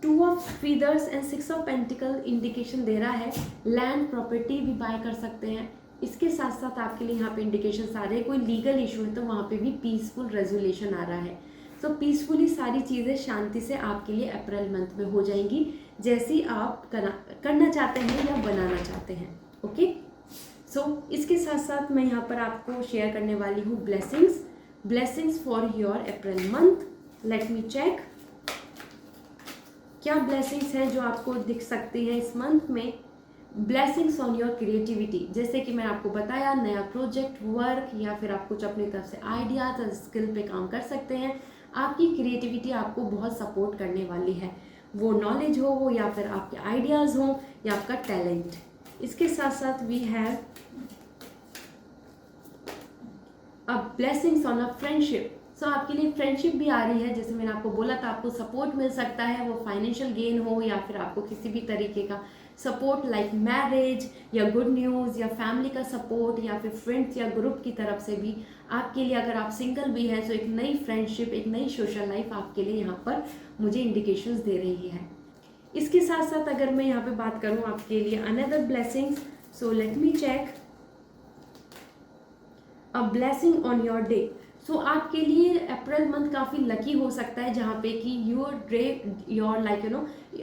2 of feathers and 6 of pentacle indication दे रहा है लैंड प्रॉपर्टी भी बाय कर सकते हैं। इसके साथ साथ आपके लिए यहाँ पे इंडिकेशन आ रहे हैं, कोई लीगल इशू है तो वहाँ पे भी पीसफुल रेजोल्यूशन आ रहा है। सो पीसफुली सारी चीज़ें शांति से आपके लिए अप्रैल मंथ में हो जाएंगी, जैसी आप करना चाहते हैं या बनाना चाहते हैं। ओके, सो इसके साथ साथ मैं यहाँ पर आपको शेयर करने वाली हूँ blessings for your April month. Let me check क्या ब्लेसिंग्स हैं जो आपको दिख सकती हैं इस मंथ में। ब्लेसिंग्स ऑन योर क्रिएटिविटी, जैसे कि मैंने आपको बताया, नया प्रोजेक्ट, वर्क, या फिर आप कुछ अपनी तरफ से आइडियाज और स्किल पे काम कर सकते हैं। आपकी क्रिएटिविटी आपको बहुत सपोर्ट करने वाली है, वो नॉलेज हो या फिर आपके आइडियाज़ हो या आपका टैलेंट। इसके साथ साथ we have a blessings on a friendship. So आपके लिए फ्रेंडशिप भी आ रही है, जैसे मैंने आपको बोला था, आपको सपोर्ट मिल सकता है, वो फाइनेंशियल गेन हो या फिर आपको किसी भी तरीके का सपोर्ट लाइक मैरिज या गुड न्यूज़ या फैमिली का सपोर्ट या फिर फ्रेंड्स या ग्रुप की तरफ से भी आपके लिए, अगर आप सिंगल भी हैं तो एक नई फ्रेंडशिप, एक नई सोशल लाइफ आपके लिए यहाँ पर मुझे इंडिकेशंस दे रही है। इसके साथ साथ अगर मैं यहाँ पे बात करूँ आपके लिए another blessings, so let me check a blessing on your day. So आपके लिए अप्रैल मंथ काफ़ी लकी हो सकता है, जहाँ पे कि your like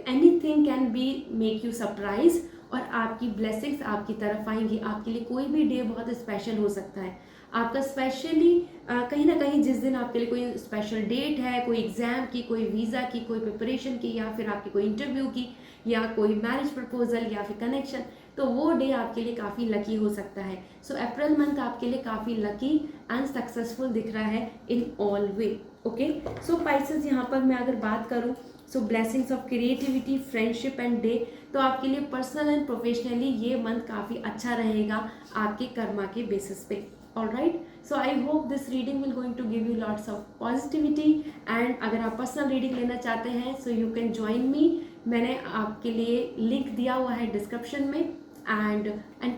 anything can be make you surprise, और आपकी ब्लेसिंग्स आपकी तरफ आएंगी। आपके लिए कोई भी डे बहुत स्पेशल हो सकता है आपका, स्पेशली कहीं ना कहीं जिस दिन आपके लिए कोई स्पेशल डेट है, कोई एग्ज़ाम की, कोई वीज़ा की, कोई प्रिपरेशन की, या फिर आपकी कोई इंटरव्यू की, या कोई मैरिज प्रपोजल या फिर कनेक्शन, तो वो डे आपके लिए काफ़ी लकी हो सकता है। सो अप्रैल मंथ आपके लिए काफ़ी लकी एंड सक्सेसफुल दिख रहा है in all way. Okay, so Pisces, यहाँ पर मैं अगर बात करूँ, so blessings of creativity, friendship and day, तो आपके लिए पर्सनल एंड प्रोफेशनली ये मंथ काफ़ी अच्छा रहेगा आपके कर्मा के बेसिस पे। Alright, so I hope this reading will going to give you lots of positivity. And अगर आप पर्सनल रीडिंग लेना चाहते हैं, so you can join me. मैंने आपके लिए लिंक दिया हुआ है डिस्क्रिप्शन में। And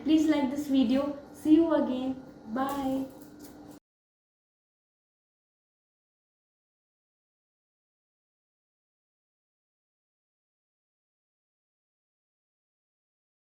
please like this video. See you again, bye.